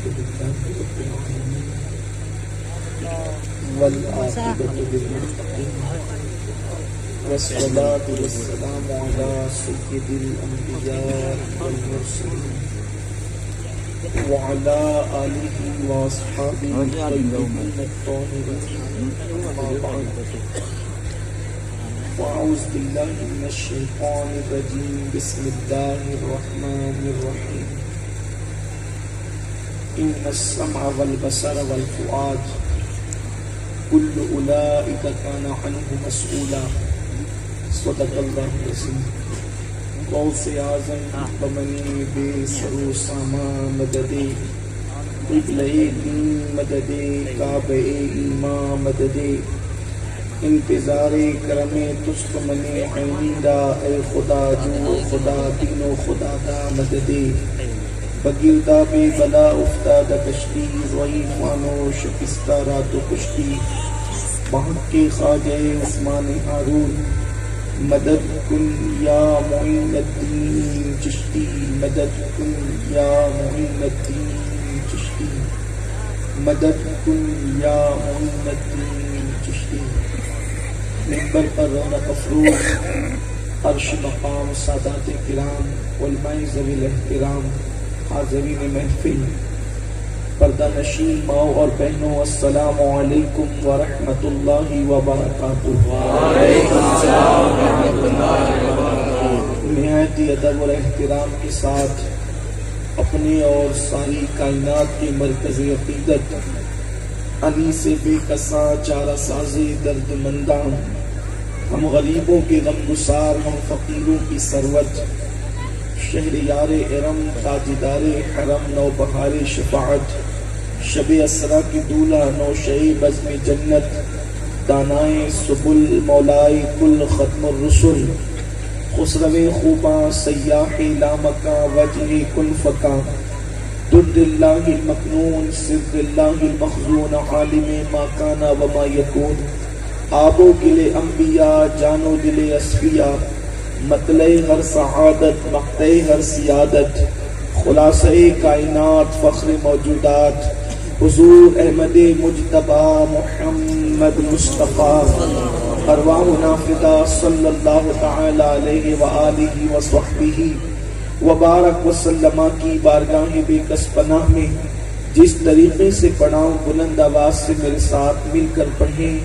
لله رب العالمين والعاقبة للمتقين والصلاة والسلام على سيد الأنبياء والمرسلين وعلى آله وأصحابه الطيبين الطاهرين أما بعد وأعوذ بالله من الشيطان الرجيم بسم الله الرحمن الرحيم إن السمع والبصر والفؤاد كل أولئك كان عنه مسؤولا صدق الله العظيم غوث اعظم بمنی بے سرو ساما مددے قبلہ دین مددے کعبہ ایمان مددے انتظار کرم تجھ منے عینیدہ اے خدا جو خدا دین و خدا دا مددے بگیردہ بے بلا افتادہ کشتی ضعیفانو شکستہ رات و کشتی بہت کے خواجہ عثمان ہارون مدد کن یا معین الدین چشتی مدد کن یا معین الدین چشتی مدد کن یا معین الدین چشتی منبر پر رونق افروز عرش مقام سادات کرام علماء ذوی الاحترام حاضرین محفل پردہ نشین ماؤں اور بہنوں السلام علیکم ورحمۃ اللہ وبرکاتہ۔ وعلیکم السلام ورحمۃ اللہ وبرکاتہ۔ نہایت ادب اور احترام کے ساتھ اپنے اور ساری کائنات کے مرکز عقیدت علی سے بے کساں چارہ ساز درد منداں، ہم غریبوں کے غم گسار، ہم فقیروں کی سروت، شہریار ارم تاجدار حرم نو بہار شفاعت، شب اسرا کی دولہ نو شہی بزم جنت، دانائے سبل مولائے کل ختم الرسل، خسرو خوباں سیاح لامکاں وجہ کن فکاں، درد اللہ المکنون سر اللہ المخزون، عالم ما کانا وما یکون، آب و گل انبیاء جان و دل اصفیاء، مطلع ہر سعادت مقطع ہر سیادت، خلاصہ کائنات فخر موجودات، حضور احمد مجتبی محمد مصطفیٰ، ارواحنا فدا صلی اللہ تعالی علیہ وآلہ وصحبہ وبارک وسلم کی بارگاہ بے کس پناہ میں جس طریقے سے پڑھاؤں بلند آواز سے میرے ساتھ مل کر پڑھیں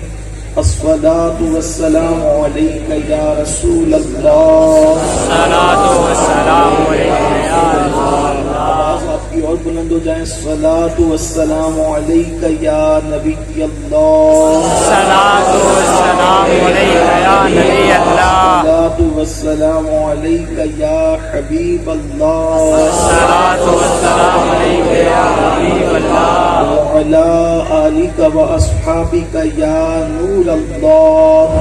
الصلاة والسلام علیک یا رسول اللہ، الصلاة والسلام علیک یا رسول اللہ، آواز آپ کی اور بلند ہو جائیں، الصلاة والسلام علیک یا نبی اللہ، الصلاة والسلام علیک یا نبی اللہ، الصلاة والسلام علیک یا حبیب اللہ، الصلاة والسلام علیک یا حبیب اللہ، وعلی آلک واصحابک یا نور اللہ،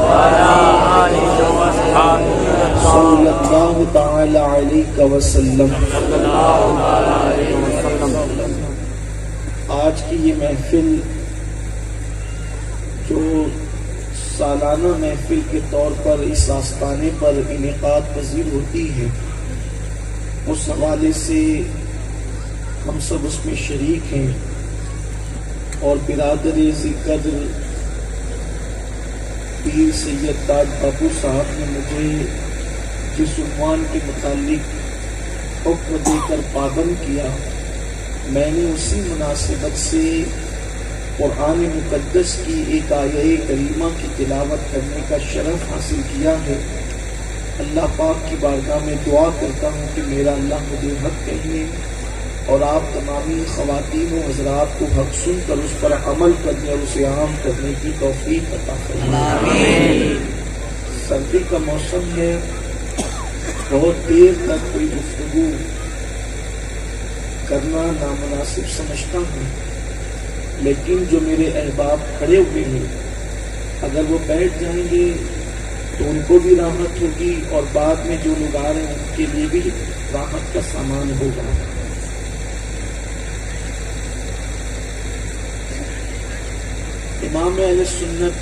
صلی اللہ تعالی علیہ وسلم۔ آج کی یہ محفل جو سالانہ محفل کے طور پر اس آستانے پر انعقاد پذیر ہوتی ہے، اس حوالے سے ہم سب اس میں شریک ہیں، اور برادر ذکر پیر سید تاج بابو صاحب نے مجھے جس عنوان کے متعلق حکم دے کر پابند کیا، میں نے اسی مناسبت سے قرآن مقدس کی ایک آیہ کریمہ کی تلاوت کرنے کا شرف حاصل کیا ہے۔ اللہ پاک کی بارگاہ میں دعا کرتا ہوں کہ میرا اللہ مجھے حق کہنے اور آپ تمامی خواتین و حضرات کو حق سن کر اس پر عمل کرنے اور اسے عام کرنے کی توفیق عطا فرمائے۔ سردی کا موسم ہے، بہت دیر تک کوئی گفتگو کرنا نامناسب سمجھتا ہوں، لیکن جو میرے احباب کھڑے ہوئے ہیں اگر وہ بیٹھ جائیں گے تو ان کو بھی راحت ہوگی، اور بعد میں جو لوگ آ رہے ہیں ان کے لیے بھی راحت کا سامان ہوگا۔ امام اہل سنت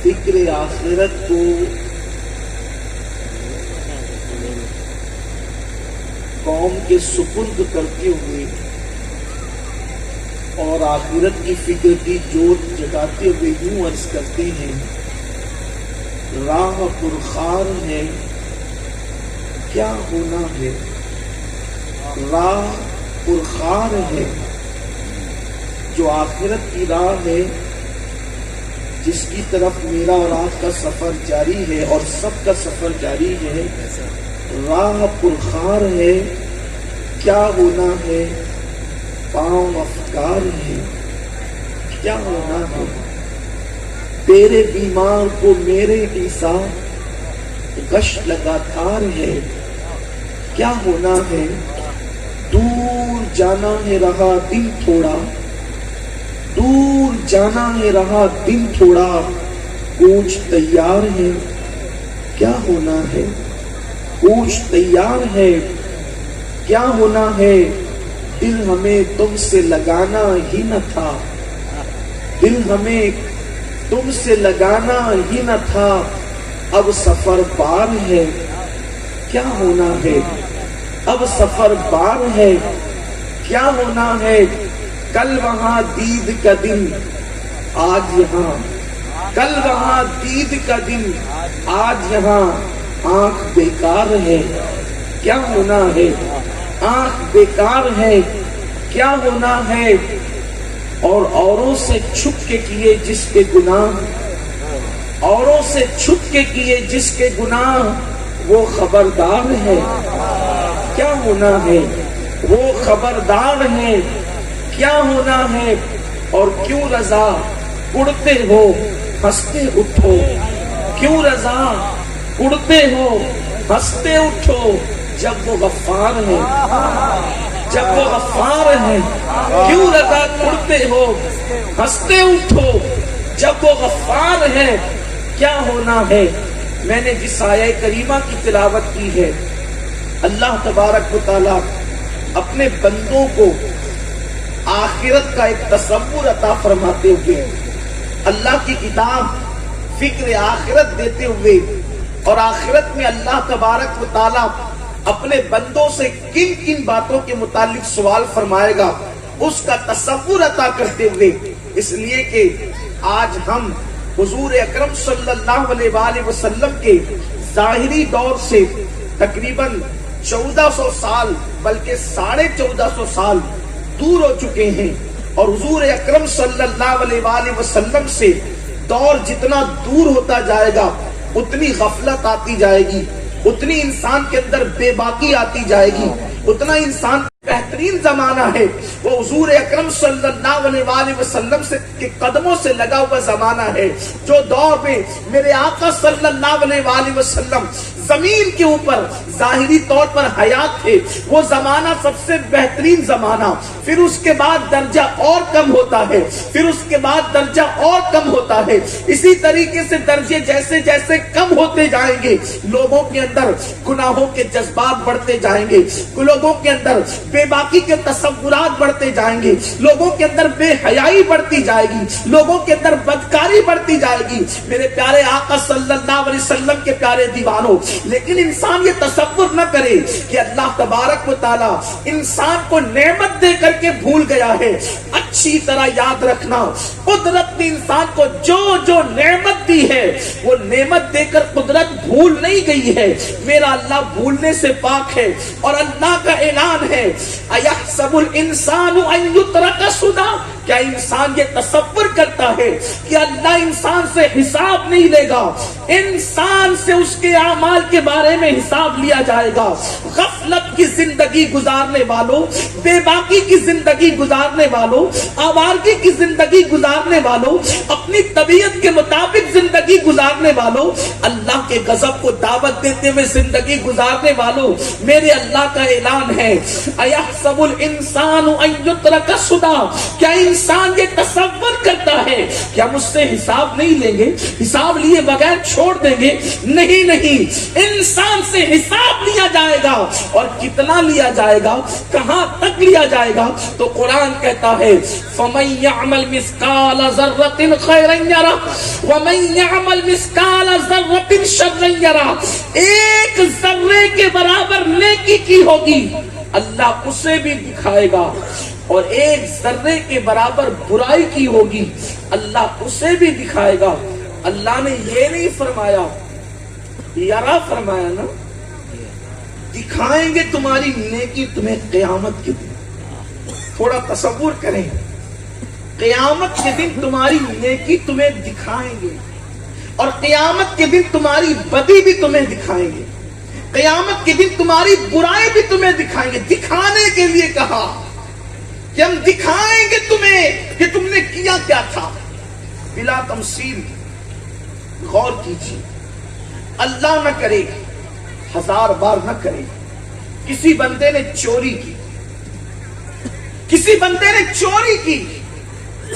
فکر آخرت کو قوم کے سپرد کرتے ہوئے اور آخرت کی فکر کی جوت جگاتے ہوئے یوں عرض کرتے ہیں، راہ پرخار ہے کیا ہونا ہے، راہ پرخار ہے جو آخرت کی راہ ہے، جس کی طرف میرا اور آپ کا سفر جاری ہے اور سب کا سفر جاری ہے، راہ پرخار ہے کیا ہونا ہے، پاؤں افکار ہے کیا ہونا ہے، تیرے بیمار کو میرے عیسیٰ گشت لگاتار ہے کیا ہونا ہے، دور جانا ہے رہا دن تھوڑا، دور جانا ہے رہا دن تھوڑا، کوچ تیار ہے کیا ہونا ہے، کوچ تیار ہے کیا ہونا ہے، دل ہمیں تم سے لگانا ہی نہ تھا، دل ہمیں تم سے لگانا ہی نہ تھا، اب سفر پار ہے کیا ہونا ہے، اب سفر پار ہے کیا ہونا ہے، کل وہاں دید کا دن آج یہاں، کل وہاں دید کا دن آج یہاں، آنکھ بیکار ہے کیا ہونا ہے، آنکھ بیکار ہے کیا ہونا ہے، اور اوروں سے چھپ کے کیے جس کے گناہ، اوروں سے چھپ کے کیے جس کے گناہ، وہ خبردار ہے کیا ہونا ہے، وہ خبردار ہے کیا ہونا ہے، اور کیوں رضا اڑتے ہو ہنستے اٹھو، کیوں رضا اڑتے ہو ہنستے اٹھو، جب وہ غفار ہے، جب وہ غفار ہے، کیوں رضا اڑتے ہو ہنستے اٹھو، جب وہ غفار ہے کیا ہونا ہے۔ میں نے جس آیہ کریمہ کی تلاوت کی ہے، اللہ تبارک و تعالی اپنے بندوں کو آخرت کا ایک تصور عطا فرماتے ہوئے، اللہ کی کتاب فکر آخرت دیتے ہوئے، اور آخرت میں اللہ تبارک و تعالی اپنے بندوں سے کن کن باتوں کے متعلق سوال فرمائے گا اس کا تصور عطا کرتے ہوئے، اس لیے کہ آج ہم حضور اکرم صلی اللہ علیہ وآلہ وسلم کے ظاہری دور سے تقریباً 1400 سال بلکہ 1450 سال دور ہو چکے ہیں، اور حضور اکرم صلی اللہ علیہ وآلہ وسلم سے دور جتنا دور ہوتا جائے گا اتنی غفلت آتی جائے گی، اتنی انسان کے اندر بے باکی آتی جائے گی، اتنا انسان بہترین زمانہ ہے وہ حضور اکرم صلی اللہ علیہ وآلہ وسلم سے کے قدموں سے لگا ہوا زمانہ ہے۔ جو دور میں میرے آقا صلی اللہ علیہ وآلہ وسلم زمین کے اوپر ظاہری طور پر حیات تھے، وہ زمانہ سب سے بہترین زمانہ، پھر اس کے بعد درجہ اور کم ہوتا ہے، پھر اس کے بعد درجہ اور کم ہوتا ہے، اسی طریقے سے درجے جیسے جیسے کم ہوتے جائیں گے، لوگوں کے اندر گناہوں کے جذبات بڑھتے جائیں گے، لوگوں کے اندر بے باکی کے تصورات بڑھتے جائیں گے، لوگوں کے اندر بے حیائی بڑھتی جائے گی، لوگوں کے اندر بدکاری بڑھتی جائے گی، میرے پیارے آقا صلی اللہ علیہ وسلم کے پیارے دیوانوں۔ لیکن انسان یہ تصور نہ کرے کہ اللہ تبارک و تعالی انسان کو نعمت دے کر کے بھول گیا ہے۔ اچھی طرح یاد رکھنا، قدرت نے انسان کو جو جو نعمت دی ہے وہ نعمت دے کر قدرت بھول نہیں گئی ہے، میرا اللہ بھولنے سے پاک ہے، اور اللہ کا اعلان ہے اَيَحْسَبُ الْإِنسَانُ أَن يُتْرَكَ سُدًى، کیا انسان یہ تصور کرتا ہے کہ اللہ انسان سے حساب نہیں لے گا؟ انسان سے اس کے اعمال کے بارے میں حساب لیا جائے گا۔ غفلت کی زندگی گزارنے والوں، بے باکی کی زندگی گزارنے والوں، آوارگی کی زندگی گزارنے والوں، اپنی طبیعت کے مطابق زندگی گزارنے والوں، اللہ کے غضب کو دعوت دیتے ہوئے زندگی گزارنے والوں، میرے اللہ کا اعلان ہے اَيَحْسَبُ الْإِنسَانُ أَن يُتْرَكَ سُدًى، کیا انسان یہ تصور کرتا ہے کہ ہم اس سے حساب نہیں لیں گے، حساب لیے بغیر چھوڑ دیں گے؟ نہیں نہیں، انسان سے حساب لیا جائے گا، اور کتنا لیا جائے گا، کہاں تک لیا جائے گا؟ تو قرآن کہتا ہے فَمَن يَعْمَلْ مِثْقَالَ ذَرَّةٍ خَيْرًا يَرَهُ وَمَن يَعْمَلْ مِثْقَالَ ذَرَّةٍ شَرًّا يَرَهُ، ایک ذرے کے برابر نیکی کی ہوگی اللہ اسے بھی دکھائے گا، اور ایک ذرے کے برابر برائی کی ہوگی اللہ اسے بھی دکھائے گا۔ اللہ نے یہ نہیں فرمایا، یرا فرمایا نا، دکھائیں گے تمہاری نیکی تمہیں قیامت کے دن۔ تھوڑا تصور کریں، قیامت کے دن تمہاری نیکی تمہیں دکھائیں گے، اور قیامت کے دن تمہاری بدی بھی تمہیں دکھائیں گے، قیامت کے دن تمہاری برائی بھی تمہیں دکھائیں گے۔ دکھانے کے لیے کہا کہ ہم دکھائیں گے تمہیں کہ تم نے کیا کیا تھا۔ بلا تمثیل غور کیجیے، اللہ نہ کرے، ہزار بار نہ کرے، کسی بندے نے چوری کی، کسی بندے نے چوری کی،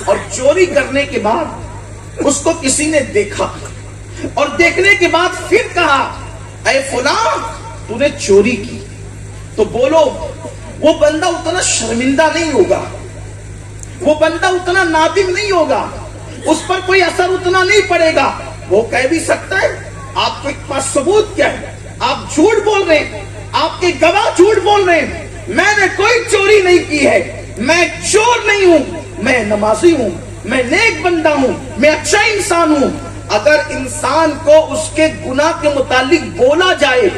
اور چوری کرنے کے بعد اس کو کسی نے دیکھا، اور دیکھنے کے بعد پھر کہا اے فلاں تو نے چوری کی، تو بولو وہ بندہ اتنا شرمندہ نہیں ہوگا، وہ بندہ اتنا نادم نہیں ہوگا، اس پر کوئی اثر اتنا نہیں پڑے گا۔ وہ کہہ بھی سکتا ہے آپ کے پاس ثبوت کیا ہے، آپ جھوٹ بول رہے ہیں، آپ کے گواہ جھوٹ بول رہے ہیں، میں نے کوئی چوری نہیں کی ہے، میں چور نہیں ہوں، میں نمازی ہوں، میں نیک بندہ ہوں، میں اچھا انسان ہوں۔ اگر انسان کو اس کے گناہ کے متعلق بولا جائے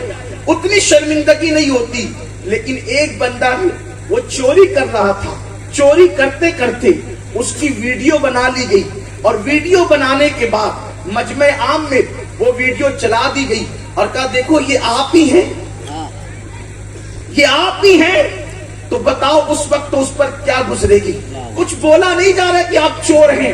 اتنی شرمندگی نہیں ہوتی، لیکن ایک بندہ ہے وہ چوری کر رہا تھا، چوری کرتے کرتے اس کی ویڈیو بنا لی گئی، اور ویڈیو بنانے کے بعد مجمع عام میں وہ ویڈیو چلا دی گئی، اور کہا دیکھو یہ آپ ہی ہیں، یہ آپ ہی ہیں، تو بتاؤ اس وقت تو اس پر کیا گزرے گی۔ کچھ بولا نہیں جا رہا کہ آپ چور ہیں،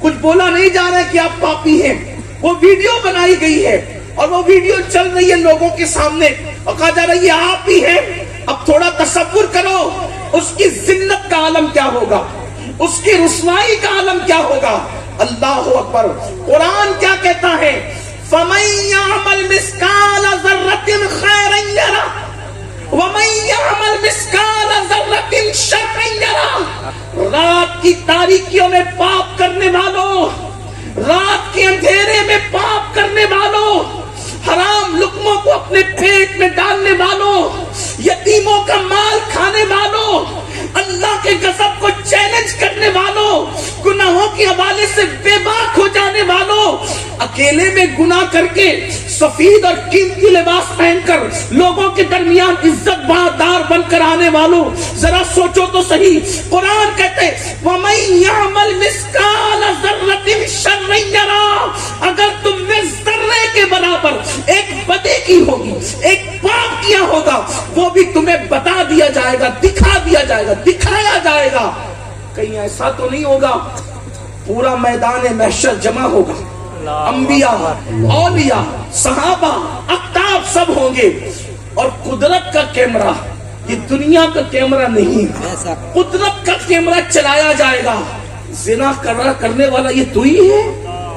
کچھ بولا نہیں جا رہا کہ آپ پاپی ہیں، وہ ویڈیو بنائی گئی ہے، اور وہ ویڈیو چل رہی ہے لوگوں کے سامنے، اور کہا جا رہا ہے یہ آپ ہی ہیں۔ اب تھوڑا تصور کرو اس کی ذلت کا عالم کیا ہوگا، اس کی رسوائی کا عالم کیا ہوگا۔ اللہ اکبر۔ قرآن کیا کہتا ہے، فَمَن يَعْمَلْ مِثْقَالَ ذَرَّةٍ خَيْرًا يَرَهُ وَمَن يَعْمَلْ مِثْقَالَ ذَرَّةٍ شَرًّا يَرَهُ۔ رات کی تاریکیوں میں پاپ کرنے والوں، رات کے اندھیرے میں پاپ کرنے والوں، حرام لقموں کو اپنے پیٹ میں ڈالنے والوں، یتیموں کا مال کھانے والوں، اللہ کے غضب کو چیلنج کرنے والوں، گناہوں کے حوالے سے بے باک ہو جانے والوں، اکیلے میں گناہ کر کے سفید اور قیمتی لباس پہن کر لوگوں کے درمیان عزت دار بن کر آنے والوں، ذرا سوچو تو صحیح۔ قرآن کہتے ہیں وَمَن يَعْمَلْ مِثْقَالَ ذَرَّةٍ شَرًّا يَرَهُ۔ اگر تم نے ذرے کے برابر ایک بدی کی ہوگی، ایک پاپ کیا ہوگا، وہ بھی تمہیں بتا دیا جائے گا، دکھا دیا جائے گا، دکھایا جائے گا۔ کہیں ایسا تو نہیں ہوگا پورا میدان محشر جمع ہوگا، انبیاء، اولیاء، صحابہ، اقطاب سب ہوں گے، اور قدرت کا کیمرہ، یہ دنیا کا کیمرہ نہیں، قدرت کا کیمرہ چلایا جائے گا۔ زنا کرنے والا یہ تو ہی ہے،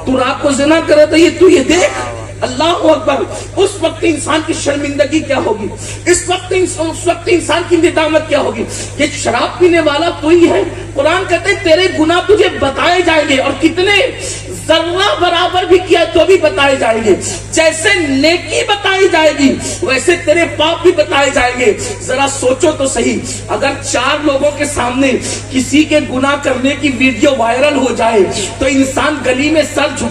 تو رات کو زنا کر رہا تھا، یہ تو یہ دیکھ۔ اللہ اکبر۔ اس وقت انسان کی شرمندگی کیا ہوگی، اس وقت انسان کی ندامت کیا ہوگی، یہ شراب پینے والا تو ہی ہے۔ قرآن کہتے ہیں تیرے گناہ تجھے بتائے جائیں گے، اور کتنے، ذرہ برابر بھی کیا تو بھی بتائے جائیں گے۔ جیسے نیکی بتائی جائے گی ویسے تیرے پاپ بھی بتائے جائیں گے۔ ذرا سوچو تو صحیح، اگر 4 لوگوں کے سامنے کسی کے گناہ کرنے کی ویڈیو وائرل ہو جائے تو انسان گلی میں سر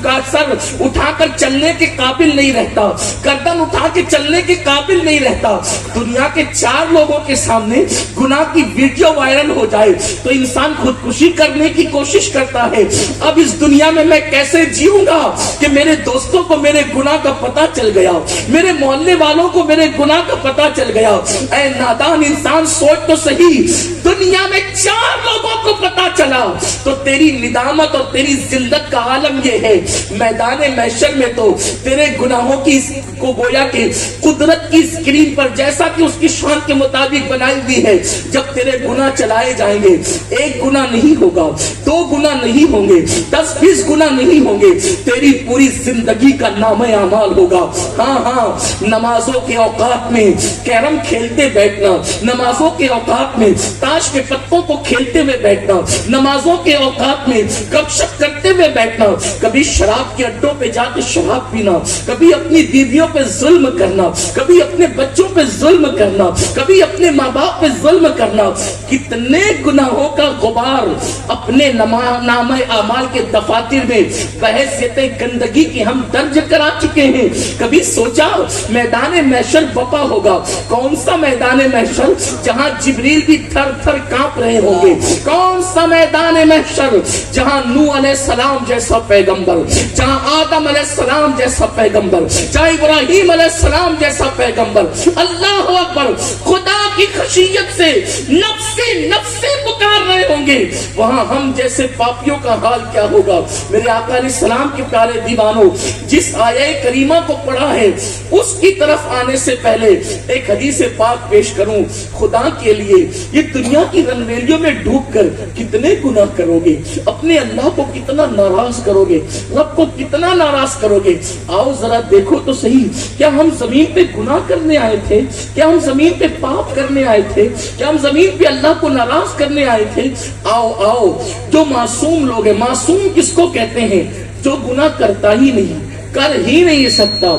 اٹھا کر چلنے کے قابل نہیں رہتا، گردن اٹھا کے چلنے کے قابل نہیں رہتا۔ دنیا کے 4 لوگوں کے سامنے گناہ کی ویڈیو وائرل ہو جائے تو انسان خودکشی کرنے کی کوشش کرتا ہے۔ اب اس دنیا میں کیسے جیوں گا کہ میرے دوستوں کو میرے گناہ کا پتہ چل گیا، میرے محلے والوں کو میرے گناہ کا پتہ چل گیا۔ اے نادان انسان سوچ تو صحیح، دنیا میں 4 لوگوں کو پتہ چلا تو تیری ندامت اور تیری ذلت کا عالم یہ ہے۔ میدان محشر میں تو تیرے گناہوں کی کو گویا کہ قدرت کی اسکرین پر جیسا کہ اس کی شان کے مطابق بنائی ہوئی ہے، جب تیرے گناہ چلائے جائیں گے، 1 گناہ نہیں ہوگا، 2 گناہ نہیں ہوں گے، 10-20 گناہ نہیں ہوں گے، تیری پوری زندگی کا نامہ اعمال ہوگا۔ ہاں، نمازوں کے اوقات میں کیرم کھیلتے بیٹھنا، نمازوں کے اوقات میں تاش کے پتوں کو کھیلتے ہوئے بیٹھنا، نمازوں کے اوقات میں گپ شپ کرتے ہوئے بیٹھنا، کبھی شراب کے اڈوں پہ جا کے شراب پینا، کبھی اپنی بیویوں پہ ظلم کرنا، کبھی کبھی اپنے بچوں پہ ظلم کرنا، کبھی اپنے ماں باپ پہ ظلم کرنا، کتنے گناہوں کا غبار اپنے نامہ اعمال کے دفاتر میں بحیثیت گندگی کی ہم درج کرا چکے ہیں۔ کبھی سوچا میدان محشر وپا ہوگا؟ کون سا میدان محشر جہاں جبریل بھی تھر تھر کانپ رہے ہوں گے؟ کون سا میدان محشر جہاں نوح علیہ السلام جیسا پیغمبر، جہاں آدم علیہ السلام جیسا پیغمبر، جہاں ابراہیم علیہ السلام جیسا پیغمبر اللہ اکبر خدا کی خشیت سے نفسی نفسی پکار رہے ہوں گے، وہاں ہم جیسے پاپیوں کا حال کیا ہوگا؟ میرے آقا علیہ السلام کے پیارے دیوانوں، جس آیہ کریمہ کو پڑھا ہے اس کی طرف آنے سے پہلے ایک حدیث پاک پیش کروں۔ خدا کے لیے یہ دنیا کی رنگریلیوں میں ڈوب کر کتنے گناہ کرو گے، اپنے اللہ کو کتنا ناراض کرو گے، رب کو کتنا ناراض کرو گے؟ آؤ ذرا دیکھو تو صحیح، کیا ہم زمین پہ گناہ کرنے آئے تھے؟ کیا ہم زمین پہ پاپ کرنے آئے تھے؟ کیا ہم زمین پہ اللہ کو ناراض کرنے آئے تھے؟ آؤ آؤ، جو معصوم لوگ ہیں، معصوم کس کو کہتے ہیں؟ جو گناہ کرتا ہی نہیں، کر ہی نہیں سکتا،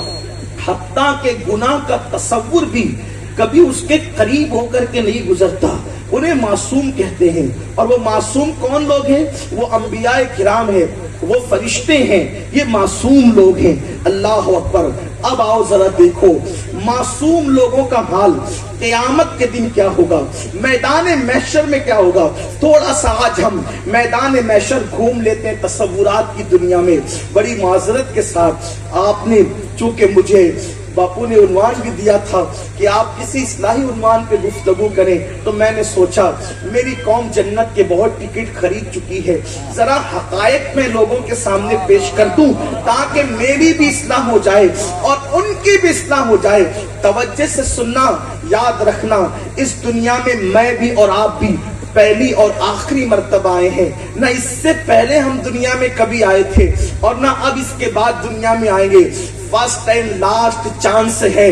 حتیٰ کہ گناہ کا تصور بھی کبھی اس کے قریب ہو کر کے نہیں گزرتا، انہیں معصوم کہتے ہیں۔ اور وہ معصوم کون لوگ ہیں؟ وہ انبیاء کرام ہیں، وہ فرشتے ہیں، یہ معصوم لوگ ہیں۔ اللہ اکبر۔ اب آؤ ذرا دیکھو معصوم لوگوں کا حال قیامت کے دن کیا ہوگا، میدان محشر میں کیا ہوگا۔ تھوڑا سا آج ہم میدان محشر گھوم لیتے ہیں تصورات کی دنیا میں۔ بڑی معذرت کے ساتھ آپ نے، چونکہ مجھے باپو نے عنوان بھی دیا تھا کہ آپ کسی اصلاحی عنوان پہ گفتگو کریں، تو میں نے سوچا میری قوم جنت کے بہت ٹکٹ خرید چکی ہے، ذرا حقائق میں لوگوں کے سامنے پیش کر دوں تاکہ میری بھی اصلاح ہو جائے اور ان کی بھی اصلاح ہو جائے۔ توجہ سے سننا، یاد رکھنا، اس دنیا میں بھی اور آپ بھی پہلی اور آخری مرتبہ آئے ہیں، نہ اس سے پہلے ہم دنیا میں کبھی آئے تھے اور نہ اب اس کے بعد دنیا میں آئیں گے۔ فرسٹ اینڈ لاسٹ چانس ہے،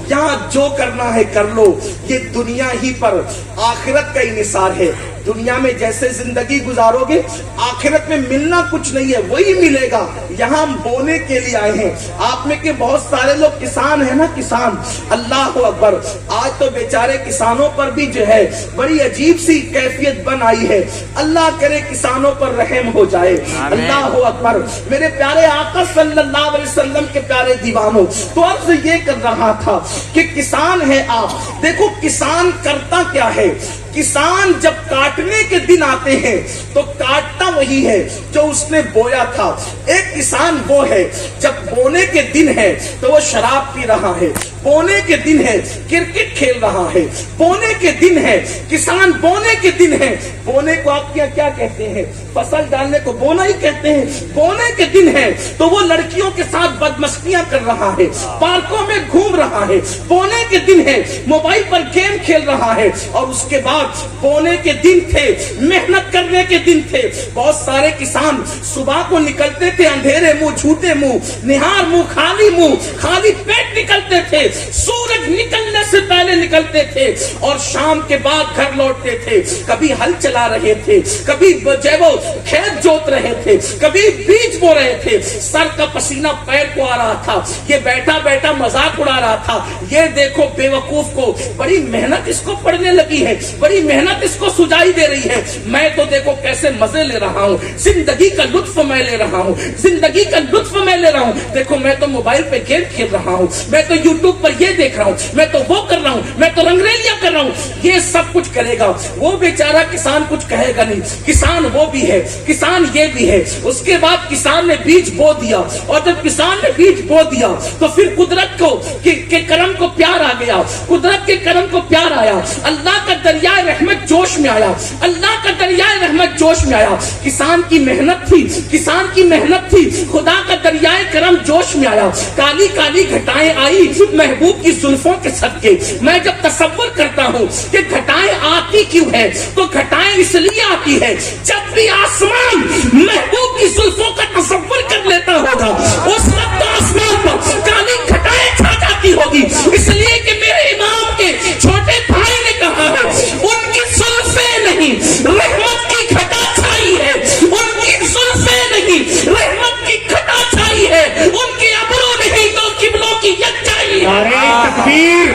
یہاں جو کرنا ہے کر لو، یہ دنیا ہی پر آخرت کا انحصار ہے۔ دنیا میں جیسے زندگی گزارو گے آخرت میں ملنا کچھ نہیں ہے، وہی ملے گا۔ یہاں ہم بونے کے لیے آئے ہیں۔ آپ میں کہ بہت سارے لوگ کسان ہیں نا، کسان، اللہ اکبر، آج تو بیچارے کسانوں پر بھی جو ہے بڑی عجیب سی کیفیت بن آئی ہے۔ اللہ کرے کسانوں پر رحم ہو جائے۔ اللہ اکبر۔ میرے پیارے آقا صلی اللہ علیہ وسلم کے پیارے دیوانوں، تو عرض یہ کر رہا تھا کہ کسان ہے آپ، دیکھو کسان کرتا کیا ہے۔ کسان جب کاٹنے کے دن آتے ہیں تو کاٹتا وہی ہے جو اس نے بویا تھا۔ ایک کسان وہ ہے جب بونے کے دن ہے تو وہ شراب پی رہا ہے، بونے کے دن ہے کرکٹ کھیل رہا ہے، بونے کے دن ہے کسان، بونے کے دن ہے۔ بونے کو آپ کیا کہتے ہیں؟ فصل ڈالنے کو بونا ہی کہتے ہیں۔ بونے کے دن ہے تو وہ لڑکیوں کے ساتھ بدمستیاں کر رہا ہے، پارکوں میں گھوم رہا ہے۔ بونے کے دن ہے موبائل پر گیم کھیل رہا ہے۔ اور اس کے بعد بونے کے دن تھے، محنت کرنے کے دن تھے۔ بہت سارے کسان صبح کو نکلتے تھے اندھیرے منہ، جھوٹے منہ، نہار منہ، خالی پیٹ نکلتے تھے، سورج نکلنے سے پہلے نکلتے تھے اور شام کے بعد گھر لوٹتے تھے۔ کبھی ہل چلا رہے تھے، کبھی وہ کھیت جوت رہے تھے، کبھی بیج بو رہے تھے، سر کا پسینہ پیر کو آ رہا تھا، یہ بیٹھا بیٹھا مذاق اڑا رہا تھا۔ یہ دیکھو بے وقوف کو، بڑی محنت اس کو پڑنے لگی ہے، بڑی محنت اس کو سجائی دے رہی ہے، میں تو دیکھو کیسے مزے لے رہا ہوں، زندگی کا لطف میں لے رہا ہوں، زندگی کا لطف میں لے رہا ہوں۔ دیکھو میں تو موبائل پہ گیم کھیل رہا ہوں، میں تو یوٹیوب پر یہ دیکھ رہا ہوں، میں تو وہ کر رہا ہوں، میں تو رنگریلیاں کر رہا ہوں۔ یہ سب کچھ کرے گا وہ بیچارہ کسان، کچھ کہے گا نہیں۔ کسان وہ بھی ہے، کسان یہ بھی ہے۔ اس کے بعد کسان نے بیج بو دیا، اور جب کسان نے بیج بو دیا تو پھر قدرت کو کے کرم کو پیار آ گیا، قدرت کے کرم کو پیار آیا، اللہ کا دریائے رحمت جوش میں آیا، اللہ کا دریائے رحمت جوش میں آیا۔ کسان کی محنت تھی، کسان کی محنت تھی، خدا کا دریائے کرم جوش میں آیا۔ کالی کالی گھٹائیں آئی محبوب کی زلفوں کے صدقے۔ میں جب تصور کرتا ہوں کہ گھٹائیں آتی کیوں ہے تو گھٹائیں اس لیے آتی ہے، جب بھی آسمان محبوب کی زلفوں کا تصور کر لیتا ہوگا اس وقت آسمان پر کالی گھٹائیں چھا جاتی ہوگی، اس لیے کہ میرے امام کے چھوٹے بھائی نے کہا ہے ان کی زلفیں نہیں رحمت کی گھٹا چھائی ہے، ان کی زلفیں نہیں رحمت کی گھٹا چھائی ہے، ان کی ابرو نہیں تو قبلوں کی یکجائی ہے۔ نعرہ تکبیر،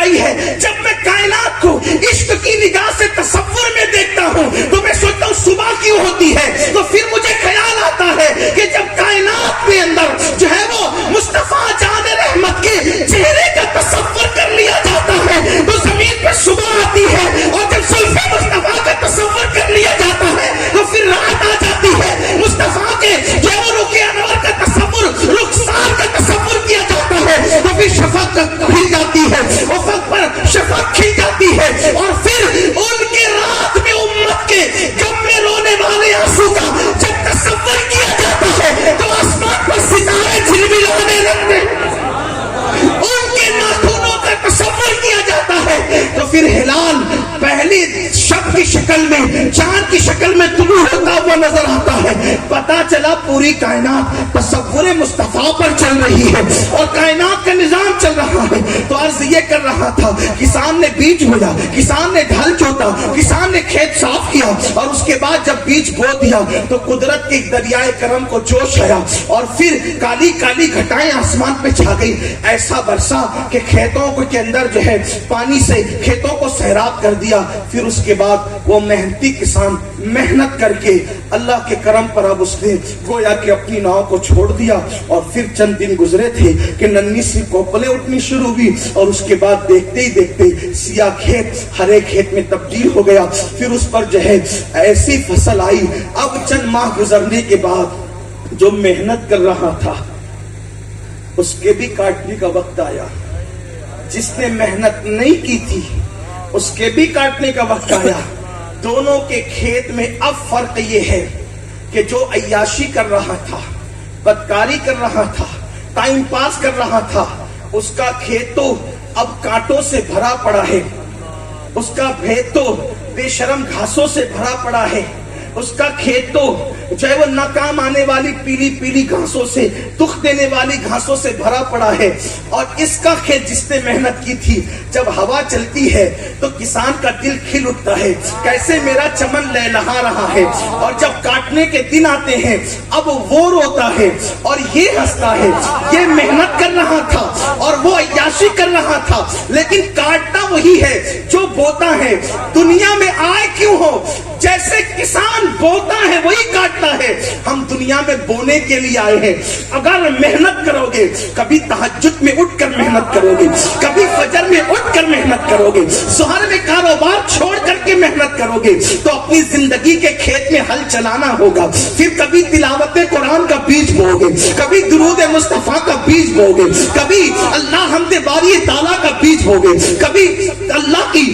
گئی ہے. جب میں کائنات کو عشق کی نگاہ سے تصور میں دیکھتا ہوں تو میں سوچتا ہوں صبح کیوں ہوتی ہے. تو پھر مجھے خیال آتا ہے کہ جب کائنات کے اندر جو ہے وہ مصطفیٰ جان رحمت کے چہرے کا تصور کر لیا جاتا ہے تو زمین پہ صبح آتی ہے. اور جب زلف مصطفیٰ کا تصور کر لیا جاتا ہے تو پھر رات آ جاتی ہے. مصطفیٰ کے جو رخ انور کا تصور، رخسار کا تصور کیا جاتا ہے تو پھر شفق کھل جاتی ہے، افق پر شفق کھل جاتی ہے. اور پھر ان کے رات میں امت کے غم میں رونے والے آنسو کا جب تصور کیا جاتا ہے تو آسمان پر ستارے جھلملانے لگتے ہیں. ان کے ناخنوں کا تصور کیا جاتا ہے تو پھر ہلال پہلی شب کی شکل میں، چاند کی شکل میں طلوع ہوتا ہوا نظر آتا ہے. پتا چلا پوری کائنات تصور مصطفیٰ پر چل رہی ہے اور کائنات کا نظام چل رہا ہے. تو عرض یہ کر رہا تھا، کسان نے بیج بویا، کسان نے ڈھل جوتا، کسان نے کھیت صاف کیا اور اس کے بعد جب بیج بو دیا تو قدرت کے دریائے کرم کو جوش آیا اور پھر کالی کالی گھٹائیں آسمان پہ چھا گئی. ایسا برسا کہ کھیتوں کے اندر جو ہے پانی سے کھیتوں کو سیراب کر دیا. پھر اس کے بعد وہ محنتی کسان محنت کر کے اللہ کے کرم پر اب اس نے گویا کہ اپنی ناؤ کو چھوڑ دیا. اور پھر چند دن گزرے تھے کہ ننھی سی کوپلیں اٹھنی شروع ہوئی اور اس کے بعد دیکھتے ہی دیکھتے سیاہ کھیت ہرے کھیت میں تبدیل ہو گیا. پھر اس پر جو ہے ایسی فصل آئی. اب چند ماہ گزرنے کے بعد جو محنت کر رہا تھا اس کے بھی کاٹنے کا وقت آیا. جس نے محنت نہیں کی تھی اس کے بھی کاٹنے کا وقت آیا. دونوں کے کھیت میں اب فرق یہ ہے کہ جو عیاشی کر رہا تھا، بدکاری کر رہا تھا، ٹائم پاس کر رہا تھا، اس کا کھیت تو اب کانٹوں سے بھرا پڑا ہے. اس کا کھیت تو بے شرم گھاسوں سے بھرا پڑا ہے. اس کا کھیت تو جو ہے وہ ناکام آنے والی پیلی پیلی گھاسوں سے، دکھ دینے والی گھاسوں سے بھرا پڑا ہے. اور اس کا کھیت جس نے محنت کی تھی، جب ہوا چلتی ہے تو کسان کا دل کھل اٹھتا ہے، کیسے میرا چمن لہلہا رہا ہے. اور جب کاٹنے کے دن آتے ہیں اب وہ روتا ہے اور یہ ہنستا ہے. یہ محنت کر رہا تھا اور وہ عیاشی کر رہا تھا، لیکن کاٹتا وہی ہے جو بوتا ہے. دنیا میں آئے کیوں ہو، جیسے کسان بوتا ہے وہی کاٹتا ہے. ہم دنیا میں بونے کے لیے آئے ہیں. اگر محنت کرو گے، کبھی تہجد میں اٹھ کر محنت کرو گے، کبھی فجر میں اٹھ کر محنت کرو گے، ظہر میں کاروبار چھوڑ کر کے محنت کرو گے تو اپنی زندگی کے کھیت میں ہل چلانا ہوگا. پھر کبھی تلاوت قرآن کا بیج بو گے، کبھی درود مصطفیٰ کا بیج بو گے، کبھی اللہ حمد باری تعالیٰ کا بیج بو گے، کبھی اللہ کی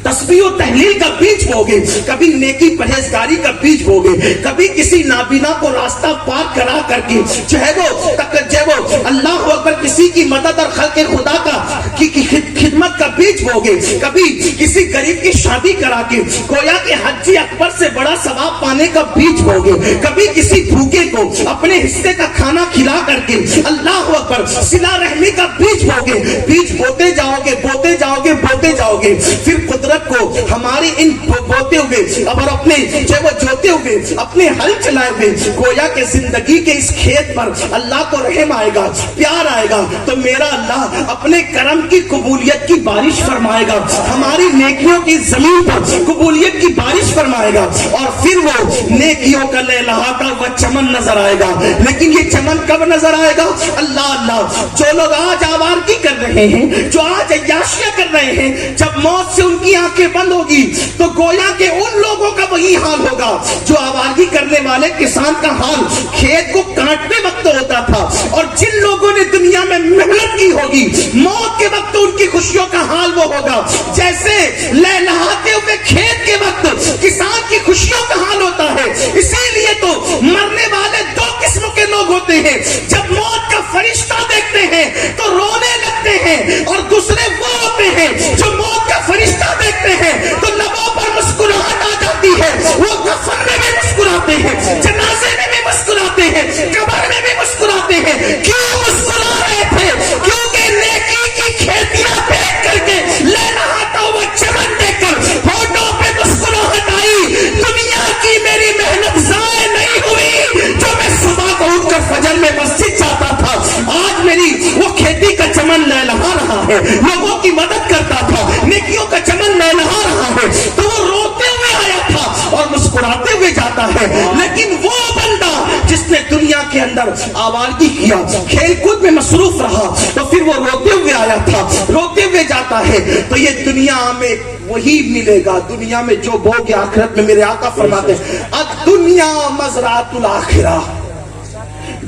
تسبیح و تحلیل کا بیج بوگے، کبھی نیکی پرہیزگاری کا بیج بوگے، کبھی کسی نابینا کو راستہ پاک کرا کر کے جو ہے وہ اللہ اکبر کسی کی مدد اور خلق خدا کی خدمت کا بیج بوگے، کبھی کسی غریب کی شادی کرا کے گویا کہ حجی اکبر سے بڑا ثواب پانے کا بیج بوگے، کبھی کسی بھوکے کو اپنے حصے کا کھانا کھلا کر کے اللہ اکبر صلہ رحمی کا بیج بوگے. بیج بوتے جاؤ گے، بوتے جاؤ گے، بوتے جاؤ گے. پھر قدرت کو ہماری ان بوتے ہوئے اور اپنے جوتے ہوئے اپنے ہل چلائے ہوئے گویا کہ زندگی کے اس کھیت پر اللہ کو رحم آئے گا، پیار آئے گا تو میرا اللہ اپنے کرم کی قبولیت کی بارش فرمائے گا، ہماری نیکیوں کی زمین پر قبولیت کی بارش فرمائے گا اور پھر وہ نیکیوں کا لہلہاتا ہوا چمن نظر آئے گا. لیکن یہ چمن کب نظر آئے گا؟ اللہ جو لوگ آج آوارگی کر رہے ہیں، جو آج عیاشیاں کر رہے ہیں، جب موت سے ان کی آنکھیں بند ہوگی تو گویا کہ ان لوگوں کا وہی حال ہوگا جو آوارگی کرنے والے کسان کا حال کھیت کو کاٹنے وقت ہوتا تھا. اور جن لوگوں نے دنیا میں محنت کی ہوگی موت کے وقت ان کی خوشیوں کا حال وہ ہوگا جیسے لہلہاتے ہوئے کھیت کے وقت کسان کی خوشیوں کا حال ہوتا ہے. اسی لیے تو مرنے والے دو قسم کے لوگ ہوتے ہیں، جب موت کا فرشتہ دیکھتے ہیں تو رونے لگتے ہیں، اور دوسرے وہ ہوتے ہیں جو موت کا فرشتہ دیکھتے ہیں تو لبوں پر مسکراہٹ آ جاتی ہے. وہ کفن میں بھی مسکراتے ہیں، جنازے میں بھی مسکراتے ہیں، قبر میں بھی مسکراتے ہیں. کیوں مسکرا رہے تھے؟ کیونکہ نیکی کی کھیتیاں دیکھ کر کے لہلہاتا ہوا چمن دیکھ کر ہونٹوں پہ مسکراہٹ آئی. دنیا کی میری محنت ضائع نہیں ہوئی جو میں صبح کو اٹھ کر فجر میں مسجد جاتا تھا. آج میری وہ کھیتی کا چمن لہلہا رہا ہے، لوگوں کی مدد کرتا رہا تھا, نیکیوں کا چمن میں نہا رہا ہے, تو وہ روتے ہوئے آیا تھا اور مسکراتے ہوئے جاتا ہے. لیکن وہ بندہ جس نے دنیا کے اندر آوارگی کیا, کھیل کود میں مصروف رہا, تو پھر وہ روتے ہوئے آیا تھا, روتے ہوئے جاتا ہے, تو یہ دنیا میں وہی ملے گا. دنیا میں جو بوگے آخرت میں میرے آقا فرماتے ہیں الدنیا مزرعۃ الآخرہ,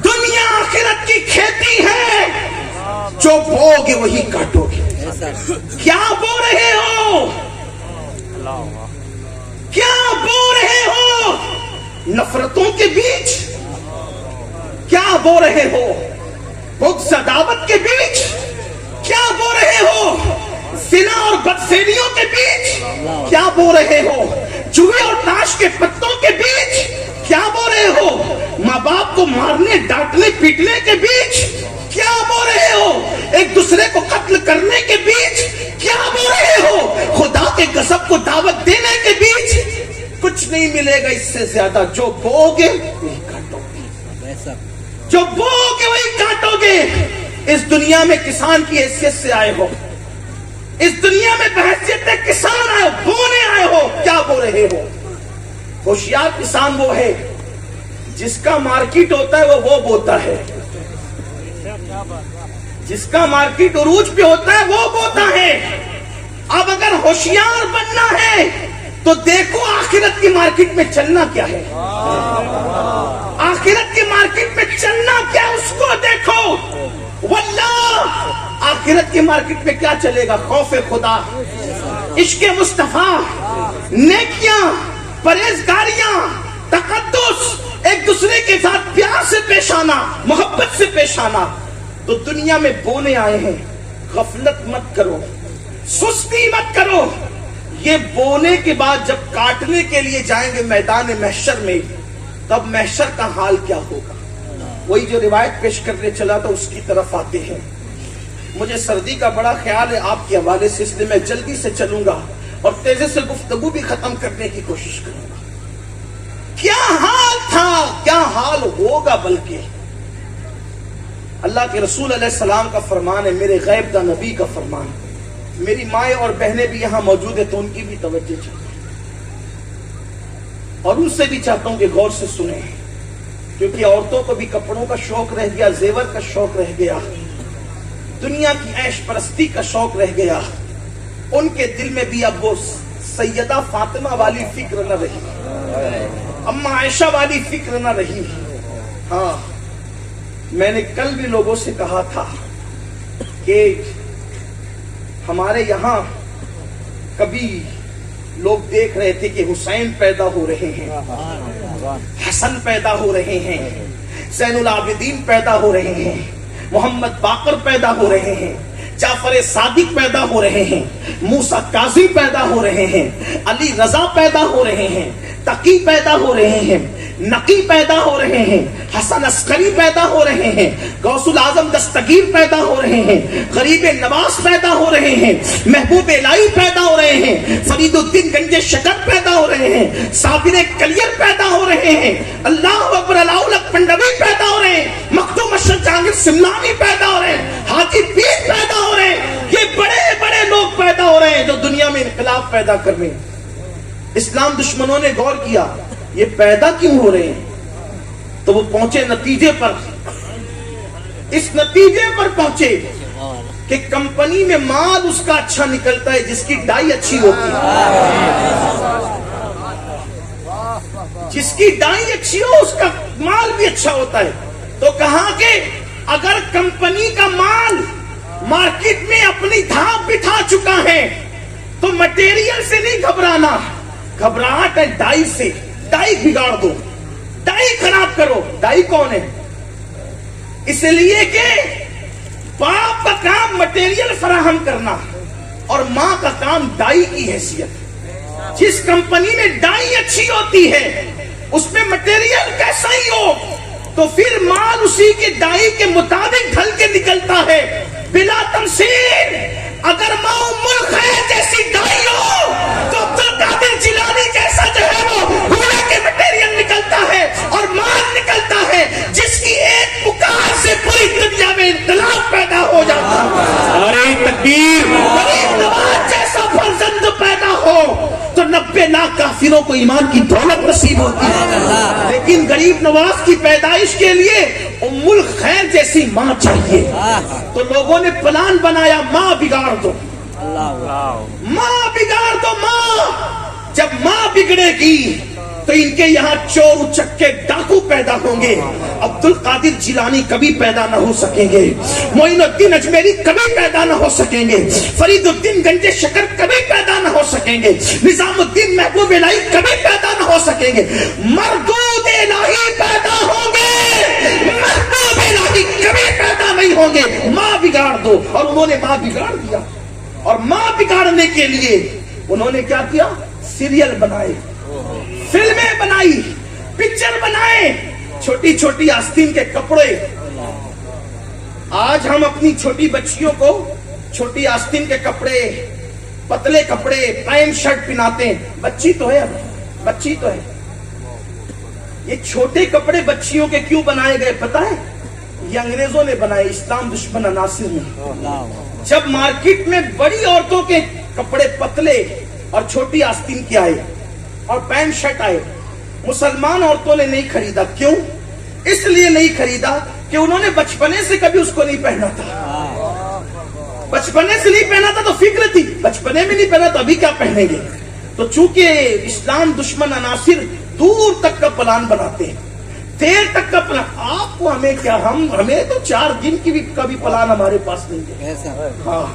دنیا آخرت کی کھیتی ہے, جو بوگے وہی کاٹو گے. کیا بو رہے ہو, کیا بو رہے ہو؟ نفرتوں کے بیچ کیا بو رہے ہو؟ بغض عداوت کے بیچ کیا بو رہے ہو؟ زنا اور بدفعلیوں کے بیچ کیا بو رہے ہو؟ جوئے اور تاش کے پتوں کے بیچ کیا بو رہے ہو؟ ماں باپ کو مارنے ڈانٹنے پیٹنے کے بیچ کیا بو رہے ہو؟ ایک دوسرے کو قتل کرنے کے بیچ کیا بو رہے ہو؟ خدا کے غضب کو دعوت دینے کے بیچ کچھ نہیں ملے گا اس سے زیادہ. جو بوگے وہی کاٹو گے, جو بوگے وہی کاٹو گے. اس دنیا میں کسان کی حیثیت سے آئے ہو, اس دنیا میں بحیثیت کسان آئے ہو, بونے آئے ہو, کیا بو رہے ہو؟ ہوشیار کسان وہ ہے جس کا مارکیٹ ہوتا ہے وہ بوتا ہے, جس کا مارکیٹ عروج پہ ہوتا ہے وہ بوتا ہے. اب اگر ہوشیار بننا ہے تو دیکھو آخرت کی مارکیٹ میں چلنا کیا ہے, آخرت کی مارکیٹ میں چلنا کیا, اس کو دیکھو. واللہ آخرت کی مارکیٹ میں کیا چلے گا؟ خوف خدا, عشق مصطفیٰ, نیکیاں, پرہیزگاریاں, تقدس, ایک دوسرے کے ساتھ پیار سے پیش آنا, محبت سے پیش آنا. تو دنیا میں بونے آئے ہیں, غفلت مت کرو, سستی مت کرو. یہ بونے کے بعد جب کاٹنے کے لیے جائیں گے میدان محشر میں, تب محشر کا حال کیا ہوگا؟ وہی جو روایت پیش کرنے چلا تھا اس کی طرف آتے ہیں. مجھے سردی کا بڑا خیال ہے آپ کے حوالے سے, اس لیے میں جلدی سے چلوں گا اور تیزی سے گفتگو بھی ختم کرنے کی کوشش کروں گا. کیا حال تھا, کیا حال ہوگا, بلکہ اللہ کے رسول علیہ السلام کا فرمان ہے, میرے غیب دا نبی کا فرمان. میری مائیں اور بہنیں بھی یہاں موجود ہیں تو ان کی بھی توجہ چاہیے, اور ان سے بھی چاہتا ہوں کہ غور سے سنیں, کیونکہ عورتوں کو بھی کپڑوں کا شوق رہ گیا, زیور کا شوق رہ گیا, دنیا کی عیش پرستی کا شوق رہ گیا. ان کے دل میں بھی اب وہ سیدہ فاطمہ والی فکر نہ رہی, اما عائشہ والی فکر نہ رہی. ہاں, میں نے کل بھی لوگوں سے کہا تھا کہ ہمارے یہاں کبھی لوگ دیکھ رہے تھے کہ حسین پیدا ہو رہے ہیں, حسن پیدا ہو رہے ہیں, زین العابدین پیدا ہو رہے ہیں, محمد باقر پیدا ہو رہے ہیں, جعفر صادق پیدا ہو رہے ہیں, موسیٰ کاظم پیدا ہو رہے ہیں, علی رضا پیدا ہو رہے ہیں, تقی پیدا ہو رہے ہیں, نقی پیدا ہو رہے ہیں, حسن عسکری پیدا ہو رہے ہیں, غوث العظم دستگیر پیدا ہو رہے ہیں, غریب نواز پیدا ہو رہے ہیں, محبوب الہی پیدا ہو رہے ہیں, فرید الدین گنج شکر پیدا ہو رہے ہیں, صابر کلیر پیدا ہو رہے ہیں, اللہ اکبر علاؤلک پنڈوی پیدا ہو رہے ہیں, مخدوم اشرف جہانگیر سمنانی پیدا ہو رہے ہیں, حاجی پیر پیدا ہو رہے ہیں. یہ بڑے بڑے لوگ پیدا ہو رہے ہیں جو دنیا میں انقلاب پیدا کر رہے ہیں. اسلام دشمنوں نے غور کیا یہ پیدا کیوں ہو رہے ہیں, تو وہ پہنچے نتیجے پر, اس نتیجے پر پہنچے کہ کمپنی میں مال اس کا اچھا نکلتا ہے جس کی ڈائی اچھی ہوتی ہے, جس کی ڈائی اچھی ہو اس کا مال بھی اچھا ہوتا ہے. تو کہا کہ اگر کمپنی کا مال مارکیٹ میں اپنی دھاپ بٹھا چکا ہے تو مٹیریل سے نہیں گھبرانا, گھبراہٹ ہے ڈائی سے. ڈائی بگاڑ دو, ڈائی خراب کرو. ڈائی کون ہے؟ اس لیے کہ باپ کا کام مٹیریل فراہم کرنا اور ماں کا کام ڈائی کی حیثیت. جس کمپنی میں ڈائی اچھی ہوتی ہے اس میں مٹیریل کیسا ہی ہو تو پھر مال اسی کی ڈائی کے مطابق ڈھل کے نکلتا ہے بلا تمثیل. اگر ماں ام الخیر جیسی ڈائی ہو تو عبدالقادر جیلانی جیسا جو ہے وہ ہورے کے مٹیریل نکلتا ہے اور مال نکلتا ہے جس کی ایک پکار سے پوری دنیا میں انقلاب پیدا ہو جاتا ہے. ارے تکبیر. غریب نواز کافروں کو ایمان کی دولت نصیب ہوتی ہے، لیکن غریب نواز کی پیدائش کے لیے ام الخیر جیسی ماں چاہیے. تو لوگوں نے پلان بنایا ماں بگاڑ دو، ماں بگاڑ دو. ماں جب ماں بگڑے گی تو ان کے یہاں چور اچکے ڈاکو پیدا ہوں گے. عبد القادر جیلانی کبھی پیدا نہ ہو سکیں گے، معین الدین اجمیری کبھی پیدا نہ ہو سکیں گے، فرید الدین گنج شکر کبھی پیدا نہ ہو سکیں گے، نظام الدین محبوب الہی کبھی پیدا نہ ہو سکیں گے. مردود الہی پیدا ہوں گے، محبوب الہی کبھی پیدا نہیں ہوں گے. ماں بگاڑ دو. اور انہوں نے ماں بگاڑ دیا. اور ماں بگاڑنے کے لیے انہوں نے کیا کیا؟ سیریل بنائے، فلمیں بنائی، پکچر بنائے، چھوٹی چھوٹی آستین کے کپڑے. آج ہم اپنی چھوٹی بچیوں کو چھوٹی آستین کے کپڑے، پتلے کپڑے، پینٹ شرٹ پہناتے ہیں. بچی تو ہے، اب بچی تو ہے. یہ چھوٹے کپڑے بچیوں کے کیوں بنائے گئے پتہ ہے؟ یہ انگریزوں نے بنائے، اسلام دشمن عناصر نے. جب مارکیٹ میں بڑی عورتوں کے کپڑے پتلے اور چھوٹی آستین کے آئے اور پینٹ شرٹ آئے، مسلمان عورتوں نے نہیں خریدا. کیوں؟ اس لیے نہیں خریدا کہ انہوں نے بچپنے سے کبھی اس کو نہیں پہنا تھا. بچپنے سے نہیں پہنا تھا تو فکر تھی، بچپنے میں نہیں پہنا تو ابھی کیا پہنیں گے. تو چونکہ اسلام دشمن عناصر دور تک کا پلان بناتے ہیں، دیر تک کا پلان. آپ کو ہمیں کیا، ہمیں تو 4 دن کی بھی کبھی پلان ہمارے پاس نہیں ہے. ہاں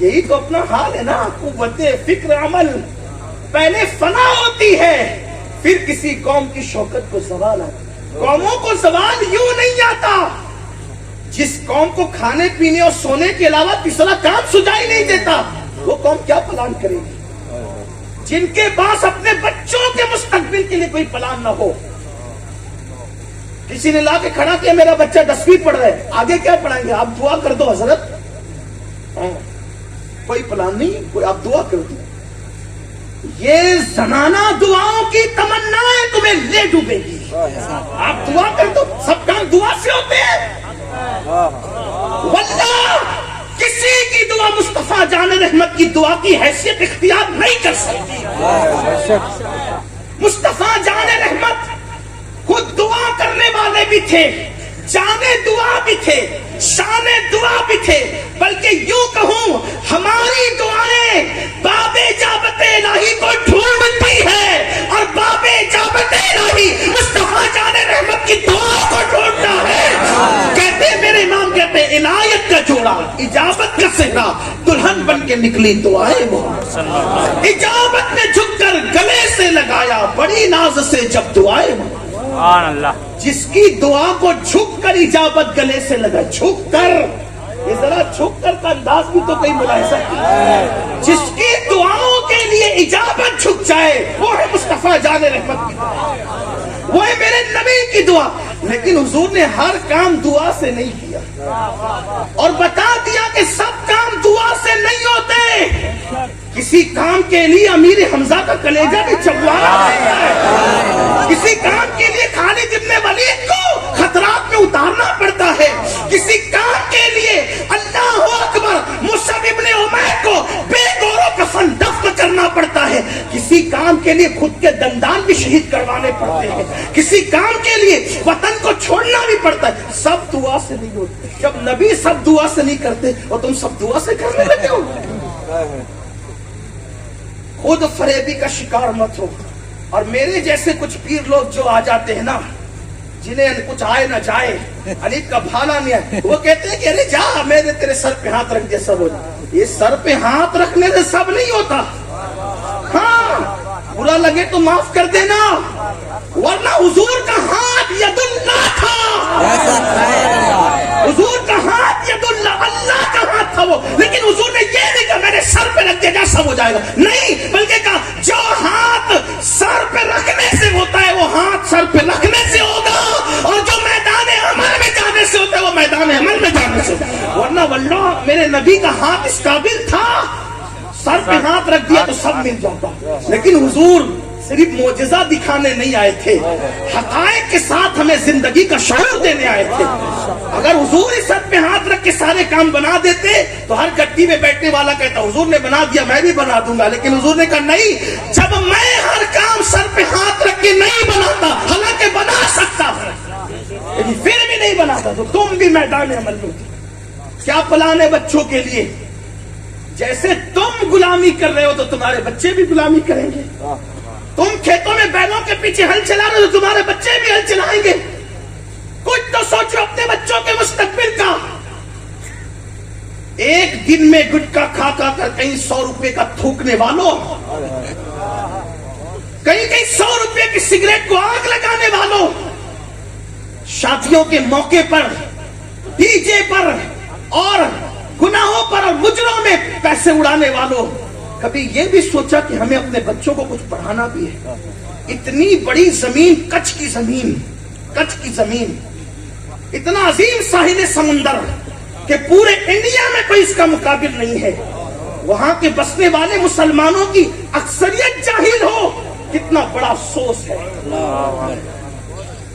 یہی تو اپنا حال ہے نا. قوت فکر عمل پہلے فنا ہوتی ہے، پھر کسی قوم کی شوکت کو زوال آتا. قوموں کو زوال یوں نہیں آتا. جس قوم کو کھانے پینے اور سونے کے علاوہ تیسرا کام سجائی نہیں دیتا، وہ قوم کیا پلان کرے گی؟ جن کے پاس اپنے بچوں کے مستقبل کے لیے کوئی پلان نہ ہو. کسی نے لا کے کھڑا کیا میرا بچہ 10ویں پڑھ رہا ہے، آگے کیا پڑھائیں گے؟ آپ دعا کر دو حضرت. کوئی پلان نہیں، کوئی آپ دعا کر دو. یہ زنانہ دعاؤں کی تمنائیں تمہیں لے ڈوبے گی. آپ دعا کر دو، سب کام دعا سے ہوتے ہیں. واللہ کسی کی دعا مصطفیٰ جان رحمت کی دعا کی حیثیت اختیار نہیں کر سکتی. مصطفیٰ جان رحمت خود دعا کرنے والے بھی تھے، جانے دعا بھی تھے، شان دعا بھی تھے. بلکہ یوں کہوں ہماری دعائیں باب اجابت الہی کو ڈھونڈتی ہے، اور باب اجابت الہی مصطفیٰ جان رحمت کی دعا کو ڈھونڈتا ہے. کہتے میرے امام کہتے عنایت کا جوڑا، اجابت کا صحرا، دلہن بن کے نکلی دعائیں محمد. اجابت نے جھک کر گلے سے لگایا بڑی ناز سے جب دعائیں محمد. جس کی دعا کو جھک کر اجابت گلے سے لگا، جھک کر، یہ ذرا جھک کر کا انداز بھی تو کہیں ملاحظہ کیا. جس کی دعاؤں کے لیے اجابت جھک جائے وہ ہے مصطفیٰ جان رحمت کی دعا، وہ ہے میرے نبی کی دعا. لیکن حضور نے ہر کام دعا سے نہیں کیا، اور بتا دیا کہ سب کام دعا سے نہیں ہوتے. کسی کام کے لیے امیر حمزہ کا کلیجہ بھی چبوارا ہے، کسی کام کے لیے خالد ابن ولید کو خطرات میں اتارنا پڑتا ہے، کسی کام کے لیے اللہ اکبر مصعب ابن عمیر کو بے گور و کفن دفن کرنا پڑتا ہے، کسی کام کے لیے خود کے دندان بھی شہید کروانے پڑتے ہیں، کسی کام کے لیے وطن کو چھوڑنا بھی پڑتا ہے. سب دعا سے نہیں ہوتے. جب نبی سب دعا سے نہیں کرتے اور تم سب دعا سے کرنے لگے ہو. خود فریبی کا شکار مت ہو. اور میرے جیسے کچھ پیر لوگ جو آ جاتے ہیں نا، جنہیں کچھ آئے نہ جائے، علیف کا بھالا نہیں ہے، وہ کہتے ہیں کہ ارے جا میں نے تیرے سر پہ ہاتھ رکھ دیا سب ہو جائے. یہ سر پہ ہاتھ رکھنے سے سب نہیں ہوتا. ہاں برا لگے تو معاف کر دینا، ورنہ حضور کا ہاتھ ید اللہ تھا. حضور کا ہاتھ ید اللہ، اللہ کا ہاتھ تھا وہ. لیکن حضور نے یہ نہیں کہا میں نے سر پہ رکھ دیا سب ہو جائے گا، نہیں، بلکہ کہا جو ہاتھ سر پہ رکھنے سے ہوتا ہے وہ ہاتھ سر پہ رکھنے سے ہوگا، اور جو میدان عمل میں جانے سے ہوتا ہے وہ میدان عمل میں جانے سے. ورنہ واللہ میرے نبی کا ہاتھ اس قابل تھا، سر پہ ہاتھ رکھ دیا تو سب مل جاتا. لیکن حضور صرف معجزہ دکھانے نہیں آئے تھے، حقائق کے ساتھ ہمیں زندگی کا شعور دینے آئے تھے. اگر حضور اس سر پہ ہاتھ رکھ کے سارے کام بنا دیتے تو ہر گدی میں بیٹھنے والا کہتا حضور نے بنا دیا میں بھی بنا دوں گا. لیکن حضور نے کہا نہیں، جب میں سر پہ ہاتھ رکھ کے نہیں بناتا، حالانکہ بنا سکتا ہے لیکن پھر بھی نہیں بناتا. تو تم بھی میدان عمل میں کیا پلان ہے بچوں کے لیے؟ جیسے تم غلامی کر رہے ہو تو تمہارے بچے بھی غلامی کریں گے. تم کھیتوں میں بیلوں کے پیچھے ہل چلا رہے ہو تو تمہارے بچے بھی ہل چلائیں گے. کچھ تو سوچو اپنے بچوں کے مستقبل کا. ایک دن میں گٹکا کھا کر کہیں 100 روپے کا تھوکنے والوں، کہیں 100 روپے کی سگریٹ کو آگ لگانے والوں، شادیوں کے موقع پر ڈی جے پر اور گناہوں پر اور مجرموں میں پیسے اڑانے والوں، کبھی یہ بھی سوچا کہ ہمیں اپنے بچوں کو کچھ پڑھانا بھی ہے؟ اتنی بڑی زمین، کچھ کی زمین، اتنا عظیم ساحل سمندر کہ پورے انڈیا میں کوئی اس کا مقابل نہیں ہے. وہاں کے بسنے والے مسلمانوں کی اکثریت جاہل ہو، کتنا بڑا افسوس ہے.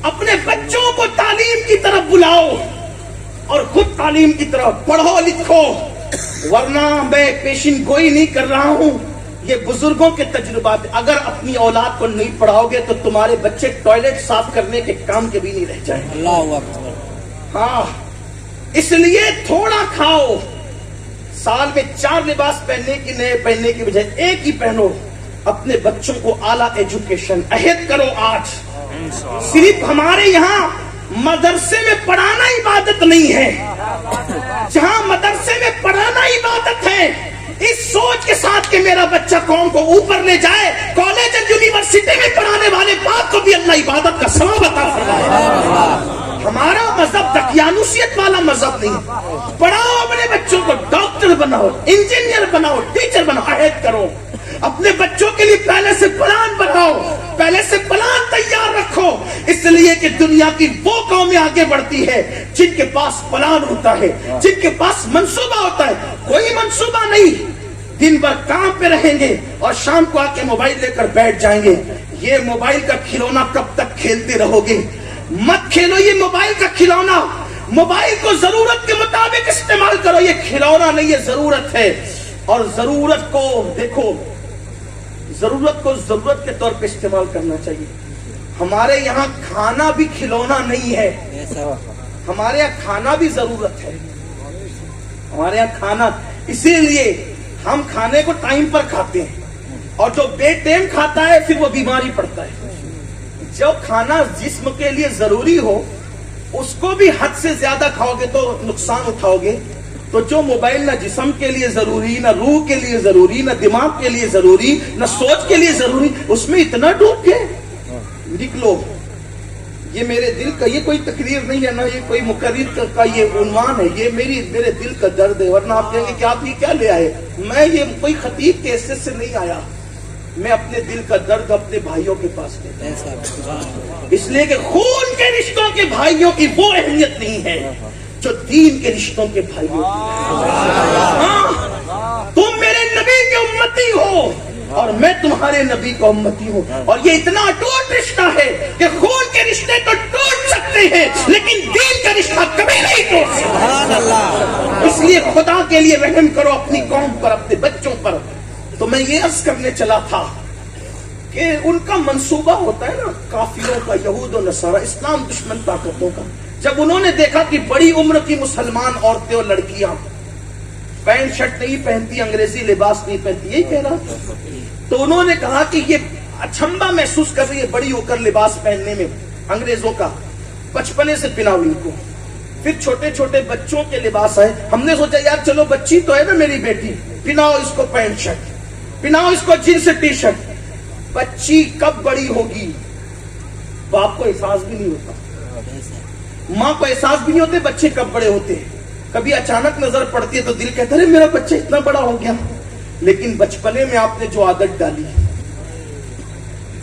اپنے بچوں کو تعلیم کی طرف بلاؤ اور خود تعلیم کی طرف پڑھو لکھو، ورنہ میں پیشن گوئی نہیں کر رہا ہوں، یہ بزرگوں کے تجربات. اگر اپنی اولاد کو نہیں پڑھاؤ گے تو تمہارے بچے ٹوائلٹ صاف کرنے کے کام کے بھی نہیں رہ جائیں. اللہ اکبر. ہاں، اس لیے تھوڑا کھاؤ. سال میں 4 لباس پہننے کی نئے پہننے کی بجائے ایک ہی پہنو. اپنے بچوں کو اعلیٰ ایجوکیشن عہد کرو. آج صرف ہمارے یہاں مدرسے میں پڑھانا عبادت نہیں ہے. جہاں مدرسے میں پڑھانا عبادت ہے، اس سوچ کے ساتھ کہ میرا بچہ قوم کو اوپر لے جائے، کالج اور یونیورسٹی میں پڑھانے والے باپ کو بھی اللہ عبادت کا ثواب عطا فرمائے. ہمارا مذہب دقیانوسیت والا مذہب نہیں. پڑھاؤ اپنے بچوں کو، ڈاکٹر بناؤ، انجینئر بناؤ، ٹیچر بناؤ. عہد کرو اپنے بچوں کے لیے، پہلے سے پلان بناؤ، پہلے سے پلان تیار رکھو. اس لیے کہ دنیا کی وہ قومیں آگے بڑھتی ہے جن کے پاس پلان ہوتا ہے، جن کے پاس منصوبہ ہوتا ہے. کوئی منصوبہ نہیں، دن بھر کام پہ رہیں گے اور شام کو آ کے موبائل لے کر بیٹھ جائیں گے. یہ موبائل کا کھلونا کب تک کھیلتے رہو گے؟ مت کھیلو یہ موبائل کا کھلونا. موبائل کو ضرورت کے مطابق استعمال کرو. یہ کھلونا نہیں، یہ ضرورت ہے. اور ضرورت کو دیکھو، ضرورت کو ضرورت کے طور پہ استعمال کرنا چاہیے. ہمارے یہاں کھانا بھی کھلونا نہیں ہے، ہمارے یہاں کھانا بھی ضرورت ہے. ہمارے یہاں کھانا، اسی لیے ہم کھانے کو ٹائم پر کھاتے ہیں، اور جو بے ٹائم کھاتا ہے پھر وہ بیماری پڑتا ہے. جو کھانا جسم کے لیے ضروری ہو اس کو بھی حد سے زیادہ کھاؤ گے تو نقصان اٹھاؤ گے. تو جو موبائل نہ جسم کے لیے ضروری، نہ روح کے لیے ضروری، نہ دماغ کے لیے ضروری، نہ سوچ کے لیے ضروری، اس میں اتنا ڈوب کے نکلو. یہ میرے دل کا، یہ کوئی تقریر نہیں ہے، نہ یہ کوئی مقرر کا یہ عنوان ہے، یہ میرے دل کا درد ہے. ورنہ آپ کہیں گے کہ آپ یہ کیا لے آئے. میں یہ کوئی خطیب کے حیثیت سے نہیں آیا، میں اپنے دل کا درد اپنے بھائیوں کے پاس لیتا ہوں. اس لیے کہ خون کے رشتوں کے بھائیوں کی وہ اہمیت نہیں ہے جو دین کے رشتوں کے بھائیوں کی. تم میرے نبی کے امتی ہو اور میں تمہارے نبی کا امتی ہوں. اور یہ اتنا ٹوٹ رشتہ ہے کہ خون کے رشتے تو ٹوٹ سکتے ہیں لیکن دین کا رشتہ کبھی نہیں ٹوٹ سکتا. اس لیے خدا کے لیے رحم کرو اپنی قوم پر، اپنے بچوں پر. تو میں یہ عرض کرنے چلا تھا کہ ان کا منصوبہ ہوتا ہے نا کافروں کا، یہود و نصارہ، اسلام دشمن طاقتوں کا. جب انہوں نے دیکھا کہ بڑی عمر کی مسلمان عورتیں اور لڑکیاں پینٹ شرٹ نہیں پہنتی، انگریزی لباس نہیں پہنتی، یہی کہہ رہا تھا، تو انہوں نے کہا کہ یہ اچھمبا محسوس کر رہی ہے بڑی ہو کر لباس پہننے میں انگریزوں کا. بچپنے سے پناؤ ان کو. پھر چھوٹے چھوٹے بچوں کے لباس آئے. ہم نے سوچا یار چلو بچی تو ہے نا میری بیٹی، پناؤ اس کو پینٹ شرٹ، پناؤ اس کو جینس ٹی شرٹ. بچی کب بڑی ہوگی باپ کو احساس بھی نہیں ہوتا، ماں کو احساس بھی نہیں ہوتے بچے کب بڑے ہوتے ہیں. کبھی اچانک نظر پڑتی ہے تو دل کہتا ہے میرا بچہ اتنا بڑا ہو گیا. لیکن بچپنے میں آپ نے جو عادت ڈالی،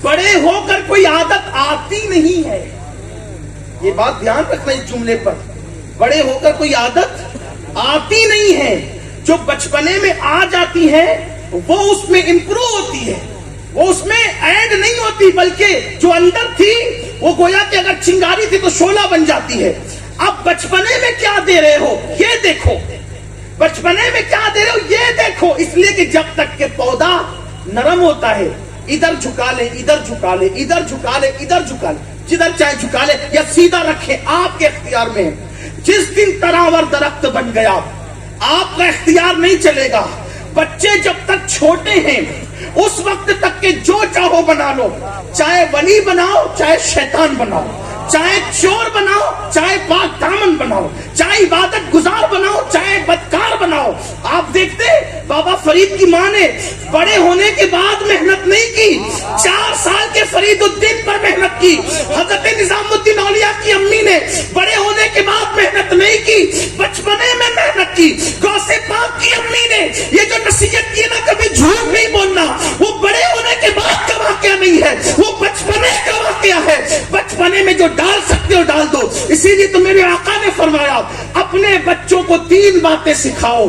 بڑے ہو کر کوئی عادت آتی نہیں ہے. یہ بات دھیان رکھنا اس جملے پر. بڑے ہو کر کوئی عادت آتی نہیں ہے. جو بچپنے میں آ جاتی ہے وہ اس میں امپروو ہوتی ہے، وہ اس میں ایڈ نہیں ہوتی، بلکہ جو اندر تھی وہ گویا کہ اگر چنگاری تھی تو شعلہ بن جاتی ہے. اب بچپنے میں کیا دے رہے ہو یہ دیکھو، بچپنے میں کیا دے رہے ہو یہ دیکھو. اس لیے کہ جب تک کہ پودا نرم ہوتا ہے، ادھر جھکا لے ادھر جھکا لے ادھر جھکا لے ادھر جھکا لے، جدھر چاہے جھکا لے یا سیدھا رکھے، آپ کے اختیار میں ہے۔ جس دن تناور درخت بن گیا آپ کا اختیار نہیں چلے گا۔ بچے جب تک چھوٹے ہیں اس وقت تک کہ جو چاہو بنا لو، چاہے ولی بناؤ چاہے شیطان بناؤ، چاہے چور بناؤ چاہے پاک دامن بناؤ، چاہے عبادت گزار بناؤ چاہے بدکار بناؤ۔ آپ دیکھتے بابا فرید کی ماں نے بڑے ہونے کے بعد محنت نہیں کی، 4 سال کے فرید الدین پر محنت کی۔ حضرت نظام الدین اولیاء کی امی نے بڑے ہونے کے بعد محنت نہیں کی، بچپنے میں محنت کی۔ غوث پاک کی امی نے یہ جو نصیحت کی نا، کبھی جھوٹ نہیں بولنا، وہ بڑے ہونے کے بعد کا واقعہ نہیں ہے، وہ بچپنے کا واقعہ ہے۔ بچپنے میں جو ڈال سکتے ہو ڈال دو۔ اسی لیے تو میرے آقا نے فرمایا اپنے بچوں کو 3 باتیں سکھاؤ،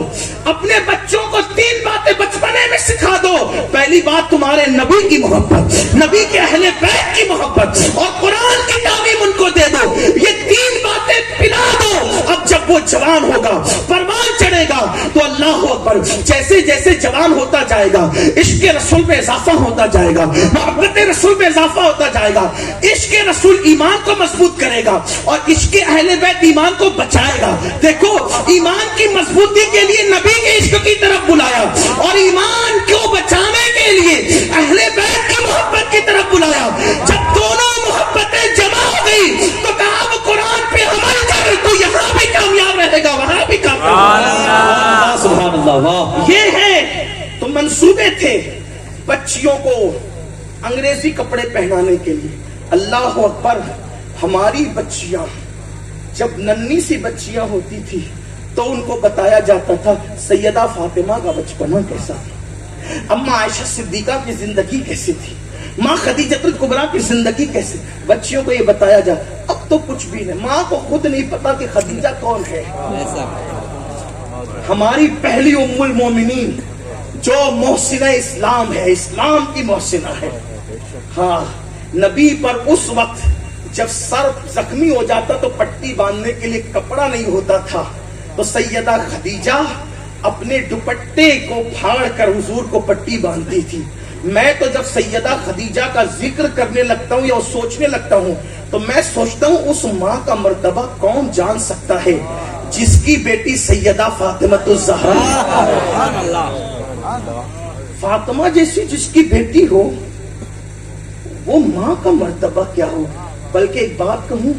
اپنے بچوں کو 3 باتیں بچپنے میں سکھا دو۔ پہلی بات تمہارے نبی کی محبت، نبی کے اہل بیت کی محبت اور قرآن کی تعلیم ان کو دے دو۔ یہ 3 باتیں پلا دو۔ اب جب وہ جوان ہوگا، پروان چڑھے گا تو اللہ اکبر، جیسے جیسے جوان ہوتا جائے گا عشق رسول میں اضافہ ہوتا جائے گا، محبت رسول میں اضافہ ہوتا جائے گا۔ عشق رسول ایمان کو مضبوط کرے گا اور عشق اہل بیت ایمان کو بچائے گا۔ دیکھو ایمان کی مضبوطی کے لیے نبی کے عشق کی طرف بلایا اور ایمان کو بچانے کے لیے اہل بیت کی محبت کی طرف بلایا۔ جب دونوں محبتیں جمع ہو گئی تو کہا اب قرآن پہ عمل کر، تو یہاں بھی کامیاب رہے گا وہاں بھی کامیاب۔ سبحان اللہ۔ یہ ہے تو منصوبے تھے بچیوں کو انگریزی کپڑے پہنانے کے لیے۔ اللہ اکبر، ہماری بچیاں جب ننھی سی بچیاں ہوتی تھی تو ان کو بتایا جاتا تھا سیدہ فاطمہ کا بچپنا کیسا تھا، اما عائشہ صدیقہ کی زندگی کیسی تھی، ماں خدیجہ الکبریٰ کی زندگی کیسی۔ بچیوں کو یہ بتایا جاتا۔ اب تو کچھ بھی نہیں، ماں کو خود نہیں پتا کہ خدیجہ کون ہے۔ ہماری پہلی ام المومنین جو محسنہ اسلام ہے، اسلام کی محسنہ ہے۔ ہاں، نبی پر اس وقت جب سر زخمی ہو جاتا تو پٹی باندھنے کے لیے کپڑا نہیں ہوتا تھا، تو سیدہ خدیجہ اپنے دوپٹے کو پھاڑ کر حضور کو پٹی باندھتی تھی۔ میں تو جب سیدہ خدیجہ کا ذکر کرنے لگتا ہوں یا سوچنے لگتا ہوں تو میں سوچتا ہوں اس ماں کا مرتبہ کون جان سکتا ہے جس کی بیٹی سیدہ فاطمہ الزہرا، فاطمہ جیسی جس کی بیٹی ہو، وہ ماں کا مرتبہ کیا ہو۔ بلکہ ایک بات کہوں،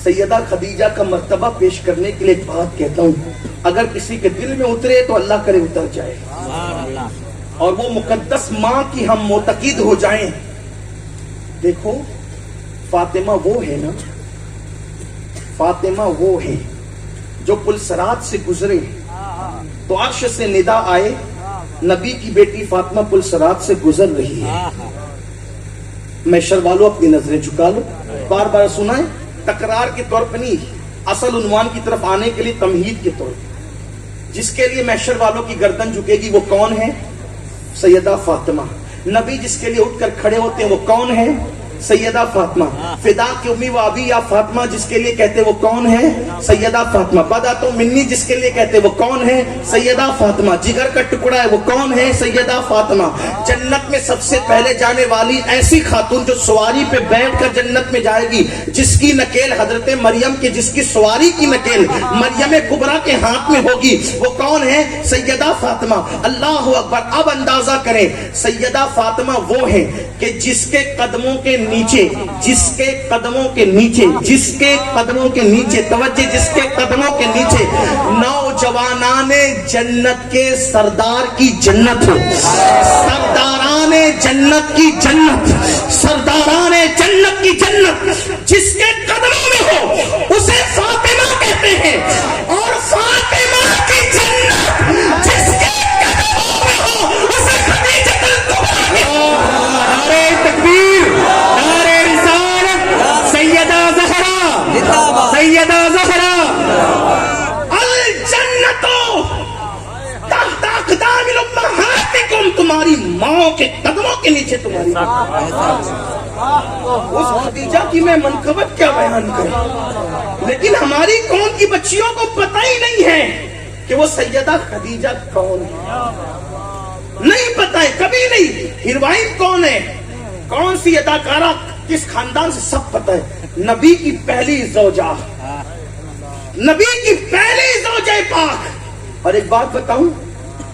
سیدہ خدیجہ کا مرتبہ پیش کرنے کے لیے ایک بات کہتا ہوں، اگر کسی کے دل میں اترے تو اللہ کرے اتر جائے اور وہ مقدس ماں کی ہم معتقد ہو جائیں۔ دیکھو فاطمہ وہ ہے نا، فاطمہ وہ ہے جو پلسرات سے گزرے تو عرش سے ندا آئے نبی کی بیٹی فاطمہ پلسرات سے گزر رہی ہے۔ محشر والوں اپنی نظریں جھکا لو، بار بار سنائیں، تکرار کے طور پر نہیں، اصل عنوان کی طرف آنے کے لیے تمہید کے طور پر۔ جس کے لیے محشر والوں کی گردن جھکے گی وہ کون ہے؟ سیدہ فاطمہ۔ نبی جس کے لیے اٹھ کر کھڑے ہوتے ہیں وہ کون ہے؟ سیدہ فاطمہ۔ فدا کی امی و ابی یا فاطمہ جس کے لیے کہتے وہ کون ہے؟ سیدہ فاطمہ۔ بدا تو منی جس کے لیے کہتے وہ کون ہے؟ سیدہ فاطمہ۔ جگر کا ٹکڑا ہے وہ کون ہے؟ سیدہ فاطمہ۔ جنت میں سب سے پہلے جانے والی ایسی خاتون جو سواری پہ بیٹھ کر جنت میں جائے گی، جس کی نکیل حضرت مریم کے، جس کی سواری کی نکیل مریم کبریٰ کے ہاتھ میں ہوگی، وہ کون ہے؟ سیدہ فاطمہ۔ اللہ اکبر۔ اب اندازہ کریں، سیدہ فاطمہ وہ ہے کہ جس کے قدموں کے نیچے، جس کے قدموں کے نیچے، جس کے قدموں کے نیچے، توجہ، جس کے قدموں کے نیچے نوجوانان جنت کے سردار کی جنت ہو، سرداران جنت کی جنت، سرداران جنت کی جنت جس کے قدموں میں ہو اسے فاطمہ کہتے ہیں، اور فاطمہ کی جنت جس کے قدموں میں ہو اسے خدیجہ الکبریٰ کہتے ہیں۔ نعرہ تکبیر، نعرہ رسالت، سیدہ زہرا، سیدہ زہرا۔ الجنت تحت اقدام امہاتکم، تمہاری ماں کے قدموں کے نیچے تمہاری اس خدیجہ کی میں منقبت کیا بیان کروں، لیکن ہماری قوم کی بچیوں کو پتہ ہی نہیں ہے کہ وہ سیدہ خدیجہ کون ہے، نہیں پتا بتائیں, کبھی نہیں. ہیروئن کون ہے, کون سی اداکارہ, کس خاندان سے, سب پتہ ہے. نبی کی پہلی زوجہ, نبی کی پہلی زوجہ پاک. اور ایک بات بتاؤں,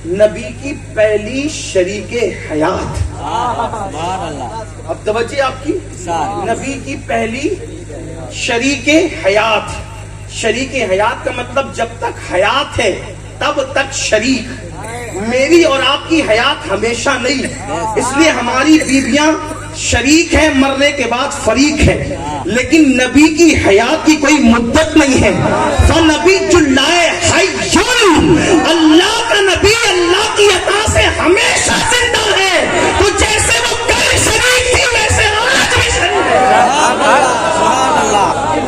نبی کی پہلی شریک حیات. اب توجہ آپ کی, نبی کی پہلی شریک حیات. شریک حیات کا مطلب جب تک حیات ہے تب تک شریک. میری اور آپ کی حیات ہمیشہ نہیں, اس لیے ہماری بیویاں شریک ہیں, مرنے کے بعد فریق ہے. لیکن نبی کی حیات کی کوئی مدت نہیں ہے. فَنَبِيُّ اللَّهِ حَيٌّ, اللہ کا نبی اللہ کی عطا سے ہمیشہ زندہ ہے. تو جیسے وہ کل شریک تھی ویسے آج بھی شریک ہے.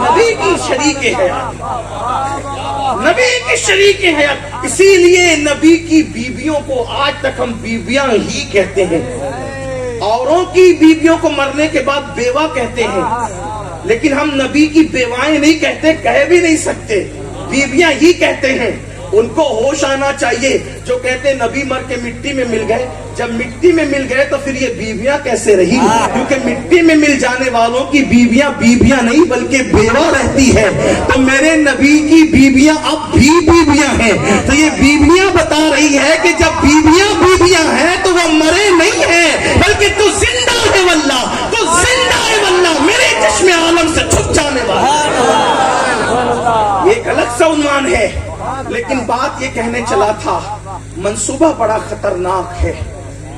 نبی کی شریک حیات, نبی کی شریک حیات. اسی لیے نبی کی بیویوں کو آج تک ہم بیویاں ہی کہتے ہیں. اوروں کی بیویوں کو مرنے کے بعد بیوہ کہتے ہیں, لیکن ہم نبی کی بیوائیں نہیں کہتے, کہہ بھی نہیں سکتے, بیویاں ہی کہتے ہیں. ان کو ہوش آنا چاہیے جو کہتے نبی مر کے مٹی میں مل گئے. جب مٹی میں مل گئے تو پھر یہ بیویاں کیسے رہی, کیونکہ مٹی میں مل جانے والوں کی بیویاں بیویاں نہیں بلکہ بیوہ رہتی ہے. تو میرے نبی کی بیویاں اب بھی بیویاں ہیں. تو یہ بیویاں بتا رہی ہے کہ جب بیویاں بیویاں ہیں تو وہ مرے نہیں ہیں بلکہ تو زندہ ہے واللہ, تو زندہ ہے واللہ, میرے چشم عالم سے چھپ جانے والا. یہ ایک الگ سا عنوان ہے, لیکن بات یہ کہنے چلا تھا, منصوبہ بڑا خطرناک ہے.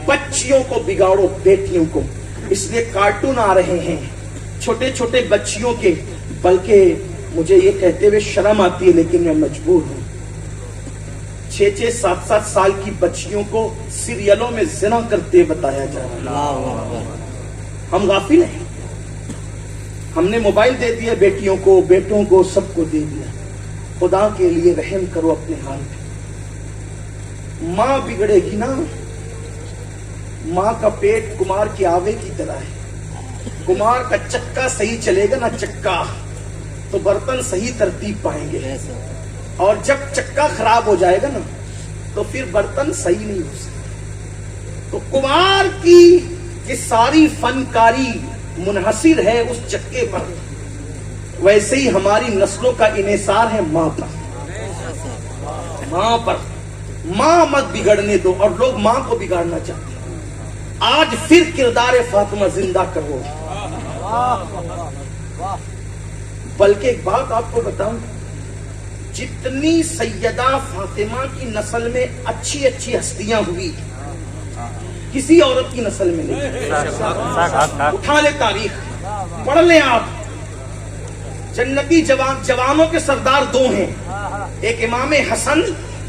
بچیوں کو بگاڑو, بیٹیوں کو. اس لیے کارٹون آ رہے ہیں چھوٹے چھوٹے بچیوں کے, بلکہ مجھے یہ کہتے ہوئے شرم آتی ہے لیکن میں مجبور ہوں. 6-6, 7-7 سال کی بچیوں کو سیریلوں میں زنا کرتے بتایا جا رہا ہے. ہم غافل ہیں, ہم نے موبائل دے دیا بیٹیوں کو, بیٹوں کو, سب کو دے دیا. خدا کے لیے رحم کرو اپنے حال پہ. ماں بگڑے گی نا, ماں کا پیٹ کمار کی آوے کی طرح ہے. کمار کا چکا صحیح چلے گا نا, چکا, تو برتن صحیح ترتیب پائیں گے. اور جب چکا خراب ہو جائے گا نا تو پھر برتن صحیح نہیں ہو سکتے. تو کمار کی ساری فنکاری منحصر ہے اس چکے پر. ویسے ہی ہماری نسلوں کا انحصار ہے ماں پر, ماں پر. ماں مت بگڑنے دو, اور لوگ ماں کو بگاڑنا چاہتے ہیں. آج پھر کردار فاطمہ زندہ کرو. بلکہ ایک بات آپ کو بتاؤں, جتنی سیدہ فاطمہ کی نسل میں اچھی اچھی ہستیاں ہوئی, کسی عورت کی نسل میں نہیں. اٹھا لے تاریخ, پڑھ لیں آپ. جنتی جوانوں کے سردار 2 ہیں, ایک امام حسن,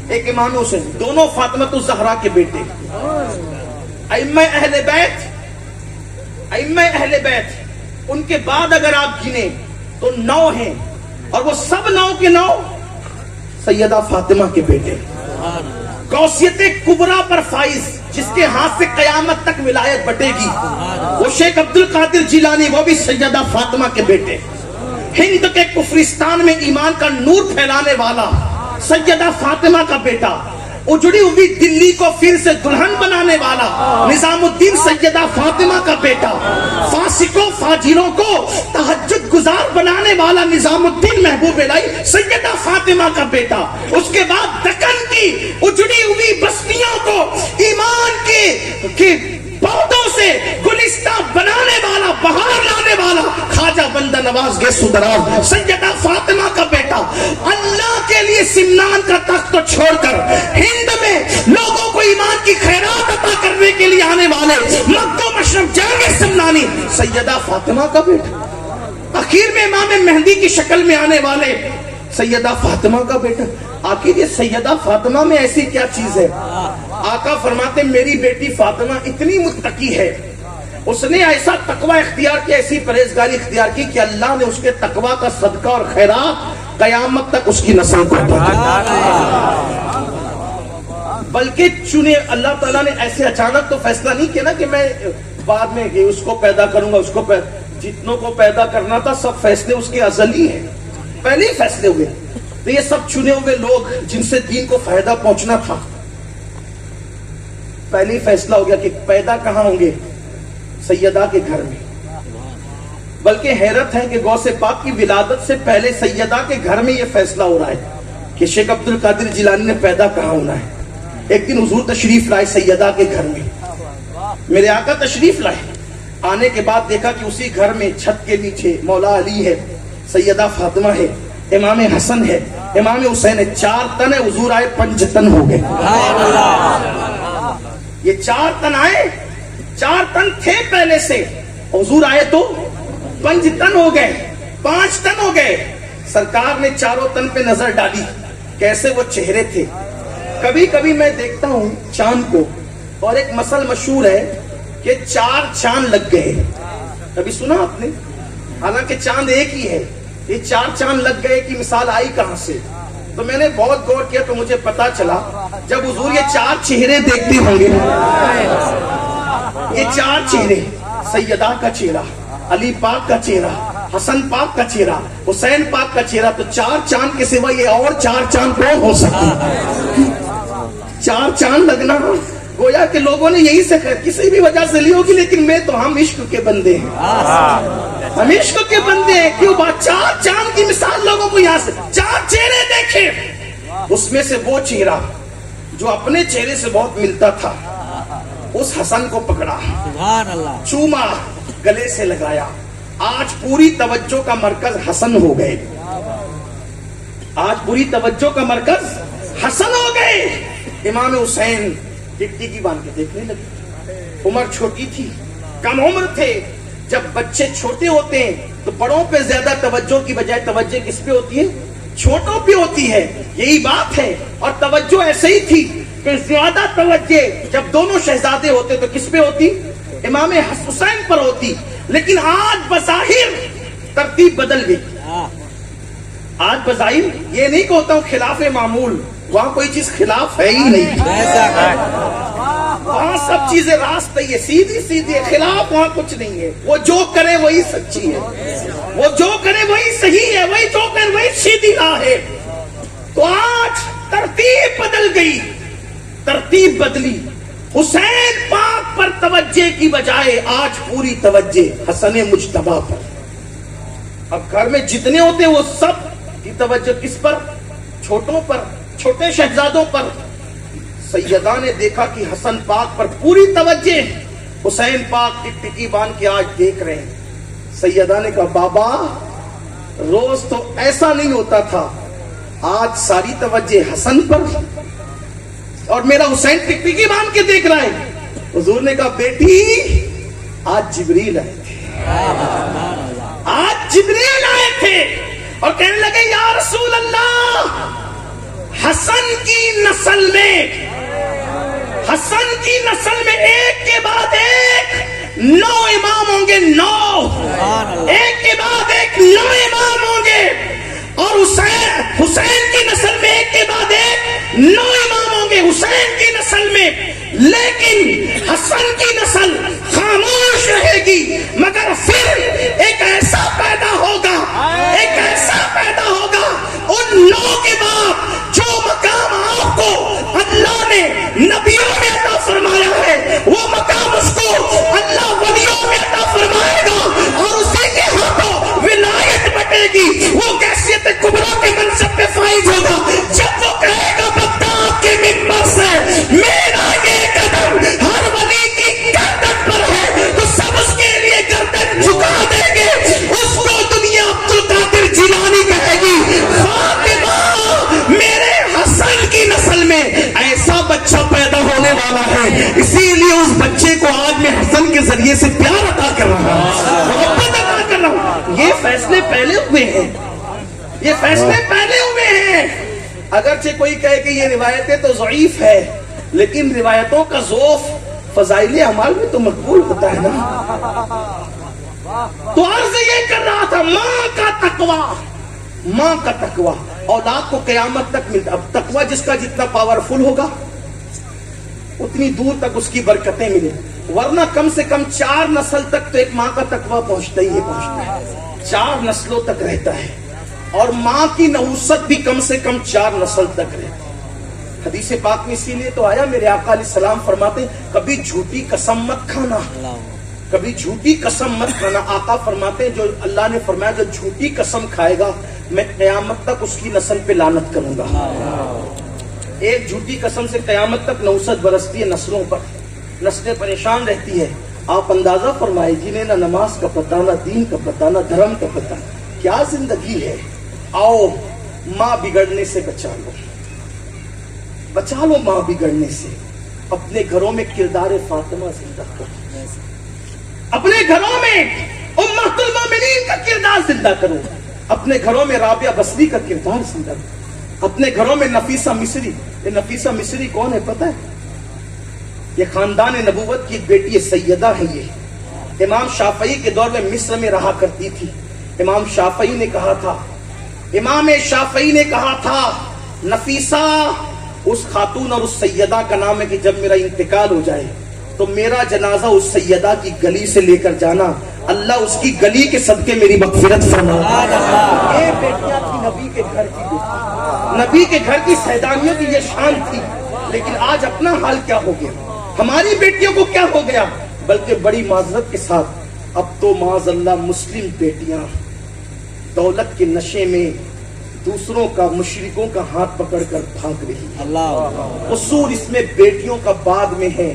ایک امام حسین, دونوں فاطمۃ الزہرا کے بیٹے. ائمہ اہل بیت, ائمہ اہل بیت, ان کے بعد اگر آپ گنیں تو 9 ہیں, اور وہ سب 9 کے 9 سیدہ فاطمہ کے بیٹے. غوثیت کبریٰ پر فائز, جس کے ہاتھ سے قیامت تک ولایت بٹے گی, وہ شیخ عبد القادر جیلانی, وہ بھی سیدہ فاطمہ کے بیٹے. ہند کے کفرستان میں ایمان کا نور پھیلانے والا سیدہ فاطمہ کا بیٹا. اجڑی ہوئی دلی کو پھر سے دلہن بنانے والا نظام الدین سیدہ فاطمہ کا بیٹا. فاسقوں فاجروں کو تہجد گزار بنانے والا نظام الدین محبوب الہی سیدہ فاطمہ کا بیٹا. اس کے بعد دکن کی اجڑی ہوئی بستیوں کو ایمان کے پودوں سے گلستان بنانے والا, بہار لانے والا خواجہ بندہ نواز گیسو دراز سیدہ فاطمہ کا بیٹا. اللہ کے لیے سمنان کا تخت چھوڑ کر ہند میں لوگوں کو ایمان کی خیرات عطا کرنے کے لیے آنے والے مکہ و مشرق جانے سمنانی سیدہ فاطمہ کا بیٹا. آخر میں امام مہدی کی شکل میں آنے والے سیدہ فاطمہ کا بیٹا. آخر یہ سیدہ فاطمہ میں ایسی کیا چیز ہے؟ آقا فرماتے میری بیٹی فاطمہ اتنی متقی ہے, اس نے ایسا تقوی اختیار کیا, ایسی پرہیزگاری اختیار کی کہ اللہ نے اس کے تقوی کا صدقہ اور خیرات قیامت تک اس کی نسل کو بلکہ چنے. اللہ تعالیٰ نے ایسے اچانک تو فیصلہ نہیں کیا نا کہ میں بعد میں اس کو پیدا کروں گا, اس کو جتنوں کو پیدا کرنا تھا سب فیصلے اس کے ازلی ہیں, پہلے ہی فیصلے ہوئے. تو یہ سب چنے ہوئے لوگ جن سے دین کو فائدہ پہنچنا تھا, پہلے فیصلہ ہو گیا کہ پیدا کہاں ہوں گے؟ سیدہ کے گھر میں. بلکہ حیرت ہے کہ غوث پاک کی ولادت سے پہلے سیدہ کے گھر میں یہ فیصلہ ہو رہا ہے کہ شیخ عبد القادر جیلانی نے پیدا کہاں ہونا ہے. ایک دن حضور تشریف لائے سیدہ کے گھر میں. میرے آقا تشریف لائے. آنے کے بعد دیکھا کہ اسی گھر میں چھت کے نیچے مولا علی ہے, سیدہ فاطمہ ہے, امام حسن ہے, امام حسین ہے. 4 تن ہے, حضور آئے 5 تن ہو گئے. یہ 4 تن آئے, 4 تن تھے پہلے سے, حضور آئے تو 5 تن ہو گئے, 5 تن ہو گئے. سرکار نے 4 تن پہ نظر ڈالی, کیسے وہ چہرے تھے. کبھی کبھی میں دیکھتا ہوں چاند کو, اور ایک مثل مشہور ہے کہ 4 چاند لگ گئے. کبھی سنا آپ نے؟ حالانکہ چاند ایک ہی ہے, یہ 4 چاند لگ گئے کی مثال آئی کہاں سے؟ تو میں نے بہت غور کیا تو مجھے پتا چلا جب حضور یہ 4 چہرے دیکھتے ہوں گے, یہ 4 چہرے, سیدہ کا چہرہ, علی پاک کا چہرہ, حسن پاک کا چہرہ, حسین پاک کا چہرہ, تو 4 چاند کے سوا یہ اور 4 چاند کون ہو سکتے؟ 4 چاند لگنا گویا کہ لوگوں نے یہی سے کسی بھی وجہ سے لی ہوگی, لیکن میں تو ہم عشق کے بندے ہیں, ہم عشق کے بندے ہیں. کیوں بات 4 چاند کی مثال لوگوں کو یہاں سے 4 چہرے دیکھے, اس میں سے وہ چہرہ جو اپنے چہرے سے بہت ملتا تھا, اس حسن کو پکڑا, چوما, گلے سے لگایا. آج پوری توجہ کا مرکز حسن ہو گئے, آج پوری توجہ کا مرکز حسن ہو گئے. امام حسین ٹکٹی باندھ کے دیکھنے لگے. عمر چھوٹی تھی, کم عمر تھے. جب بچے چھوٹے ہوتے ہیں تو بڑوں پہ زیادہ توجہ کی بجائے توجہ کس پہ ہوتی ہے؟ چھوٹوں پہ ہوتی ہے. یہی بات ہے. اور توجہ ایسے ہی تھی کہ زیادہ توجہ جب دونوں شہزادے ہوتے تو کس پہ ہوتی؟ امام حسین پر ہوتی. لیکن آج بظاہر ترتیب بدل گئی. آج بظاہر یہ نہیں کہتا ہوں خلاف معمول, وہاں کوئی چیز خلاف ہے ہی نہیں, وہاں سب چیزیں راست ہے, سیدھی سیدھی ہے, خلاف وہاں کچھ نہیں ہے. وہ جو کرے وہی سچی ہے, وہ جو کرے وہی صحیح ہے, وہی جو کرے وہی سیدھی راہ ہے. تو آج ترتیب بدل گئی, ترتیب بدلی. حسین پاک پر توجہ کی بجائے آج پوری توجہ حسن مجتبی پر. اب گھر میں جتنے ہوتے ہیں وہ سب کی توجہ کس پر؟ چھوٹوں پر, چھوٹے شہزادوں پر. سیدہ نے دیکھا کہ حسن پاک پر پوری توجہ, حسین پاک ٹکٹکی باندھ کے آج دیکھ رہے ہیں. سیدہ نے کہا بابا روز تو ایسا نہیں ہوتا تھا, آج ساری توجہ حسن پر اور میرا حسین ٹکٹکی باندھ کے دیکھ رہا ہے. حضور نے کہا بیٹی آج جبریل آئے تھے, آج جبریل آئے تھے اور کہنے لگے یا رسول اللہ, حسن کی نسل میں, حسن کی نسل میں ایک کے بعد ایک 9 امام ہوں گے, 9, ایک کے بعد ایک 9 امام ہوں گے. اور حسین کی نسل میں ایک کے بعد ایک 9 امام ہوں گے حسین کی نسل میں. لیکن حسن کی نسل خاموش رہے گی, مگر پھر ایک ایسا پیدا ہوگا, ایک ایسا پیدا ہوگا ان 9 کے بعد جو مقام آپ کو اللہ نے نبیوں میں عطا فرمایا ہے, وہ مقام اس کو اللہ ولیوں میں عطا فرمائے گا, اور اسی کے ہاتھوں ولایت بٹے گی. وہ کیفیت کبریٰ کے منصب پہ فائز ہوگا جب وہ کہے گا بغداد کے منبر سے میرا یہ قدم ہر ولی کی گردن پر ہے, تو سب اس کے لیے گردن جھکا دیں گے. اس کو دنیا عبد القادر جیلانی کہے گی فاطمہ میرے حسن کی نسل میں ایسا بچہ پیدا ہونے والا ہے, اسی لیے اس بچے کو آج میں حسن کے ذریعے سے پیار عطا کر رہا ہوں, محبت عطا کر رہا ہوں. یہ فیصلے پہلے ہوئے ہیں, یہ فیصلے پہلے ہوئے ہیں. اگرچہ کوئی کہے کہ یہ روایتیں تو ضعیف ہے, لیکن روایتوں کا ذوف فضائل اعمال میں تو مقبول ہوتا ہے نا. تو عرض یہ کر رہا تھا ماں کا تقوی, ماں کا تقوی اولاد کو قیامت تک ملتا. اب تقوی جس کا جتنا پاورفل ہوگا اتنی دور تک اس کی برکتیں ملیں, ورنہ کم سے کم 4 نسل تک تو ایک ماں کا تقوی پہنچتا ہی پہنچتا ہے, 4 نسلوں تک رہتا ہے. اور ماں کی نحوست بھی کم سے کم 4 نسل تک رہتی ہے. حدیث پاک میں اسی لیے تو آیا، میرے آقا علیہ السلام فرماتے ہیں کبھی جھوٹی قسم مت کھانا، کبھی جھوٹی قسم مت کھانا۔ آقا فرماتے ہیں جو اللہ نے فرمایا جو جھوٹی قسم کھائے گا میں قیامت تک اس کی نسل پہ لعنت کروں گا۔ ایک جھوٹی قسم سے قیامت تک نوست برستی ہے نسلوں پر، نسلیں پریشان رہتی ہے۔ آپ اندازہ فرمائے جنہیں نہ نماز کا پتہ، نہ دین کا پتہ، نہ دھرم کا پتہ، کیا زندگی ہے۔ آؤ ماں بگڑنے سے بچا لو، بچا لو ماں بگڑنے سے۔ اپنے گھروں میں کردار فاطمہ زندہ کرو، اپنے گھروں میں امہۃ المومنین کا کردار زندہ کرو، اپنے گھروں میں رابعہ بصری کا کردار زندہ کرو، اپنے گھروں میں نفیسہ مصری۔ یہ نفیسہ مصری کون ہے پتہ ہے؟ یہ خاندان نبوت کی ایک بیٹی سیدہ ہے۔ یہ امام شافعی کے دور میں مصر میں رہا کرتی تھی۔ امام شافعی نے کہا تھا، امام شافعی نے کہا تھا نفیسہ اس خاتون اور اس سیدہ کا نام ہے کہ جب میرا انتقال ہو جائے تو میرا جنازہ اس سیدہ کی گلی سے لے کر جانا، اللہ اس کی گلی کے صدقے میری مغفرت فرما۔ یہ بیٹیاں تھی نبی کے گھر کی بیٹی، نبی کے گھر کی سیدانیوں کی یہ شان تھی۔ لیکن آج اپنا حال کیا ہو گیا، ہماری بیٹیوں کو کیا ہو گیا؟ بلکہ بڑی معذرت کے ساتھ اب تو معاذ اللہ مسلم بیٹیاں دولت کے نشے میں دوسروں کا، مشرکوں کا ہاتھ پکڑ کر بھاگ رہی ہے۔ قصور اس میں بیٹیوں کا بعد میں ہے،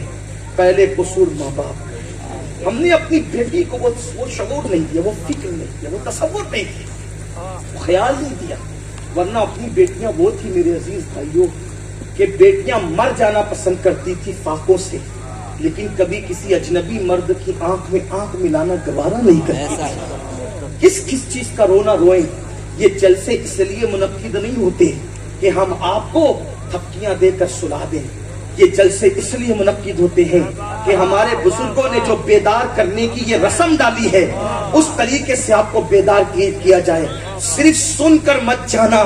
پہلے قصور ماں باپ۔ ہم نے اپنی بیٹی کو وہ شعور نہیں دیا، وہ فکر نہیں دیا، وہ تصور نہیں دیا، وہ خیال نہیں دیا۔ ورنہ اپنی بیٹیاں وہ تھی میرے عزیز بھائیوں کہ بیٹیاں مر جانا پسند کرتی تھی فاقوں سے، لیکن کبھی کسی اجنبی مرد کی آنکھ میں آنکھ ملانا گوارا نہیں کرتی تھی۔ کس کس چیز کا رونا روئیں؟ یہ جلسے اس لیے منعقد نہیں ہوتے کہ ہم آپ کو تھپکیاں دے کر سلا دیں، یہ جلسے اس لیے منعقد ہوتے ہیں کہ ہمارے بزرگوں نے جو بیدار کرنے کی یہ رسم ڈالی ہے اس طریقے سے آپ کو بیدار کیا جائے۔ صرف سن کر مت جانا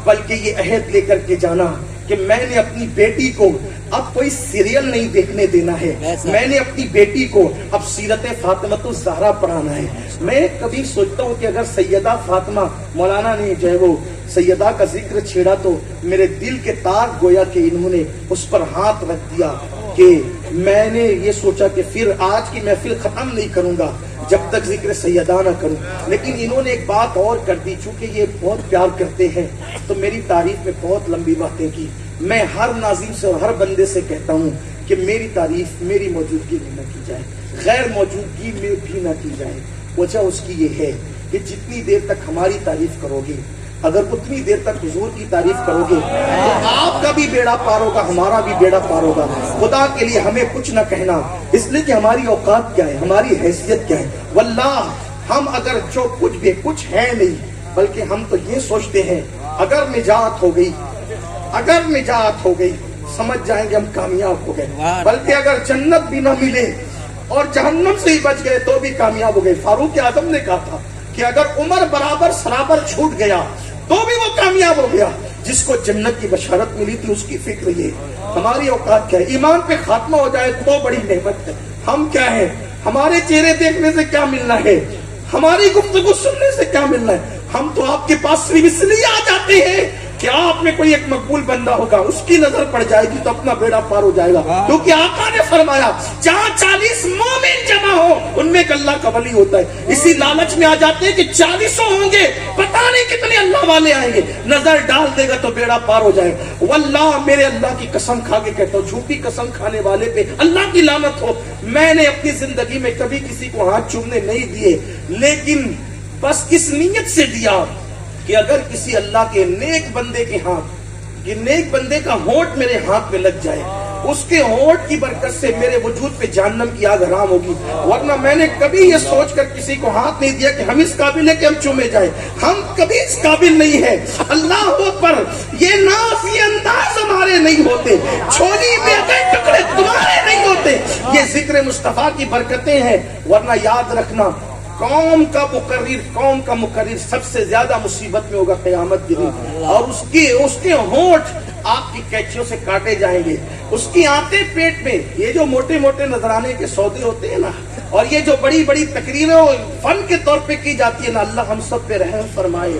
بلکہ یہ عہد لے کر کے جانا کہ میں نے اپنی بیٹی کو اب کوئی سیریل نہیں دیکھنے دینا ہے، میں نے اپنی بیٹی کو اب سیرت فاطمہ الزہرا پڑھانا ہے۔ میں کبھی سوچتا ہوں کہ اگر سیدہ فاطمہ، مولانا نے جو ہے وہ سیدہ کا ذکر چھیڑا تو میرے دل کے تار گویا کہ انہوں نے اس پر ہاتھ رکھ دیا کہ میں نے یہ سوچا کہ پھر آج کی محفل ختم نہیں کروں گا جب تک ذکر سیدہ نہ کروں، لیکن انہوں نے ایک بات اور کر دی، چونکہ یہ بہت پیار کرتے ہیں تو میری تعریف میں بہت لمبی باتیں کی۔ میں ہر ناظرین سے اور ہر بندے سے کہتا ہوں کہ میری تعریف میری موجودگی میں نہ کی جائے، غیر موجودگی میں بھی نہ کی جائے۔ وجہ اس کی یہ ہے کہ جتنی دیر تک ہماری تعریف کرو گے، اگر اتنی دیر تک حضور کی تعریف کرو گے تو آپ کا بھی بیڑا پار ہوگا، ہمارا بھی بیڑا پار ہوگا۔ خدا کے لیے ہمیں کچھ نہ کہنا، اس لیے کہ ہماری اوقات کیا ہے، ہماری حیثیت کیا ہے۔ واللہ ہم اگر جو کچھ بھی کچھ ہے نہیں، بلکہ ہم تو یہ سوچتے ہیں اگر نجات ہو گئی، اگر نجات ہو گئی سمجھ جائیں گے ہم کامیاب ہو گئے، بلکہ اگر جنت بھی نہ ملے اور جہنم سے ہی بچ گئے تو بھی کامیاب ہو گئے۔ فاروق اعظم نے کہا تھا کہ اگر عمر برابر سرابر چھوٹ گیا تو بھی وہ کامیاب ہو گیا۔ جس کو جنت کی بشارت ملی تھی اس کی فکر یہ ہماری اوقات کیا ہے، ایمان پہ خاتمہ ہو جائے تو بڑی نعمت ہے۔ ہم کیا ہے، ہمارے چہرے دیکھنے سے کیا ملنا ہے، ہماری گفتگو سننے سے کیا ملنا ہے۔ ہم تو آپ کے پاس صرف اس لیے آ جاتے ہیں کہ آپ میں کوئی ایک مقبول بندہ ہوگا، اس کی نظر پڑ جائے گی تو اپنا بیڑا پار ہو جائے گا، کیونکہ آقا نے فرمایا جہاں 40 مومن جمع ہو ان میں ایک اللہ کا ولی ہوتا ہے۔ اسی لالچ میں آ جاتے ہیں کہ 40 ہوں گے، پتہ نہیں کتنے اللہ والے آئیں گے، نظر ڈال دے گا تو بیڑا پار ہو جائے گا۔ واللہ میرے اللہ کی قسم کھا کے کہتا ہوں، جھوٹی قسم کھانے والے پہ اللہ کی لعنت ہو۔ میں نے اپنی زندگی میں کبھی کسی کو ہاتھ چومنے نہیں دیے، لیکن بس اس نیت سے دیا کہ اگر کسی اللہ کے نیک بندے کے ہاتھ، یہ نیک بندے کا ہونٹ میرے ہاتھ میں لگ جائے، اس کے ہونٹ کی برکت سے میرے وجود پہ جہنم کی آگ حرام ہوگی۔ ورنہ میں نے کبھی یہ سوچ کر کسی کو ہاتھ نہیں دیا کہ ہم اس قابل ہے کہ ہم چومے جائیں، ہم کبھی اس قابل نہیں ہے۔ اللہ اکبر، یہ ناز یہ انداز ہمارے نہیں ہوتے، چھولی میں ٹکڑے تمہارے نہیں ہوتے، یہ ذکر مصطفیٰ کی برکتیں ہیں۔ ورنہ یاد رکھنا قوم کا مقرر سب سے زیادہ مصیبت میں ہوگا قیامت کے دن، اور اس کے ہونٹ آپ کی کیچیوں سے کاٹے جائیں گے، اس کی آنتیں پیٹ میں۔ یہ جو موٹے موٹے نذرانے کے سودے ہوتے ہیں نا، اور یہ جو بڑی بڑی تقریریں فن کے طور پہ کی جاتی ہے نا، اللہ ہم سب پہ رحم فرمائے،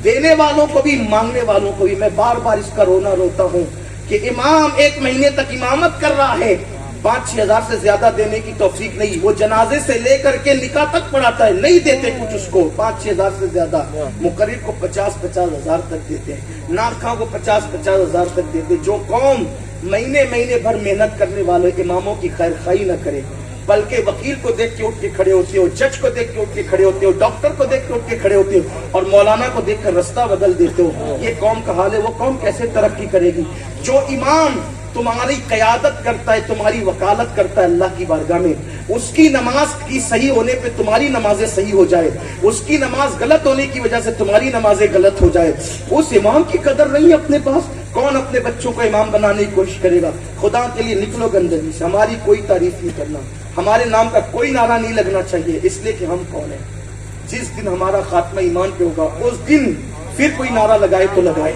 دینے والوں کو بھی مانگنے والوں کو بھی۔ میں بار بار اس کا رونا روتا ہوں کہ امام 1 مہینے تک امامت کر رہا ہے، 5-6 ہزار سے زیادہ دینے کی توفیق نہیں. وہ جنازے سے لے کر کے نکاح تک پڑھاتا ہے، نہیں دیتے کچھ اس کو 5-6 ہزار سے زیادہ. مقرر کو 50-50 ہزار تک دیتے ہیں، ناخواں کو 50-50 ہزار تک دیتے. جو قوم مہینے بھر محنت کرنے والے اماموں کی خیر خواہی نہ کرے، بلکہ وکیل کو دیکھ کے اٹھ کے کھڑے ہوتے ہو، جج کو دیکھ کے اٹھ کے کھڑے ہوتے ہو، ڈاکٹر کو دیکھ کے اٹھ کے کھڑے ہوتے ہو، اور مولانا کو دیکھ کر رستہ بدل دیتے ہو، یہ قوم کا حال ہے. وہ قوم کیسے ترقی کرے گی؟ جو امام تمہاری قیادت کرتا ہے، تمہاری وکالت کرتا ہے اللہ کی بارگاہ میں، اس کی نماز کی صحیح ہونے پہ تمہاری نمازیں صحیح ہو جائے، اس کی نماز غلط ہونے کی وجہ سے تمہاری نمازیں غلط ہو جائے، اس امام کی قدر نہیں اپنے پاس. کون اپنے بچوں کو امام بنانے کی کوشش کرے گا؟ خدا کے لیے نکلو گندگی سے. ہماری کوئی تعریف نہیں کرنا، ہمارے نام کا کوئی نعرہ نہیں لگنا چاہیے، اس لیے کہ ہم کون ہیں. جس دن ہمارا خاتمہ ایمان پہ ہوگا اس دن پھر کوئی نعرہ لگائے تو لگائے،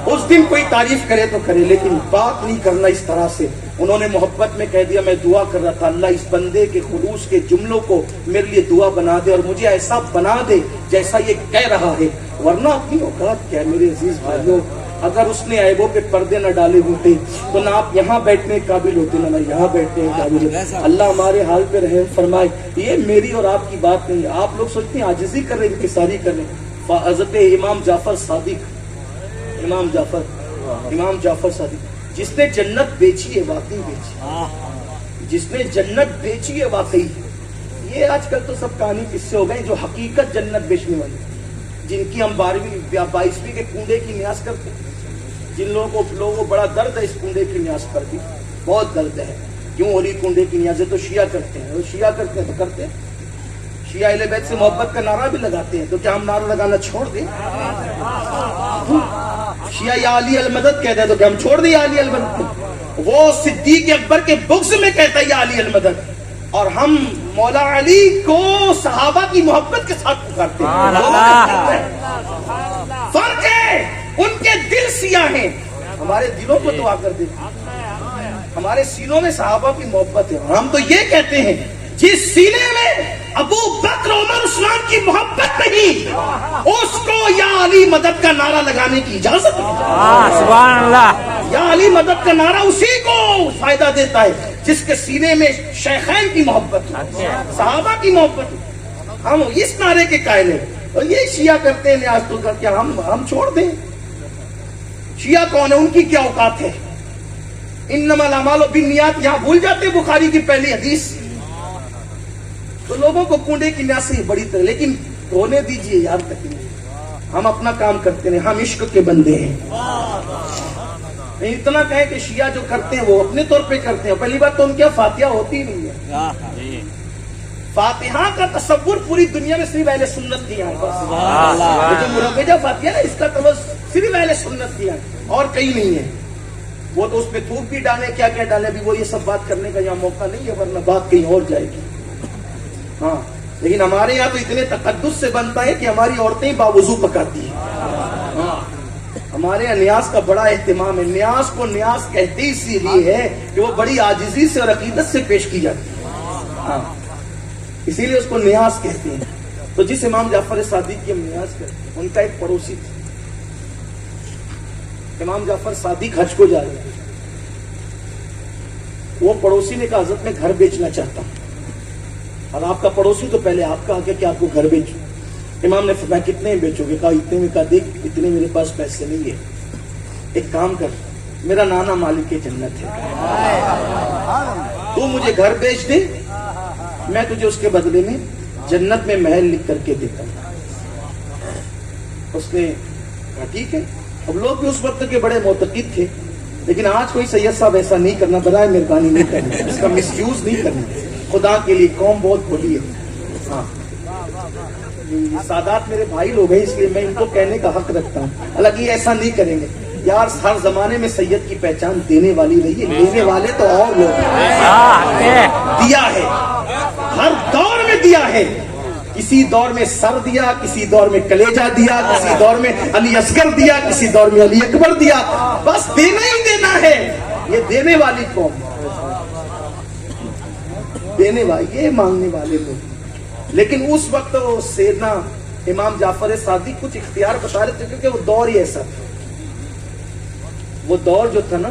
اس دن کوئی تعریف کرے تو کرے، لیکن بات نہیں کرنا اس طرح سے. انہوں نے محبت میں کہہ دیا. میں دعا کر رہا تھا اللہ اس بندے کے خلوص کے جملوں کو میرے لیے دعا بنا دے اور مجھے ایسا بنا دے جیسا یہ کہہ رہا ہے. ورنہ اپنی اوقات کیا ہے میرے عزیز بھائیوں. اگر اس نے عیبوں پہ پردے نہ ڈالے ہوتے تو نہ آپ یہاں بیٹھنے کے قابل ہوتے، نہ یہاں بیٹھنے کے قابل ہوتے. اللہ ہمارے حال پہ رحم فرمائے. یہ میری اور آپ کی بات نہیں ہے. آپ لوگ سوچتے ہیں عاجزی کر رہے ہیں، انکساری کر رہے ہیں. حضرت امام جعفر صادق، امام جعفر صادق جس نے جنت بیچی ہے، واقعی بیچی، جس نے جنت بیچی ہے واقعی. یہ آج کل تو سب کہانی قصے ہو گئے. جو حقیقت جنت بیچنے والے، جن کی ہم 12ویں یا 22ویں کے کنڈے کی نیاز کرتے ہیں، جن لوگوں کو بڑا درد ہے اس کنڈے کی نیاز پر بھی، بہت درد ہے. کیوں ہو رہی کنڈے کی نیاز ہے؟ تو شیعہ کرتے ہیں، وہ شیعہ کرتے ہیں تو کرتے ہیں. شیعہ اہل بیت سے محبت کا نعرہ بھی لگاتے ہیں، تو کیا ہم نعرہ لگانا چھوڑ دیں؟ شیعہ یا علی المدد کہتے ہیں تو کیا ہم چھوڑ دیں یا علی المدد؟ وہ صدیق اکبر کے بغض میں کہتا ہے یا علی المدد، اور ہم مولا علی کو صحابہ کی محبت کے ساتھ پکارتے ہیں. فرق ہے، ان کے دل سیاہ ہیں، ہمارے دلوں کو دعا کر دیں. ہمارے سینوں میں صحابہ کی محبت ہے. ہم تو یہ کہتے ہیں جس سینے میں ابو بکر عمر عثمان کی محبت نہیں، اس کو یا علی مدد کا نعرہ لگانے کی اجازت نہیں. سبحان اللہ. یا علی مدد کا نعرہ اسی کو فائدہ دیتا ہے جس کے سینے میں شیخین کی محبت ہے، صحابہ کی محبت ہے. ہم اس نعرے کے قائل ہیں اور یہ شیعہ کرتے ہیں نیاز تو کر. کیا ہم چھوڑ دیں؟ شیعہ کون ہے؟ ان کی کیا اوقات ہے؟ انما الاعمال بالنیات یہاں بھول جاتے بخاری کی پہلی حدیث. تو لوگوں کو کنڈے کی نیاز سے بڑی طرح، لیکن ہونے دیجئے یار تکلیف. ہم اپنا کام کرتے ہیں، ہم عشق کے بندے ہیں. اتنا کہیں کہ شیعہ جو کرتے ہیں وہ اپنے طور پہ کرتے ہیں. پہلی بات تو ان کے فاتحہ ہوتی نہیں ہے. فاتحہ کا تصور پوری دنیا میں صرف اہل سنت کیا ہے. جو مروجہ فاتحہ ہے اس کا تصور صرف اہل سنت کیا ہے اور کہیں نہیں ہے. وہ تو اس پہ تھوک بھی ڈالے، کیا کیا ڈالے. ابھی وہ یہ سب بات کرنے کا یہاں موقع نہیں ہے، ورنہ بات کہیں اور جائے گی. ہاں لیکن ہمارے یہاں تو اتنے تقدس سے بنتا ہے کہ ہماری عورتیں باوضو پکاتی ہیں. ہاں ہمارے یہاں نیاز کا بڑا اہتمام ہے. نیاز کو نیاز کہتے ہی اسی لیے ہے کہ وہ بڑی عاجزی سے اور عقیدت سے پیش کی جاتی ہے. ہاں اسی لیے اس کو نیاز کہتے ہیں. تو جس امام جعفر صادق کی ہم نیاز کرتے ہیں، ان کا ایک پڑوسی تھا. امام جعفر صادق حج کو جا رہے ہیں. وہ پڑوسی نے کہا حضرت میں گھر بیچنا چاہتا ہوں. اور آپ کا پڑوسی تو پہلے آپ کا آگے کہ آپ کو گھر بیچو. امام نے فرمایا کتنے بیچو گے؟ کہا اتنے میں. کہا دیکھ اتنے میرے پاس پیسے نہیں ہے، ایک کام کر، میرا نانا مالک جنت ہے، تو مجھے گھر بیچ دے، میں تجھے اس کے بدلے میں جنت میں محل لکھ کر کے دیتا ہوں. اس نے کہا ٹھیک ہے. اب لوگ بھی اس وقت کے بڑے معتقد تھے، لیکن آج کوئی سید صاحب ایسا نہیں کرنا، برائے مہربانی نہیں کرنا، اس کا مس یوز نہیں کرنا. خدا کے لیے قوم بہت بھولی ہے. ہاں سادات میرے بھائی لوگ ہیں، اس لیے میں ان کو کہنے کا حق رکھتا ہوں. حالانکہ یہ ایسا نہیں کریں گے یار. ہر زمانے میں سید کی پہچان دینے والی رہی ہے، لینے والے تو اور لوگ ہیں. دیا ہے، ہر دور میں دیا ہے. کسی دور میں سر دیا، کسی دور میں کلیجہ دیا، کسی دور میں علی اصغر دیا، کسی دور میں علی اکبر دیا. بس دینا ہی دینا ہے. یہ دینے والی قوم، دینے والے، یہ مانگنے والے لوگ. لیکن اس وقت وہ سیدنا امام جعفر صادق کچھ اختیار بتا رہے تھے، کیونکہ وہ دور ہی ایسا تھا. وہ دور جو تھا نا،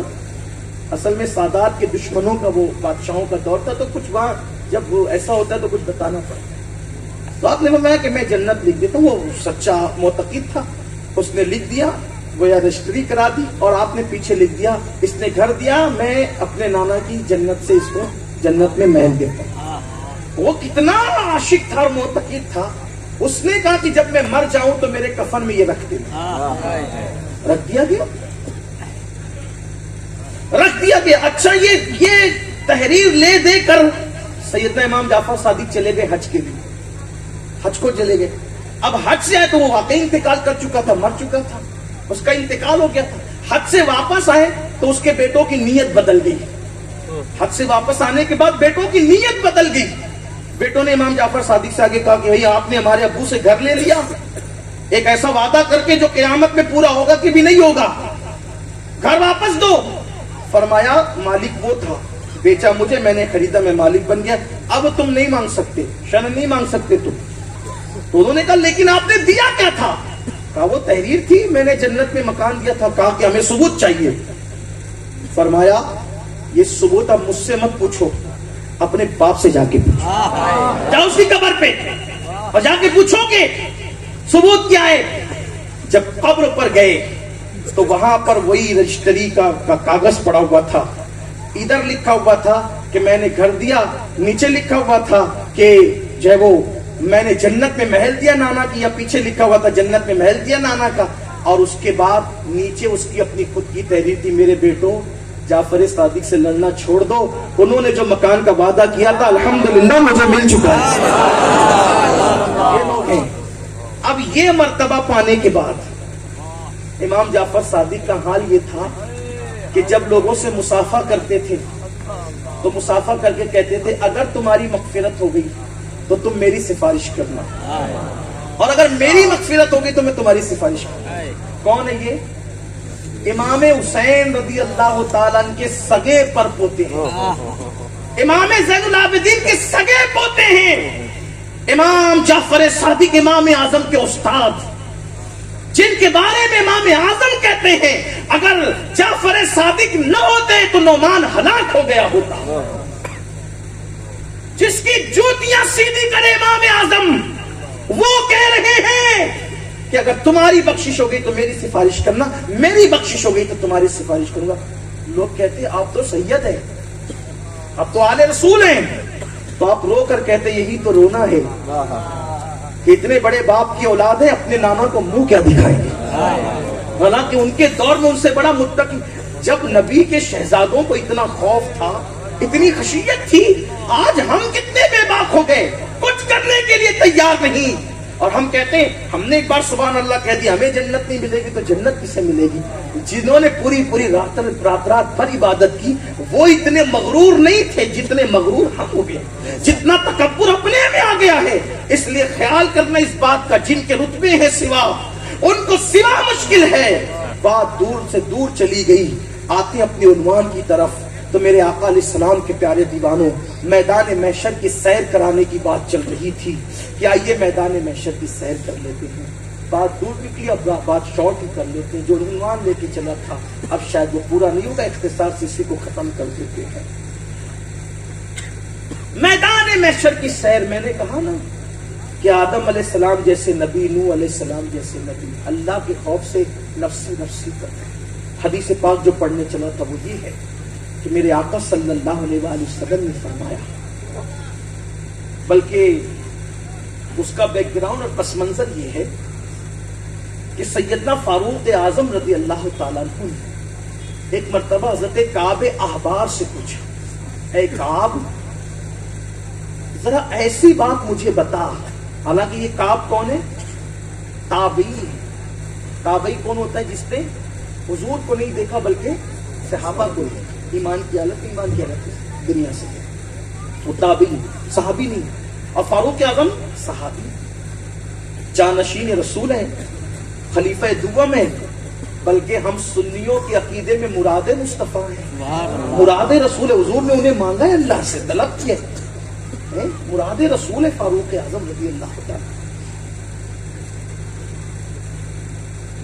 اصل میں سادات کے دشمنوں کا وہ بادشاہوں کا دور تھا، تو کچھ وہاں جب وہ ایسا ہوتا ہے تو کچھ بتانا پڑتا ہے۔ تو آپ نے فرمایا کہ میں جنت لکھ دیتا ہوں۔ وہ سچا معتقد تھا، اس نے لکھ دیا، وہ یا رجسٹری کرا دی، اور آپ نے پیچھے لکھ دیا اس نے گھر دیا، میں اپنے نانا کی جنت سے اس کو جنت میں محل دیتا ہوں۔ وہ کتنا عاشق تھا اور معتقد تھا، اس نے کہا کہ جب میں مر جاؤں تو میرے کفن میں یہ رکھ دینا۔ رکھ دیا گیا، رکھ دیا گیا۔ اچھا یہ تحریر لے دے کر سیدنا امام جعفر صادق چلے گئے حج کے لیے، حج کو چلے گئے۔ اب حج سے آئے تو وہ واقعی انتقال کر چکا تھا، مر چکا تھا، اس کا انتقال ہو گیا تھا۔ حج سے واپس آئے تو اس کے بیٹوں کی نیت بدل گئی۔ حج سے واپس آنے کے بعد بیٹوں کی نیت بدل گئی۔ بیٹوں نے امام جعفر صادق سے آگے کہا کہ بھئی آپ نے ہمارے ابو سے گھر لے لیا، ایک ایسا وعدہ کر کے جو قیامت میں پورا ہوگا کہ بھی نہیں ہوگا، گھر واپس دو۔ فرمایا مالک وہ تھا، بیچا مجھے، میں نے خریدا، میں مالک بن گیا، اب تم نہیں مانگ سکتے، شرن نہیں مانگ سکتے تم۔ تو انہوں نے کہا لیکن آپ نے دیا کیا تھا؟ کہا وہ تحریر تھی، میں نے جنت میں مکان دیا تھا۔ کہا کہ ہمیں ثبوت چاہیے۔ فرمایا یہ ثبوت اب مجھ سے مت پوچھو، اپنے باپ سے جا کے پوچھو، جاؤ اس کی قبر پہ اور جا کے پوچھو کہ ثبوت کیا ہے۔ جب قبر پر گئے تو وہاں پر وہی رجسٹری کا کاغذ پڑا ہوا تھا، ادھر لکھا ہوا تھا کہ میں نے گھر دیا، نیچے لکھا ہوا تھا کہ جو ہے وہ میں نے جنت میں محل دیا نانا کی، یا پیچھے لکھا ہوا تھا جنت میں محل دیا نانا کا، اور اس کے بعد نیچے اس کی اپنی خود کی تحریر تھی، میرے بیٹوں جعفر صادق سے لڑنا چھوڑ دو، انہوں نے جو مکان کا وعدہ کیا تھا الحمدللہ مجھے مل چکا ہے۔ یہ لوگ ہیں۔ اب یہ مرتبہ پانے کے بعد امام جعفر صادق کا حال یہ تھا کہ جب لوگوں سے مصافحہ کرتے تھے تو مصافحہ کر کے کہتے تھے اگر تمہاری مغفرت ہو گئی تو تم میری سفارش کرنا، اور اگر میری مغفرت ہوگی تو میں تمہاری سفارش کرنا۔ کون ہے یہ؟ امام حسین رضی اللہ تعالیٰ عنہ کے سگے پر پوتے ہیں، امام زین العابدین کے سگے پوتے ہیں، امام جعفر صادق امام اعظم کے استاد، جن کے بارے میں امام اعظم کہتے ہیں اگر جعفر صادق نہ ہوتے تو نعمان ہلاک ہو گیا ہوتا۔ جس کی جوتیاں سیدھی کرے امام اعظم، وہ کہہ رہے ہیں کہ اگر تمہاری بخشش ہو گئی تو میری سفارش کرنا، میری بخشش ہو گئی تو تمہاری سفارش کروں گا۔ لوگ کہتے ہیں آپ تو سید ہیں، آپ تو آل رسول ہیں، تو آپ رو کر کہتے یہی تو رونا ہے کہ اتنے بڑے باپ کی اولاد ہے، اپنے نانا کو منہ کیا دکھائیں گے؟ حالانکہ ان کے دور میں ان سے بڑا متقی، جب نبی کے شہزادوں کو اتنا خوف تھا، اتنی خشیت تھی، آج ہم کتنے بے باک ہو گئے، کچھ کرنے کے لیے تیار نہیں۔ اور ہم کہتے ہیں ہم نے ایک بار سبحان اللہ کہہ دیا ہمیں جنت نہیں ملے گی تو جنت کسے ملے گی؟ جنہوں نے پوری رات بھر عبادت کی وہ اتنے مغرور نہیں تھے جتنے مغرور ہم ہو گئے، جتنا تکبر اپنے میں آ گیا ہے۔ اس لیے خیال کرنا اس بات کا، جن کے رتبے ہیں سوا ان کو سوا مشکل ہے۔ بات دور سے دور چلی گئی، آتے اپنے عنوان کی طرف۔ تو میرے آقا علیہ السلام کے پیارے دیوانوں، میدان محشر کی سیر کرانے کی بات چل رہی تھی کہ آئیے میدان محشر کی سیر کر لیتے ہیں۔ بات دور نکلی، اب بات شارٹ ہی کر لیتے ہیں۔ جو عنوان لے کے چلا تھا اب شاید وہ پورا نہیں ہوگا، اختصار سے اسی کو ختم کر دیتے ہیں۔ میدان محشر کی سیر، میں نے کہا نا کہ آدم علیہ السلام جیسے نبی، نوح علیہ السلام جیسے نبی اللہ کے خوف سے نفسی نفسی کرتے ہیں۔ حدیث پاک جو پڑھنے چلا تھا وہ یہ ہے کہ میرے آقا صلی اللہ علیہ وآلہ وسلم نے فرمایا، بلکہ اس کا بیک گراؤنڈ اور پس منظر یہ ہے کہ سیدنا فاروق اعظم رضی اللہ تعالیٰ عنہ نے ایک مرتبہ حضرت کعب احبار سے پوچھا، اے کعب ذرا ایسی بات مجھے بتا۔ حالانکہ یہ کعب کون ہے؟ تابعی۔ تابعی کون ہوتا ہے؟ جس نے حضور کو نہیں دیکھا بلکہ صحابہ کو، ایمان کی حالت دنیا سے، وہ تابعی، صحابی نہیں۔ اور فاروق اعظم صحابی، جانشین رسول ہیں، خلیفہ دوم ہیں، بلکہ ہم سنیوں کے عقیدے میں مراد مصطفیٰ ہیں، مراد رسول حضور نے انہیں مانگا ہے، اللہ سے طلب کیا ہے، مراد رسول فاروق اعظم رضی اللہ تعالی۔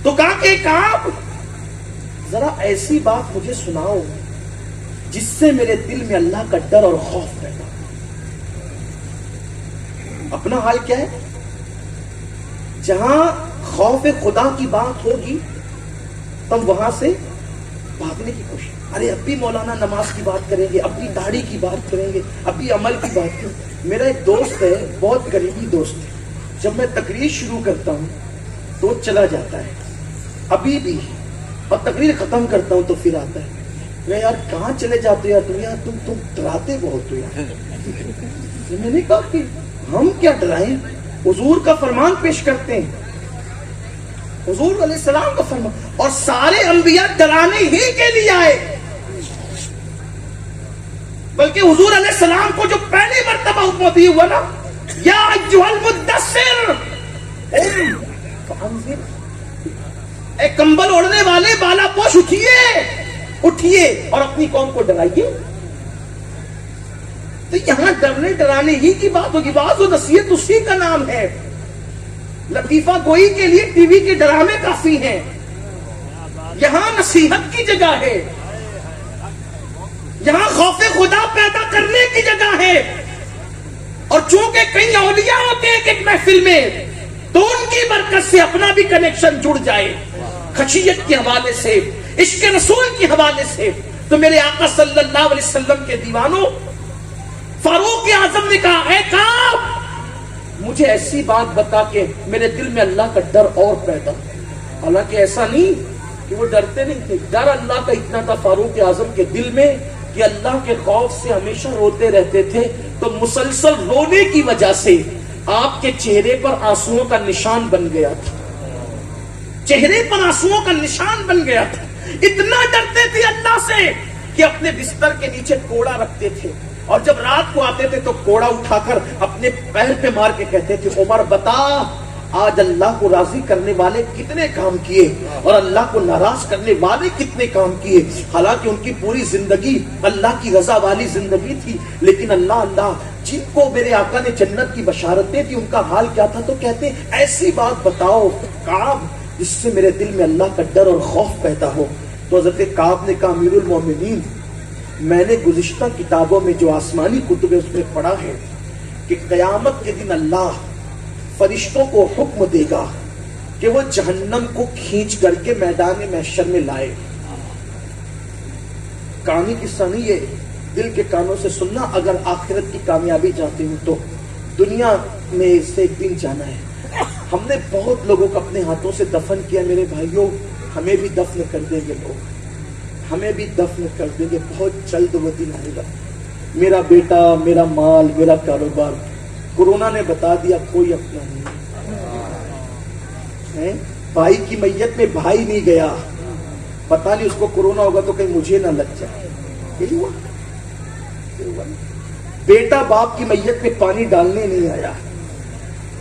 تو کہا کہ کعب ذرا ایسی بات مجھے سناؤ جس سے میرے دل میں اللہ کا ڈر اور خوف پیدا ہو۔ اپنا حال کیا ہے؟ جہاں خوف خدا کی بات ہوگی تم وہاں سے بھاگنے کی کوشش، ارے اب بھی مولانا نماز کی بات کریں گے، اب بھی داڑھی کی بات کریں گے، اب بھی عمل کی بات کریں گے۔ میرا ایک دوست ہے، بہت قریبی دوست ہے، جب میں تقریر شروع کرتا ہوں تو چلا جاتا ہے ابھی بھی، اور تقریر ختم کرتا ہوں تو پھر آتا ہے، میں یار کہاں چلے جاتے ہو یار، تم ڈراتے بہت ہو یار۔ میں نے کہا کہ ہم کیا ڈرائیں، حضور کا فرمان پیش کرتے ہیں، حضور علیہ السلام کا فرمان، اور سارے انبیاء ڈرانے ہی کے لیے آئے، بلکہ حضور علیہ السلام کو جو پہلی مرتبہ حکم دی ہوا نا، یا ایھا المدثر فانذر، اے کمبل اوڑھنے والے بالا پوش اٹھیے اور اپنی قوم کو ڈرائیے۔ تو یہاں ڈرنے ڈرانے ہی کی بات ہوگی، باز و نصیحت اسی کا نام ہے۔ لطیفہ گوئی کے لیے ٹی وی کے ڈرامے کافی ہیں، یہاں نصیحت کی جگہ ہے، یہاں خوف خدا پیدا کرنے کی جگہ ہے۔ اور چونکہ کئی اولیاء ہوتے ہیں ایک محفل میں، تو ان کی برکت سے اپنا بھی کنیکشن جڑ جائے، خشیت کے حوالے سے، عشق رسول کے حوالے سے۔ تو میرے آقا صلی اللہ علیہ وسلم کے دیوانوں، فاروق اعظم نے کہا، اے کعب مجھے ایسی بات بتا کہ میرے دل میں اللہ کا ڈر اور پیدا۔ حالانکہ ایسا نہیں کہ وہ ڈرتے نہیں تھے، ڈر اللہ کا اتنا تھا فاروق اعظم کے دل میں کہ اللہ کے خوف سے ہمیشہ روتے رہتے تھے، تو مسلسل رونے کی وجہ سے آپ کے چہرے پر آنسوؤں کا نشان بن گیا تھا، چہرے پر آنسوؤں کا نشان بن گیا تھا۔ اتنا ڈرتے تھے اللہ سے کہ اپنے بستر کے نیچے کوڑا رکھتے تھے، اور جب رات کو آتے تھے تو کوڑا اٹھا کر اپنے پیر پہ مار کے کہتے تھے، عمر بتا آج اللہ کو راضی کرنے والے کتنے کام کیے اور اللہ کو ناراض کرنے والے کتنے کام کیے۔ حالانکہ ان کی پوری زندگی اللہ کی رضا والی زندگی تھی، لیکن اللہ جن کو میرے آقا نے جنت کی بشارتیں دی ان کا حال کیا تھا؟ تو کہتے ہیں ایسی بات بتاؤ کعب جس سے میرے دل میں اللہ کا ڈر اور خوف پیدا ہو۔ تو حضرت کعب نے کہا، امیر المومنین میں نے گزشتہ کتابوں میں جو آسمانی کتب ہے اس میں پڑھا ہے کہ قیامت کے دن اللہ فرشتوں کو حکم دے گا کہ وہ جہنم کو کھینچ کر کے میدان محشر میں لائے۔ کہانی قصہ نہیں ہے، دل کے کانوں سے سننا۔ اگر آخرت کی کامیابی چاہتے ہوں تو دنیا میں سے ایک دن جانا ہے۔ ہم نے بہت لوگوں کو اپنے ہاتھوں سے دفن کیا میرے بھائیوں، ہمیں بھی دفن کر دیں گے لوگ، ہمیں بھی دفن کر دیں گے، بہت جلد وہ دن آئے گا۔ میرا بیٹا، میرا مال، میرا کاروبار، کورونا نے بتا دیا کوئی اپنا نہیں ہے۔ بھائی کی میت میں بھائی نہیں گیا، پتا نہیں اس کو کورونا ہوگا تو کہیں مجھے نہ لگ جائے، یہی ہوا۔ بیٹا باپ کی میت میں پانی ڈالنے نہیں آیا،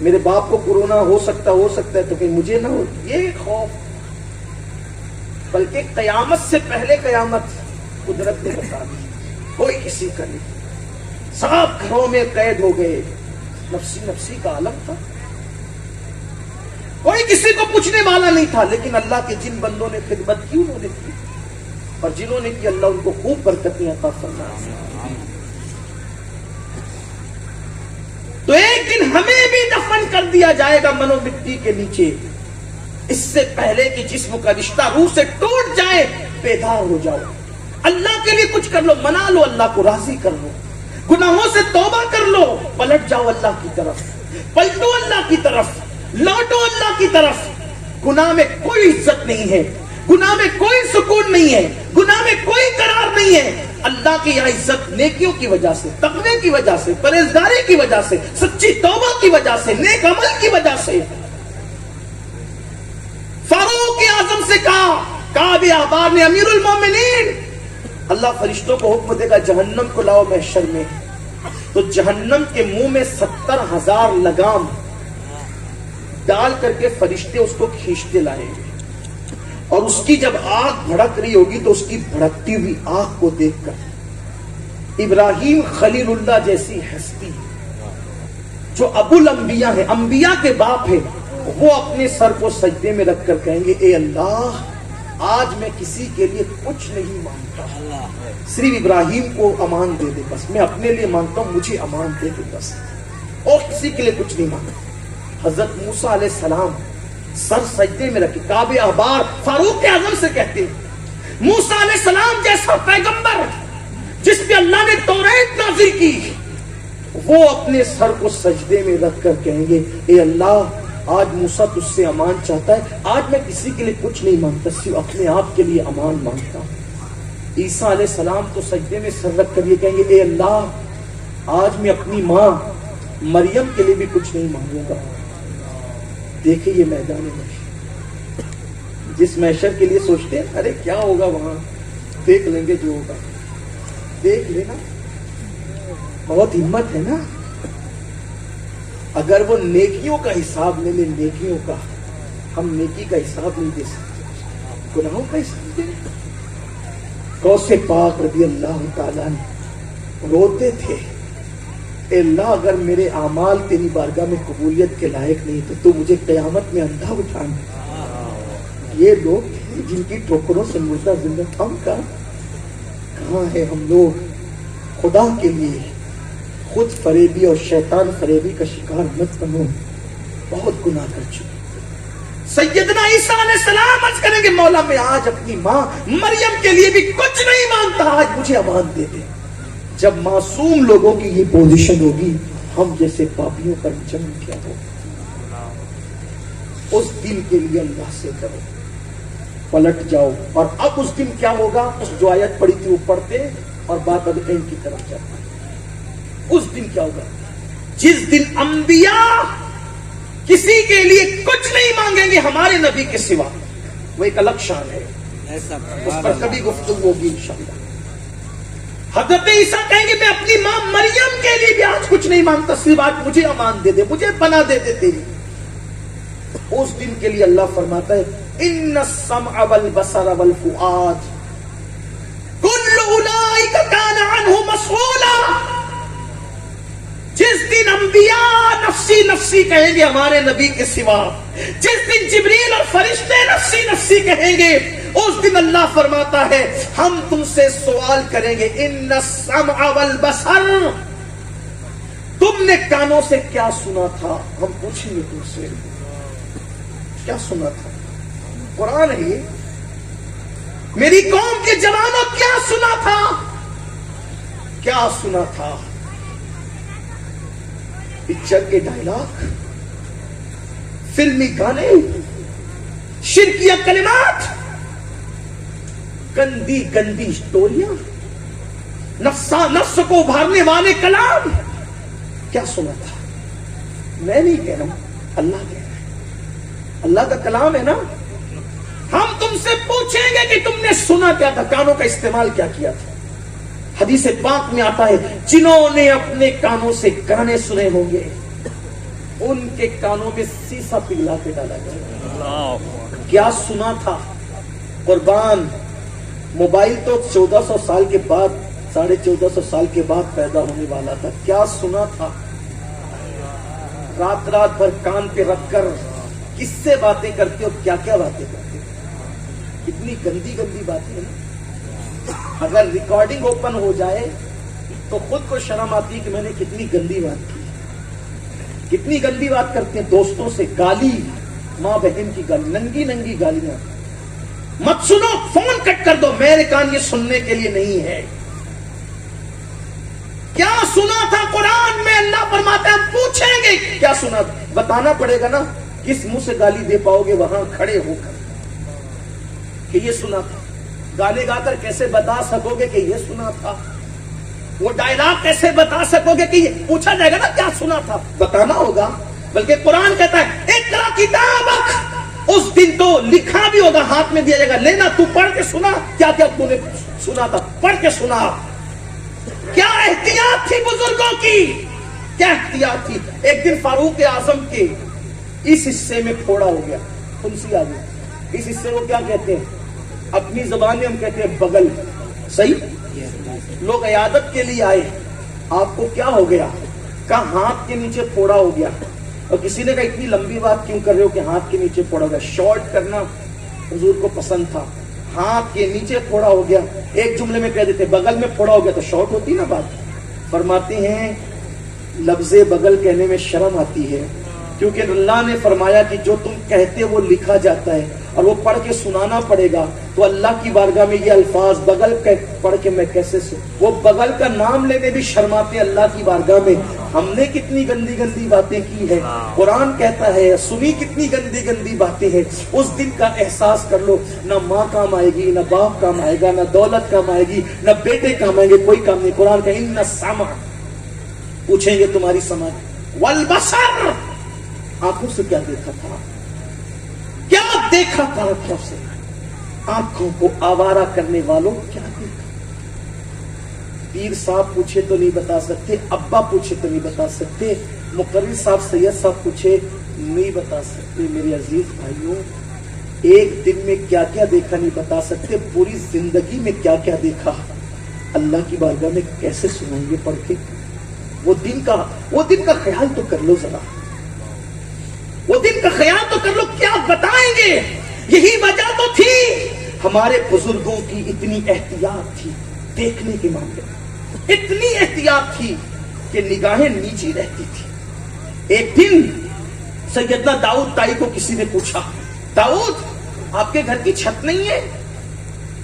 میرے باپ کو کورونا ہو سکتا ہے تو کہیں مجھے نہ ہو، یہ خوف۔ بلکہ قیامت سے پہلے قیامت قدرت نے بتا دی، کوئی کسی کا نہیں، سب گھروں میں قید ہو گئے، نفسی نفسی کا عالم تھا، کوئی کسی کو پوچھنے والا نہیں تھا۔ لیکن اللہ کے جن بندوں نے خدمت کی انہوں نے کی، اور جنہوں نے کی اللہ ان کو خوب برکتیں عطا فرمائے۔ تو ایک دن ہمیں بھی دفن کر دیا جائے گا منو مٹی کے نیچے، اس سے پہلے کہ جسم کا رشتہ روح سے ٹوٹ جائے۔ بیدار ہو جاؤ، اللہ کے لیے کچھ کر لو، منا لو، اللہ کو راضی کر لو، گناہوں سے توبہ کر لو، پلٹ جاؤ اللہ کی طرف، پلٹو اللہ کی طرف، لوٹو اللہ کی طرف۔ گناہ میں کوئی عزت نہیں ہے، گناہ میں کوئی سکون نہیں ہے، گناہ میں کوئی قرار نہیں ہے۔ اللہ کی یہاں عزت نیکیوں کی وجہ سے، تقوی کی وجہ سے، پرہیزگاری کی وجہ سے، سچی توبہ کی وجہ سے، نیک عمل کی وجہ سے۔ فاروق اعظم سے کہا، کعب احبار نے، امیر المومنین اللہ فرشتوں کو حکم دے گا جہنم کو لاؤ محشر میں، تو جہنم کے منہ میں 70,000 لگام ڈال کر کے فرشتے اس کو کھینچتے لائیں گے، اور اس کی جب آگ بھڑک رہی ہوگی تو اس کی بھڑکتی ہوئی آگ کو دیکھ کر ابراہیم خلیل اللہ جیسی ہستی جو ابو الانبیاء ہے، انبیاء کے باپ ہے، وہ اپنے سر کو سجدے میں رکھ کر کہیں گے، اے اللہ آج میں کسی کے لیے کچھ نہیں مانگتا، صرف ابراہیم کو امان دے دے بس، میں اپنے لیے مانگتا ہوں مجھے امان دے دے بس، اور کسی کے لیے کچھ نہیں مانگتا۔ حضرت موسیٰ علیہ السلام سر سجدے میں رکھے، کعبہ احبار فاروق اعظم سے کہتے ہیں موسیٰ علیہ السلام جیسا پیغمبر جس پہ اللہ نے توریت نازل کی، وہ اپنے سر کو سجدے میں رکھ کر کہیں گے اے اللہ آج موسیٰ تجھ سے امان چاہتا ہے، آج میں کسی کے لیے کچھ نہیں مانگتا، صرف اپنے آپ کے لیے امان مانگتا ہوں۔ عیسیٰ علیہ السلام تو سجدے میں سر رکھ کر یہ کہیں گے اے اللہ آج میں اپنی ماں مریم کے لیے بھی کچھ نہیں مانگوں گا۔ دیکھیں یہ میدان محشر، جس محشر کے لیے سوچتے ہیں ارے کیا ہوگا وہاں، دیکھ لیں گے جو ہوگا، دیکھ لینا، بہت ہمت ہے نا۔ اگر وہ نیکیوں کا حساب لے لیں، نیکیوں کا، ہم نیکی کا حساب نہیں دے سکتے، گناہوں کا حساب دیں۔ غوث پاک رضی اللہ تعالیٰ نے روتے تھے اے اللہ اگر میرے اعمال تیری بارگاہ میں قبولیت کے لائق نہیں تو مجھے قیامت میں اندھا اٹھانا۔ یہ لوگ تھے جن کی ٹھوکروں سے مردہ زندہ، ہم کہاں ہے ہم لوگ؟ خدا کے لیے خود فریبی اور شیطان فریبی کا شکار مت بنو، بہت گناہ کر چکے۔ سیدنا عیسیٰ علیہ السلام عرض کریں گے مولا میں آج اپنی ماں مریم کے لیے بھی کچھ نہیں مانگتا، آج مجھے امان دے دے۔ جب معصوم لوگوں کی یہ پوزیشن ہوگی، ہم جیسے پاپیوں کا انجام کیا ہوگا؟ اس دن کے لیے اللہ سے کرو، پلٹ جاؤ۔ اور اب اس دن کیا ہوگا؟ جو آیت پڑھی تھی وہ پڑھتے اور بات اب اینڈ کی طرف جاتا ہے۔ اس دن کیا ہوگا؟ جس دن انبیاء کسی کے لیے کچھ نہیں مانگیں گے ہمارے نبی کے سوا، وہ ایک الگ شان ہے، اس پر کبھی گفتگو ہوگی انشاءاللہ۔ حضرت عیسیٰ کہیں گے میں اپنی ماں مریم کے لیے بھی آج کچھ نہیں مانگتا، صرف آج مجھے امان دے دے، مجھے بنا دے دے تیری۔ اس دن کے لیے اللہ فرماتا ہے ان السمع والبصر والفؤاد کل اولئک کان عنہ مسئولا۔ جس دن انبیاء نفسی نفسی کہیں گے ہمارے نبی کے سوا، جس دن جبریل اور فرشتے نفسی نفسی کہیں گے، اس دن اللہ فرماتا ہے ہم تم سے سوال کریں گے ان السمع والبصر، تم نے کانوں سے کیا سنا تھا؟ ہم پوچھیں گے تم سے کیا سنا تھا؟ قرآن ہے یہ، میری قوم کے جوانوں کیا سنا تھا؟ کیا سنا تھا؟ پکچر کے ڈائلاگ، فلمی گانے، شرکیہ کلمات، گندی گندی اسٹوریاں، نفس کو ابھارنے والے کلام، کیا سنا تھا؟ میں نہیں کہہ رہا ہوں، اللہ کہہ رہا ہے، اللہ کا کلام ہے نا۔ ہم تم سے پوچھیں گے کہ تم نے سنا کیا تھا، کانوں کا استعمال کیا کیا تھا؟ حدیث پاک میں آتا ہے جنہوں نے اپنے کانوں سے گانے سنے ہوں گے ان کے کانوں میں سیسا پگھلا کے ڈالا گیا۔ کیا سنا تھا؟ قربان، موبائل تو 1400 سال کے بعد، 1450 سال کے بعد پیدا ہونے والا تھا، کیا سنا تھا؟ رات رات بھر کان پہ رکھ کر کس سے باتیں کرتے ہو، کیا کیا باتیں کرتے ہو؟ کتنی گندی گندی باتیں ہیں۔ اگر ریکارڈنگ اوپن ہو جائے تو خود کو شرم آتی کہ میں نے کتنی گندی بات کی، کتنی گندی بات کرتے ہیں دوستوں سے، گالی، ماں بہن کی گالی، ننگی ننگی گالیاں۔ مت سنو، فون کٹ کر دو، میرے کان یہ سننے کے لیے نہیں ہے۔ کیا سنا تھا؟ قرآن میں اللہ فرماتا ہے ہم پوچھیں گے کیا سنا تھا، بتانا پڑے گا نا، کس منہ سے گالی دے پاؤ گے وہاں کھڑے ہو کر کہ یہ سنا تھا؟ گانے گا کر کیسے بتا سکو گے کہ یہ سنا تھا؟ وہ ڈائلاگ کیسے بتا سکو گے کہ یہ پوچھا جائے گا نا کیا سنا تھا، بتانا ہوگا۔ بلکہ قرآن کہتا ہے اقرا کتابک، اس دن تو لکھا بھی ہوگا، ہاتھ میں دیا جائے گا، لینا تو پڑھ کے سنا، کیا کیا تو نے سنا تھا، پڑھ کے سنا۔ کیا احتیاط تھی بزرگوں کی، کیا احتیاط تھی؟ ایک دن فاروق اعظم کے اس حصے میں پھوڑا ہو گیا، پھنسی آ گئی، اس حصے کو کیا کہتے ہیں؟ اپنی زبان میں ہم کہتے ہیں بغل، صحیح؟ لوگ عیادت کے لیے آئے، آپ کو کیا ہو گیا؟ کہا ہاتھ کے نیچے پھوڑا ہو گیا، اور کسی نے کہا اتنی لمبی بات کیوں کر رہے ہو کہ ہاتھ کے نیچے پھوڑا ہو گیا؟ شارٹ کرنا حضور کو پسند تھا، ہاتھ کے نیچے پھوڑا ہو گیا، ایک جملے میں کہہ دیتے بغل میں پھوڑا ہو گیا تو شارٹ ہوتی نا بات. فرماتے ہیں لفظ بغل کہنے میں شرم آتی ہے، کیونکہ اللہ نے فرمایا کہ جو تم کہتے وہ لکھا جاتا ہے اور وہ پڑھ کے سنانا پڑے گا، تو اللہ کی بارگاہ میں یہ الفاظ بغل پڑھ کے میں کیسے وہ بغل کا نام لینے بھی شرماتے اللہ کی بارگاہ میں. ہم نے کتنی گندی گندی باتیں کی ہے، قرآن کہتا ہے سنی کتنی گندی گندی باتیں ہیں. اس دن کا احساس کر لو، نہ ماں کام آئے گی، نہ باپ کام آئے گا، نہ دولت کام آئے گی، نہ بیٹے کام آئیں گے، کوئی کام نہیں. قرآن کا ان سامع، پوچھیں گے تمہاری سماج، والبصر، آنکھوں سے کیا دیکھا تھا، کیا دیکھا تھا آنکھوں سے، آنکھوں کو آوارہ کرنے والوں کیا دیکھا. پیر صاحب پوچھے تو نہیں بتا سکتے، ابا پوچھے تو نہیں بتا سکتے، مقرر صاحب سید صاحب پوچھے نہیں بتا سکتے. میرے عزیز بھائیوں، ایک دن میں کیا کیا دیکھا نہیں بتا سکتے، پوری زندگی میں کیا کیا دیکھا اللہ کی بارگاہ میں کیسے سنائیں گے پڑھ کے. وہ دن کا خیال تو کر لو ذرا، وہ دن کا خیال تو کر لو، کیا بتائیں گے. یہی وجہ تو تھی ہمارے بزرگوں کی اتنی احتیاط تھی دیکھنے کے معاملے میں، اتنی احتیاط تھی کہ نگاہیں نیچی رہتی تھی. ایک دن سیدنا داؤد طائی کو کسی نے پوچھا، داؤد آپ کے گھر کی چھت نہیں ہے؟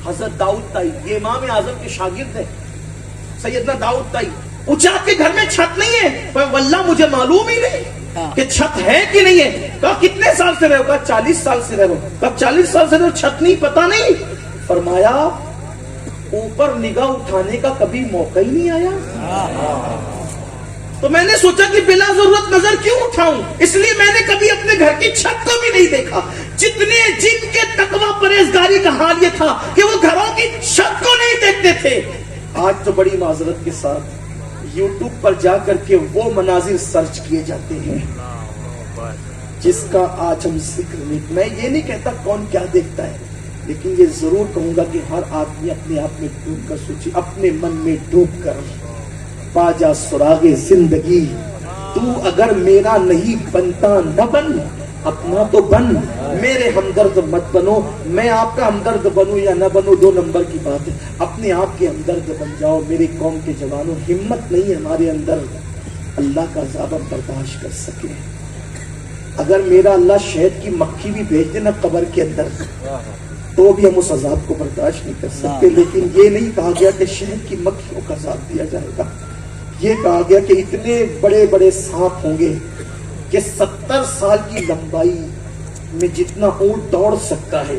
حضرت داؤد طائی یہ امام اعظم کے شاگرد ہیں، سیدنا داؤد طائی پوچھا آپ کے گھر میں چھت نہیں ہے؟ واللہ مجھے معلوم ہی نہیں کہ چھت ہے کہ نہیں ہے. کہا کتنے سال سے رہو؟ کہا 40 سال سے رہو. کہا 40 سال سے رہو، چھت نہیں پتا نہیں؟ فرمایا اوپر نگاہ اٹھانے کا کبھی موقع ہی نہیں آیا. تو میں نے سوچا کہ بلا ضرورت نظر کیوں اٹھاؤں، اس لیے میں نے کبھی اپنے گھر کی چھت کو بھی نہیں دیکھا. جن کے تقویٰ پرہیزگاری کا حال یہ تھا کہ وہ گھروں کی چھت کو نہیں دیکھتے تھے. آج تو بڑی معذرت کے ساتھ یوٹیوب پر جا کر کے وہ مناظر سرچ کیے جاتے ہیں جس کا آج ہم ذکر نہیں. میں یہ نہیں کہتا کون کیا دیکھتا ہے، لیکن یہ ضرور کہوں گا کہ ہر آدمی اپنے آپ میں ڈوب کر سوچے، اپنے من میں ڈوب کر پا جا سراغ زندگی. تو اگر میرا نہیں بنتا نہ بن، اپنا تو بن. میرے ہمدرد مت بنو، میں آپ کا ہمدرد بنوں یا نہ بنوں 2 نمبر کی بات ہے. اپنے آپ کے ہمدرد بن جاؤ. میری قوم کے جوانوں، ہمت نہیں ہے ہمارے اندر اللہ کا عذاب برداشت کر سکے. اگر میرا اللہ شہد کی مکھی بھی بھیج دے نا قبر کے اندر تو بھی ہم اس عذاب کو برداشت نہیں کر سکتے. لیکن یہ نہیں کہا گیا کہ شہد کی مکھیوں کا عذاب دیا جائے گا. یہ کہا گیا کہ اتنے بڑے بڑے سانپ ہوں گے کہ 70 سال کی لمبائی میں جتنا اونٹ دوڑ سکتا ہے،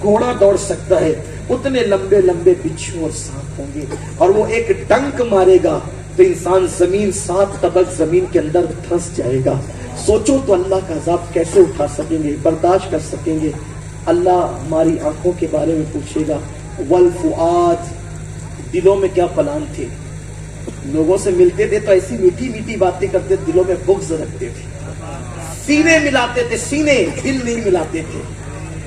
گھوڑا دوڑ سکتا ہے، اتنے لمبے لمبے بچھو اور سانپ ہوں گے. اور وہ ایک ڈنک مارے گا تو انسان زمین 7 طبق زمین کے اندر دھنس جائے گا. سوچو تو اللہ کا عذاب کیسے اٹھا سکیں گے، برداشت کر سکیں گے. اللہ ہماری آنکھوں کے بارے میں پوچھے گا. والفؤاد، دلوں میں کیا پلان تھے. لوگوں سے ملتے تھے تو ایسی میٹھی میٹھی باتیں کرتے، دلوں میں بغض رکھتے تھے. سینے ملاتے تھے، سینے، دل نہیں ملاتے تھے.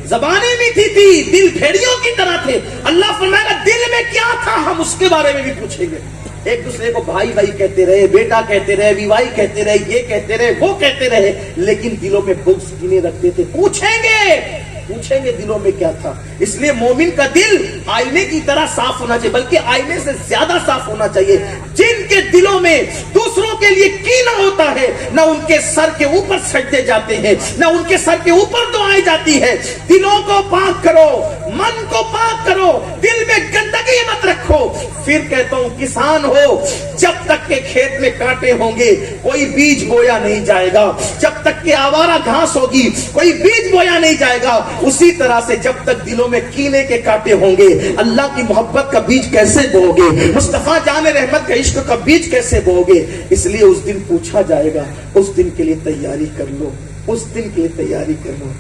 زبانیں میٹھی تھی، دل بھیڑیوں کی طرح تھے. اللہ فرمائے گا دل میں کیا تھا، ہم اس کے بارے میں بھی پوچھیں گے. ایک دوسرے کو بھائی بھائی کہتے رہے، بیٹا کہتے رہے، بیوائی کہتے رہے، یہ کہتے رہے، وہ کہتے رہے، لیکن دلوں میں بغض کینے رکھتے تھے. پوچھیں گے دلوں میں کیا تھا. اس لیے مومن کا دل آئینے کی طرح صاف ہونا چاہیے، بلکہ آئینے سے زیادہ صاف ہونا چاہیے. جن کے دلوں میں دوسروں کے لیے کینہ ہوتا ہے، نہ ان کے سر کے اوپر سجدے جاتے ہیں، نہ ان کے سر کے اوپر دعائیں جاتی ہے. دلوں کو پاک کرو، من کو پاک کرو، دل میں گندگی مت رکھو. پھر کہتا ہوں کسان ہو، جب تک کہ کھیت میں کانٹے ہوں گے کوئی بیج بویا نہیں جائے گا. جب تک کہ آوارہ گھاس ہوگی کوئی بیج بویا نہیں جائے گا. اسی طرح سے جب تک دلوں میں کینے کے کانٹے ہوں گے اللہ کی محبت کا بیج کیسے بو گے، مصطفیٰ جان رحمت کا عشق کا بیج کیسے بو گے. اس لیے اس دن پوچھا جائے گا. اس دن کے لیے تیاری کر لو، اس دن کے لیے تیاری کر لو.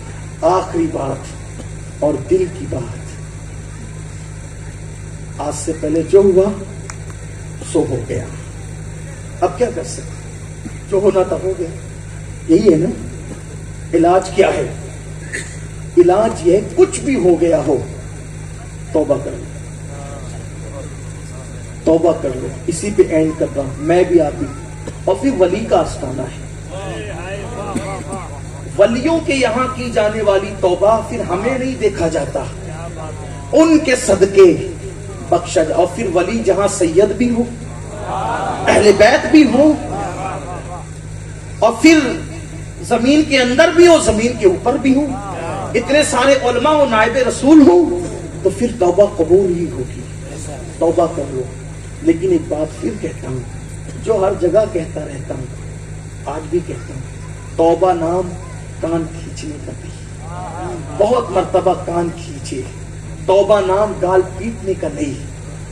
آخری بات اور دل کی بات، آج سے پہلے جو ہوا سو ہو گیا. اب کیا کر سکتے، جو ہونا تھا ہو گیا. یہی ہے نا علاج. کیا ہے علاج؟ یہ کچھ بھی ہو گیا ہو توبہ کر لو، توبہ کر لو. اسی پہ اینڈ کر رہا ہوں میں بھی، آپ بھی. اور پھر ولی کا آستانہ ہے، ولیوں کے یہاں کی جانے والی توبہ پھر ہمیں نہیں دیکھا جاتا. ان کے صدقے بخشا جائے. اور پھر ولی جہاں سید بھی ہو, اہل بیت بھی ہو, اور پھر زمین کے اندر بھی ہو, زمین کے اوپر بھی ہو, اتنے سارے علماء و نائب رسول ہو, تو پھر توبہ قبول ہی ہوگی. توبہ کر لو. لیکن ایک بات پھر کہتا ہوں, جو ہر جگہ کہتا رہتا ہوں, آج بھی کہتا ہوں, توبہ نام کان کھینچنے کا نہیں. بہت مرتبہ کان کھینچے. توبہ نام گال پیٹنے کا نہیں,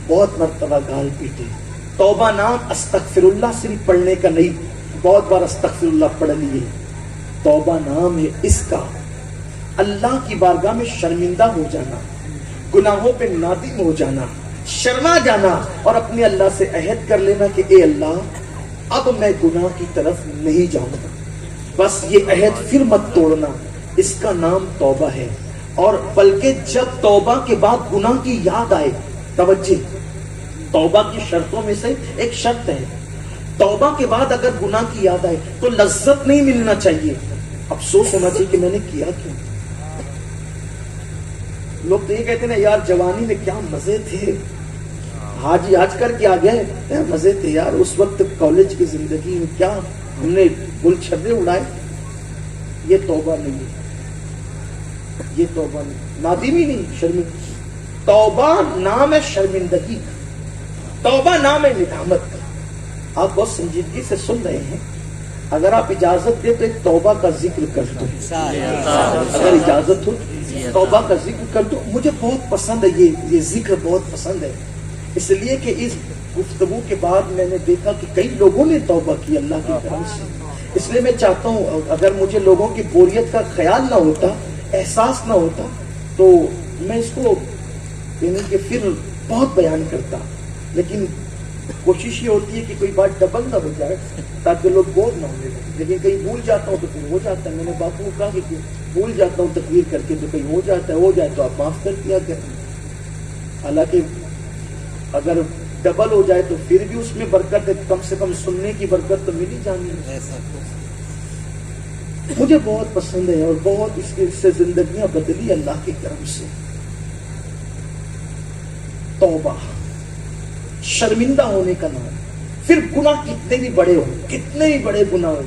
بہت مرتبہ گال پیٹے. توبہ نام استغفر اللہ صرف پڑھنے کا نہیں, بہت بار استغفر اللہ پڑھ لیے. توبہ نام ہے اس کا اللہ کی بارگاہ میں شرمندہ ہو جانا, گناہوں پہ نادم ہو جانا, شرما جانا, اور اپنے اللہ سے عہد کر لینا کہ اے اللہ اب میں گناہ کی طرف نہیں جاؤں گا. بس یہ عہد پھر مت توڑنا. اس کا نام توبہ ہے. اور بلکہ جب توبہ کے بعد گناہ کی یاد آئے, توجہ, توبہ کی شرطوں میں سے ایک شرط ہے, توبہ کے بعد اگر گناہ کی یاد آئے تو لذت نہیں ملنا چاہیے, افسوس ہونا چاہیے کہ میں نے کیا کیوں. لوگ تو یہ کہتے ہیں نا یار جوانی میں کیا مزے تھے, حاجی آج کر کے آ گئے, کیا مزے تھے یار اس وقت کالج کی زندگی میں, کیا ہم نے گل چھرے اڑائے. یہ توبہ نہیں ہے, یہ توبہ نہیں, نادمی نہیں, شرمندگی. توبہ نام ہے شرمندگی کا, توبہ نام ہے ندامت کا. آپ بہت سنجیدگی سے سن رہے ہیں, اگر آپ اجازت دیں تو ایک توبہ کا ذکر کر دو, اگر اجازت ہو توبہ کا ذکر کر دو. مجھے بہت پسند ہے یہ ذکر, بہت پسند ہے, اس لیے کہ اس گفتگو کے بعد میں نے دیکھا کہ کئی لوگوں نے توبہ کی اللہ کی کرم سے. اس لیے میں چاہتا ہوں اگر مجھے لوگوں کی بوریت کا خیال نہ ہوتا, احساس نہ ہوتا, تو میں اس کو یعنی کہ پھر بہت بیان کرتا. لیکن کوشش یہ ہوتی ہے کہ کوئی بات ڈبل نہ ہو جائے تاکہ لوگ بور نہ ہو جائے. لیکن کہیں بھول جاتا ہوں تو پھر ہو جاتا ہے. میں نے باپو کو کہا کہ بھول جاتا ہوں تقریر کر کے, تو کہیں ہو جاتا ہے, ہو جائے تو آپ معاف کر دیا کریں. حالانکہ اگر ڈبل ہو جائے تو پھر بھی اس میں برکت ہے, کم سے کم سننے کی برکت تو ملی جانی ہے. مجھے بہت پسند ہے اور بہت اس سے زندگیاں بدلی اللہ کی کرم سے. توبہ شرمندہ ہونے کا نام. پھر گناہ کتنے بھی بڑے ہو, کتنے بھی بڑے گناہ ہو,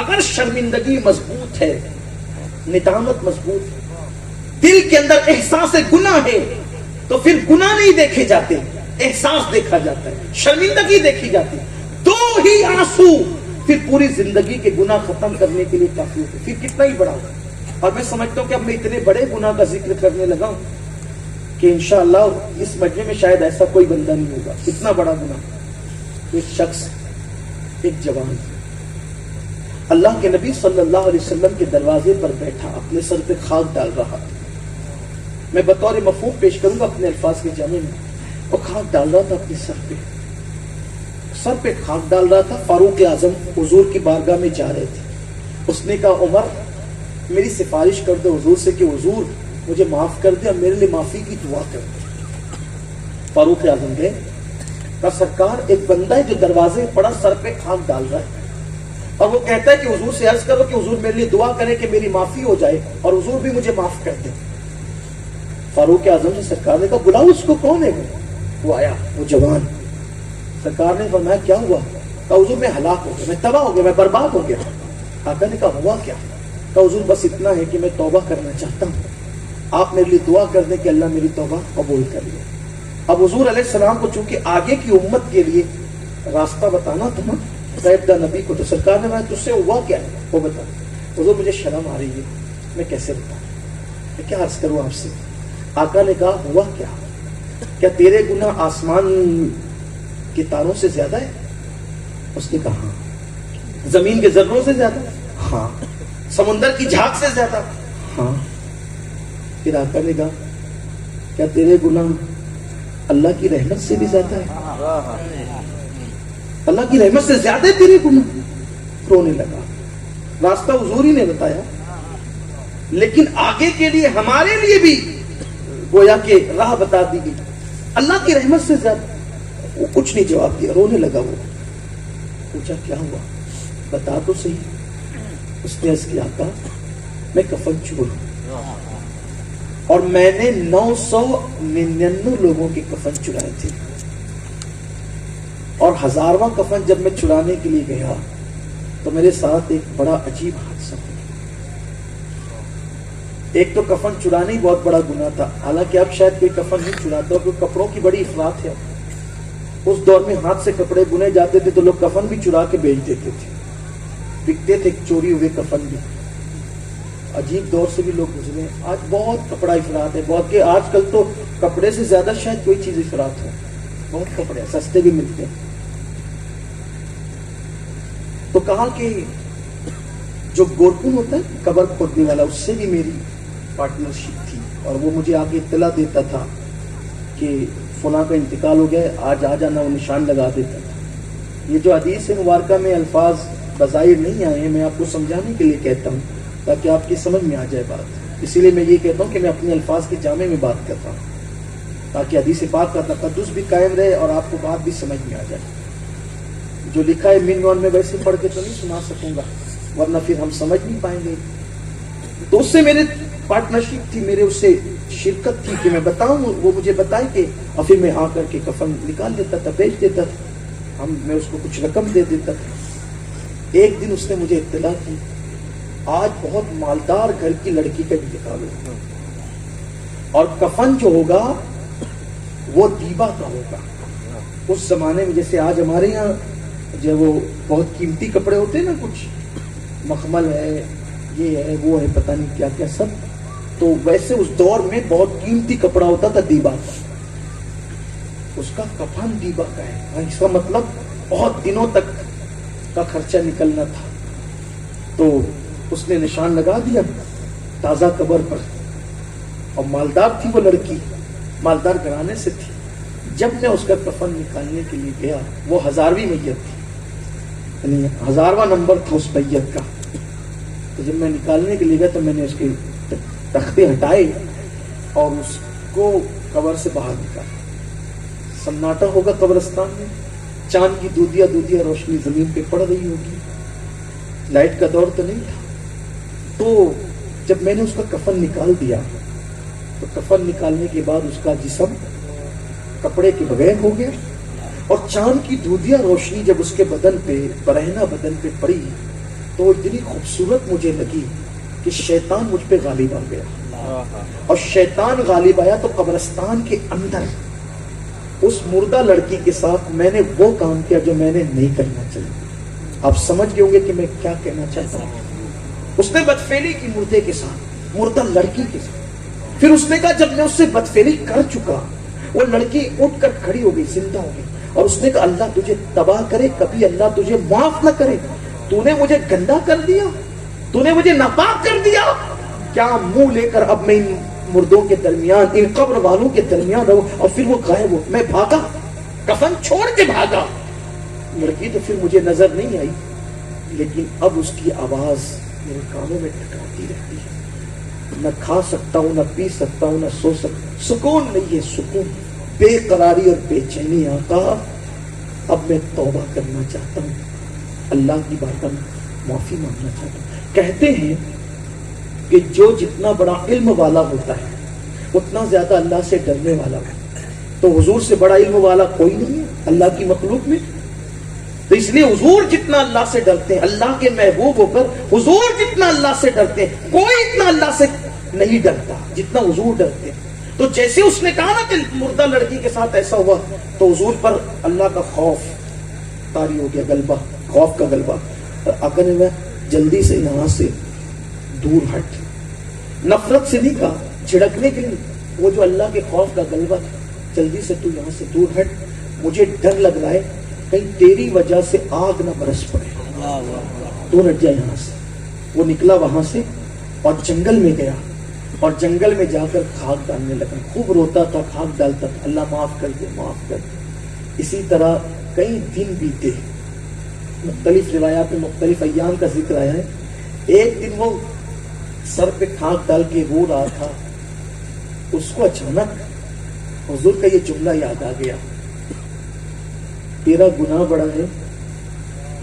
اگر شرمندگی مضبوط ہے, ندامت مضبوط ہے, دل کے اندر احساس گناہ ہے, تو پھر گناہ نہیں دیکھے جاتے, احساس دیکھا جاتا ہے, شرمندگی دیکھی جاتی. دو ہی آنسو پھر پوری زندگی کے گناہ ختم کرنے کے لیے کافی ہوتے. پھر کتنا ہی بڑا ہو. اور میں سمجھتا ہوں کہ اب میں اتنے بڑے گناہ کا ذکر کرنے لگا ہوں کہ انشاءاللہ اس مجمع میں شاید ایسا کوئی بندہ نہیں ہوگا. اتنا بڑا گناہ. ایک شخص, ایک جوان اللہ کے نبی صلی اللہ علیہ وسلم کے دروازے پر بیٹھا, اپنے سر پہ خاک ڈال رہا. میں بطور مفہوم پیش کروں گا اپنے الفاظ کے جامع میں. وہ خاک ڈال رہا تھا اپنے سر پہ خاک ڈال رہا تھا. فاروق اعظم حضور کی بارگاہ میں جا رہے تھے. اس نے کہا عمر میری سفارش کر دو حضور سے کہ حضور مجھے معاف کر دے اور میرے لیے معافی کی دعا کر دے. فاروق اعظم گئے, کہا سرکار ایک بندہ ہے جو دروازے میں پڑا سر پہ خاک ڈال رہا ہے, اور وہ کہتا ہے کہ حضور سے عرض کرو کہ حضور میرے لیے دعا کرے کہ میری معافی ہو جائے اور حضور بھی مجھے معاف کر دے. فاروق اعظم سے سرکار نے کہا بلاؤ اس کو, کون ہے وہ آیا, وہ جوان. سرکار نے فرمایا کیا ہوا؟ کہا حضور میں ہلاک ہو گیا, میں تباہ ہو گیا, میں برباد ہو گیا. آقا نے کہا ہوا کیا؟ کہا حضور بس اتنا ہے کہ میں توبہ کرنا چاہتا ہوں, آپ میرے لیے دعا کر دیں کہ اللہ میری توبہ قبول کر لے. اب حضور علیہ السلام کو چونکہ آگے کی امت کے لیے راستہ بتانا تھا نا غیب داں نبی کو, تو سرکار نے کہا تجھ سے ہوا کیا ہے وہ بتا. حضور مجھے شرم آ رہی ہے, میں کیسے بتاؤں, میں کیا عرض کروں آپ سے. آقا نے کہا ہوا کیا تیرے گناہ آسمان کے تاروں سے زیادہ ہے؟ اس نے کہا ہاں. زمین کے ذروں سے زیادہ؟ ہاں. سمندر کی جھاگ سے زیادہ؟ ہاں. پھر آقا نے کہا کیا تیرے گناہ اللہ کی رحمت سے بھی زیادہ ہے؟ اللہ کی رحمت سے زیادہ ہے تیرے گناہ؟ رونے لگا. راستہ حضور ہی نے بتایا, لیکن آگے کے لیے ہمارے لیے بھی گویا کہ راہ بتا دی گئی. اللہ کی رحمت سے زیادہ. وہ کچھ نہیں جواب دیا, رونے لگا. وہ پوچھا کیا ہوا, بتا تو صحیح. اس نے عرض کیا آقا میں کفن چور ہوں اور میں نے 999 لوگوں کے کفن چرائے تھے، اور 1000واں کفن جب میں چرانے کے لیے گیا تو میرے ساتھ ایک بڑا عجیب حادثہ ہوا۔ ایک تو کفن چرانا ہی بہت بڑا گناہ تھا، حالانکہ اب شاید کوئی کفن نہیں چراتا، کیونکہ کپڑوں کی بڑی افراط ہے۔ اس دور میں ہاتھ سے کپڑے بنے جاتے تھے تو لوگ کفن بھی چرا کے بیچ دیتے تھے، بکتے تھے چوری ہوئے کفن بھی۔ عجیب دور سے بھی لوگ گزرے ہیں، آج بہت کپڑا افراط ہے، بہت کہ آج کل تو کپڑے سے زیادہ شاید کوئی چیز افراط ہو، بہت کپڑے سستے بھی ملتے ہیں۔ تو کہا کہ جو گورکن ہوتا ہے قبر کھودنے والا، اس سے بھی میری پارٹنرشپ تھی، اور وہ مجھے آگے اطلاع دیتا تھا کہ فلاں کا انتقال ہو گیا، آج آ جانا، وہ نشان لگا دیتا تھا۔ یہ جو حدیث مبارکہ میں الفاظ بظاہر نہیں آئے ہیں، میں آپ کو سمجھانے کے لیے کہتا ہوں تاکہ آپ کی سمجھ میں آ جائے بات۔ اسی لیے میں یہ کہتا ہوں کہ میں اپنے الفاظ کے جامع میں بات کرتا ہوں تاکہ حدیث پاک کا تقدس بھی قائم رہے اور آپ کو بات بھی سمجھ میں آ جائے۔ جو لکھا ہے مین میں ویسے پڑھ کے تو نہیں سنا سکوں گا، ورنہ پھر ہم سمجھ نہیں پائیں گے۔ تو اس سے میرے پارٹنرشپ تھی، میرے اس سے شرکت تھی کہ میں بتاؤں، وہ مجھے بتائے کہ اور پھر میں آ کر کے کفن نکال دیتا تھا، بیچ دیتا تھا، میں اس کو کچھ رقم دے دیتا تھا۔ ایک دن اس نے مجھے اطلاع کی آج بہت مالدار گھر کی لڑکی کا انتقال ہوگا، اور کفن جو ہوگا وہ دیبا کا ہوگا۔ اس زمانے میں جیسے آج ہمارے یہاں جو وہ بہت قیمتی کپڑے ہوتے ہیں نا، کچھ مخمل ہے، یہ ہے، وہ ہے، پتہ نہیں کیا کیا سب، تو ویسے اس دور میں بہت قیمتی کپڑا ہوتا تھا دیبا کا۔ اس کا کفن دیبا کا ہے، اس کا مطلب بہت دنوں تک کا خرچہ نکلنا تھا۔ تو اس نے نشان لگا دیا تازہ قبر پر، اور مالدار تھی وہ لڑکی، مالدار گھرانے سے تھی۔ جب میں اس کا کفن نکالنے کے لیے گیا، وہ 1000ویں میت تھی، یعنی 1000واں نمبر تھا اس میت کا۔ تو جب میں نکالنے کے لیے گیا تو میں نے اس کے تختے ہٹائے اور اس کو قبر سے باہر نکالا۔ سناٹا ہوگا قبرستان میں، چاند کی دودھیا دودھیا روشنی زمین پہ پڑ رہی ہوگی، لائٹ کا دور تو نہیں تھا۔ تو جب میں نے اس کا کفن نکال دیا تو کفن نکالنے کے بعد اس کا جسم کپڑے کے بغیر ہو گیا، اور چاند کی دودھیا روشنی جب اس کے بدن پہ، برہنہ بدن پہ پڑی تو اتنی خوبصورت مجھے لگی کہ شیطان مجھ پہ غالب آ گیا، اور شیطان غالب آیا تو قبرستان کے اندر اس مردہ لڑکی کے ساتھ میں نے وہ کام کیا جو میں نے نہیں کرنا چاہیے۔ آپ سمجھ گئے ہوں گے کہ میں کیا کہنا چاہتا ہوں۔ اس نے بدفعلی کی مردے کے ساتھ، مردہ لڑکی کے ساتھ۔ پھر اس نے کہا جب میں اس سے بدفعلی کر چکا، وہ لڑکی اٹھ کر کھڑی ہو گئی، زندہ ہو گئی، اور اس نے کہا اللہ تجھے تباہ کرے، کبھی اللہ تجھے معاف نہ کرے، تو نے مجھے گندا کر دیا، تو نے مجھے ناپاک کر دیا، کیا منہ لے کر اب میں ان مردوں کے درمیان، ان قبر والوں کے درمیان رہوں؟ اور پھر وہ غائب ہو، میں بھاگا، کفن چھوڑ کے بھاگا۔ لڑکی تو پھر مجھے نظر نہیں آئی، لیکن اب اس کی آواز میرے کانوں میں ٹکراتی رہتی ہے۔ نہ کھا سکتا ہوں، نہ پی سکتا ہوں، نہ سو سکتا ہوں، سکون نہیں ہے، سکون، بے قراری اور بے چینی۔ آقا اب میں توبہ کرنا چاہتا ہوں، اللہ کی بارگاہ میں معافی مانگنا چاہتا ہوں۔ کہتے ہیں کہ جو جتنا بڑا علم والا ہوتا ہے اتنا زیادہ اللہ سے ڈرنے والا ہے، تو حضور سے بڑا علم والا کوئی نہیں ہے اللہ کی مخلوق میں۔ تو اس لیے حضور جتنا اللہ سے ڈرتے ہیں، اللہ کے محبوب ہو کر حضور جتنا اللہ سے ڈرتے ہیں، کوئی اتنا اللہ سے نہیں ڈرتا جتنا حضور ڈرتے ہیں۔ تو جیسے اس نے کہا نا کہ مردہ لڑکی کے ساتھ ایسا ہوا، تو حضور پر اللہ کا خوف طاری ہو گیا، غلبہ، خوف کا غلبہ۔ آقا نے کہا جلدی سے یہاں سے دور ہٹ، نفرت سے نہیں کہا، جھڑکنے کے لیے، وہ جو اللہ کے خوف کا غلبہ تھا، جلدی سے تو یہاں سے دور ہٹ، مجھے ڈر لگ رہا ہے کہیں تیری وجہ سے آگ نہ برس پڑے، دور ہٹ جائے یہاں سے۔ وہ نکلا وہاں سے اور جنگل میں گیا، اور جنگل میں جا کر خاک ڈالنے لگا، خوب روتا تھا، خاک ڈالتا تھا، اللہ معاف کر دے، معاف کر دے۔ اسی طرح کئی دن بیتے، مختلف روایات میں مختلف ایام کا ذکر آیا ہے۔ ایک دن وہ سر پہ خاک ڈال کے رو رہا تھا، اس کو اچانک حضور کا یہ جملہ یاد آ گیا، تیرا گناہ بڑا ہے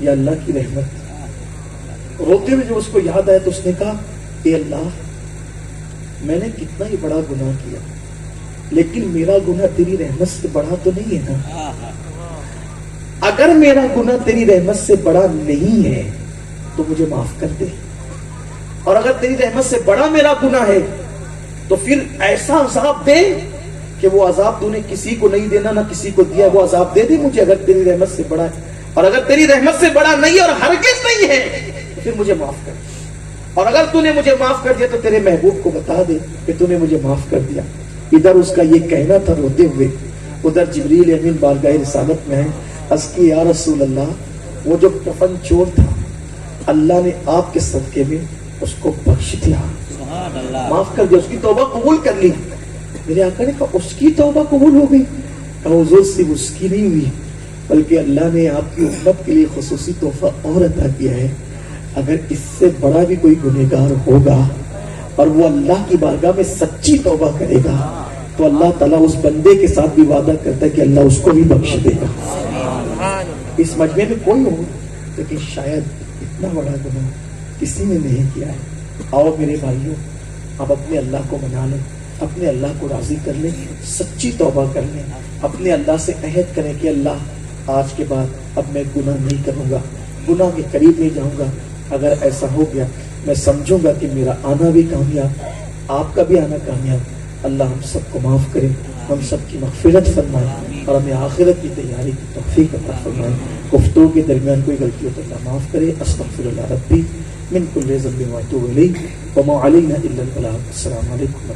یا اللہ کی رحمت؟ روتے ہوئے جو اس کو یاد آیا تو اس نے کہا اے اللہ، میں نے کتنا ہی بڑا گناہ کیا، لیکن میرا گناہ تیری رحمت سے بڑا تو نہیں ہے نا؟ اگر میرا گناہ تیری رحمت سے بڑا نہیں ہے تو مجھے معاف کر دے، اور اگر تیری رحمت سے بڑا میرا گناہ ہے تو پھر ایسا عذاب دے کہ وہ عذاب تو نے کسی کو نہیں دینا، نہ کسی کو دیا، وہ عذاب دے دے مجھے اگر تیری رحمت سے بڑا ہے، اور اگر تیری رحمت سے بڑا نہیں اور ہرگز نہیں ہے تو پھر مجھے معاف کر دے، اور اگر تو نے مجھے معاف کر دیا تو تیرے محبوب کو بتا دے کہ تو نے مجھے معاف کر دیا۔ ادھر اس کا یہ کہنا تھا روتے ہوئے، ادھر جبریل امین بارگاہ رسالت میں ہے، عرض کی یا رسول اللہ وہ جو کفن چور تھا اللہ نے آپ کے صدقے میں اس کو بخش دیا، معاف کر دیا، اس کی توبہ قبول کر لی۔ میرے آقا نے کہا اس کی توبہ قبول ہو گئی؟ کہا حضور صرف اس کی نہیں ہوئی بلکہ اللہ نے آپ کی امت کے لیے خصوصی تحفہ اور عطا کیا ہے، اگر اس سے بڑا بھی کوئی گنہگار ہوگا اور وہ اللہ کی بارگاہ میں سچی توبہ کرے گا تو اللہ تعالیٰ اس بندے کے ساتھ بھی وعدہ کرتا ہے کہ اللہ اس کو بھی بخش دے گا۔ اس مجمع میں کوئی ہو لیکن شاید اتنا بڑا گناہ کسی نے نہیں کیا ہے۔ آؤ میرے بھائیوں، اب اپنے اللہ کو منا لیں، اپنے اللہ کو راضی کر لیں، سچی توبہ کر لیں، اپنے اللہ سے عہد کریں کہ اللہ آج کے بعد اب میں گناہ نہیں کروں گا، گناہ کے قریب نہیں جاؤں گا۔ اگر ایسا ہو گیا میں سمجھوں گا کہ میرا آنا بھی کامیاب، آپ کا بھی آنا کامیاب۔ اللہ ہم سب کو معاف کرے، ہم سب کی مغفرت فرمائے اور ہمیں آخرت کی تیاری کی توفیق عطا فرمائے۔ گفتگو کے درمیان کوئی غلطی ہو تو اللہ معاف کرے۔ استغفر اللہ ربی من کل ذنب واتوب الیہ وما علینا الا البلاغ۔ السلام علیکم۔